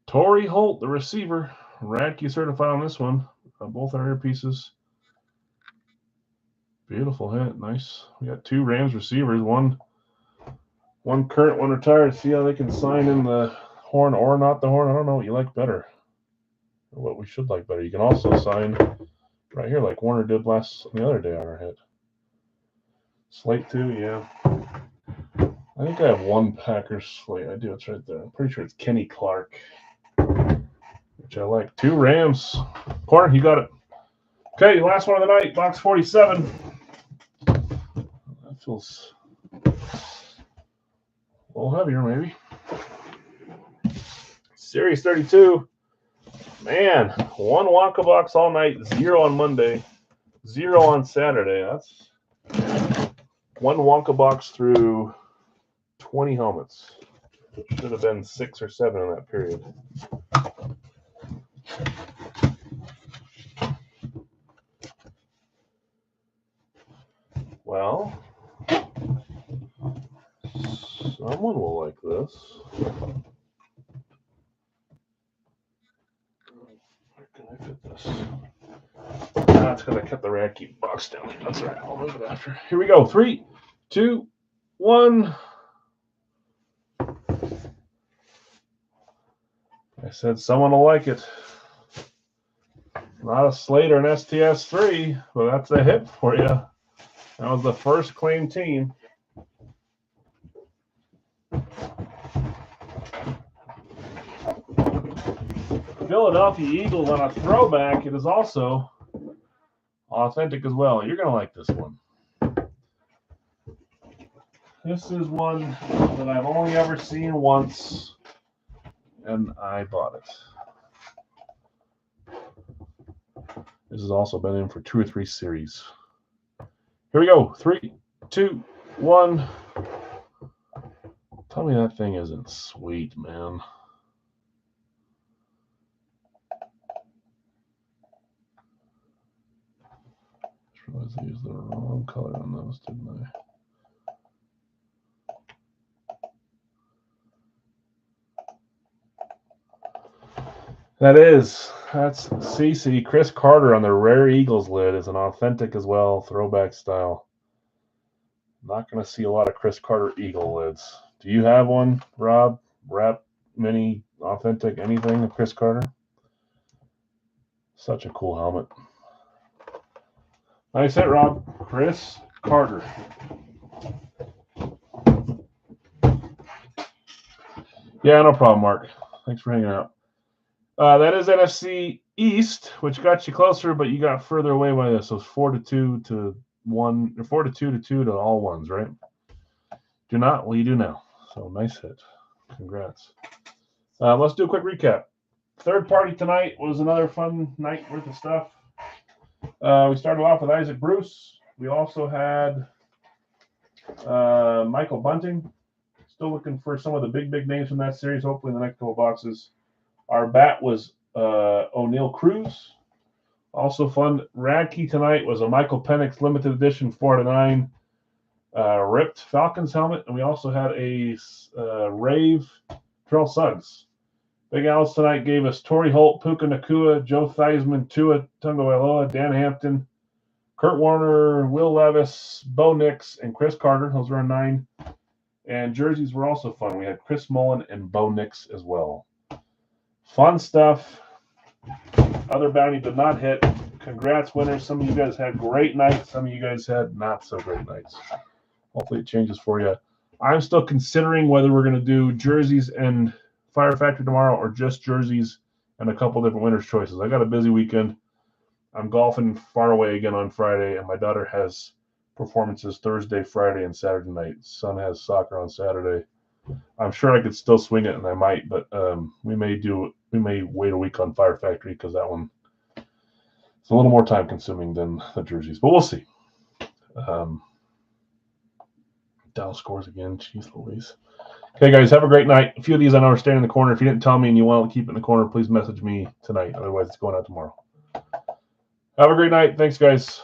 Torrey Holt, the receiver. Radke certified on this one. Both our earpieces. Beautiful hit. Nice. We got 2 Rams receivers. One current, one retired. See how they can sign in the horn or not the horn. I don't know what you like better. Or what we should like better. You can also sign right here like Warner did the other day on our hit. Slate 2, yeah. I think I have 1 Packers slate. I do. It's right there. I'm pretty sure it's Kenny Clark, which I like. 2 Rams. Corner, you got it. Okay, last one of the night, box 47. That feels a little heavier, maybe. Series 32. Man, 1 Wonka box all night, 0 on Monday, 0 on Saturday. That's 1 Wonka box through 20 helmets. Should have been 6 or 7 in that period. Well, someone will like this. Where can I fit this? That's because I kept the Radke box down. That's all right. I'll move it after. Here we go. 3, 2, 1. I said someone will like it. Not a Slate or an STS3, but that's a hit for you. That was the first claim team. Philadelphia Eagles on a throwback. It is also authentic as well. You're going to like this one. This is one that I've only ever seen once, and I bought it. This has also been in for 2 or 3 series. Here we go. 3, 2, 1. Tell me that thing isn't sweet, man. I realized I used the wrong color on those, didn't I? That's CC. Chris Carter on the Rare Eagles lid is an authentic as well, throwback style. Not going to see a lot of Chris Carter Eagle lids. Do you have one, Rob? Wrap, mini, authentic, anything of Chris Carter? Such a cool helmet. Nice hit, Rob. Chris Carter. Yeah, no problem, Mark. Thanks for hanging out. That is NFC East, which got you closer, but you got further away by this. So it's 4-2 to 1, or 4-2 to all ones, right? Do not? Well, you do now. So nice hit. Congrats. Let's do a quick recap. Third party tonight was another fun night worth of stuff. We started off with Isaac Bruce. We also had Michael Bunting, Still looking for some of the big names from that series, hopefully in the next couple boxes. Our bat was O'Neill Cruz. Also fun. Radkey tonight was a Michael Penix limited edition 4/9 ripped Falcons helmet. And we also had a Rave Terrell Suggs. Big Al's tonight gave us Torrey Holt, Puka Nacua, Joe Theismann, Tua Tagovailoa, Dan Hampton, Kurt Warner, Will Levis, Bo Nix, and Chris Carter. Those were 9. And jerseys were also fun. We had Chris Mullen and Bo Nix as well. Fun stuff. Other bounty did not hit. Congrats, winners. Some of you guys had great nights. Some of you guys had not so great nights. Hopefully it changes for you. I'm still considering whether we're going to do jerseys and Fire Factory tomorrow or just jerseys and a couple different winners' choices. I got a busy weekend. I'm golfing far away again on Friday, and my daughter has performances Thursday, Friday, and Saturday night. Son has soccer on Saturday. I'm sure I could still swing it, and I might, but we may wait a week on Fire Factory because that one is a little more time consuming than the jerseys, but we'll see. Dallas scores again. Jeez Louise. Okay, guys, have a great night. A few of these I know are staying in the corner. If you didn't tell me and you want to keep it in the corner, please message me tonight. Otherwise, it's going out tomorrow. Have a great night. Thanks, guys.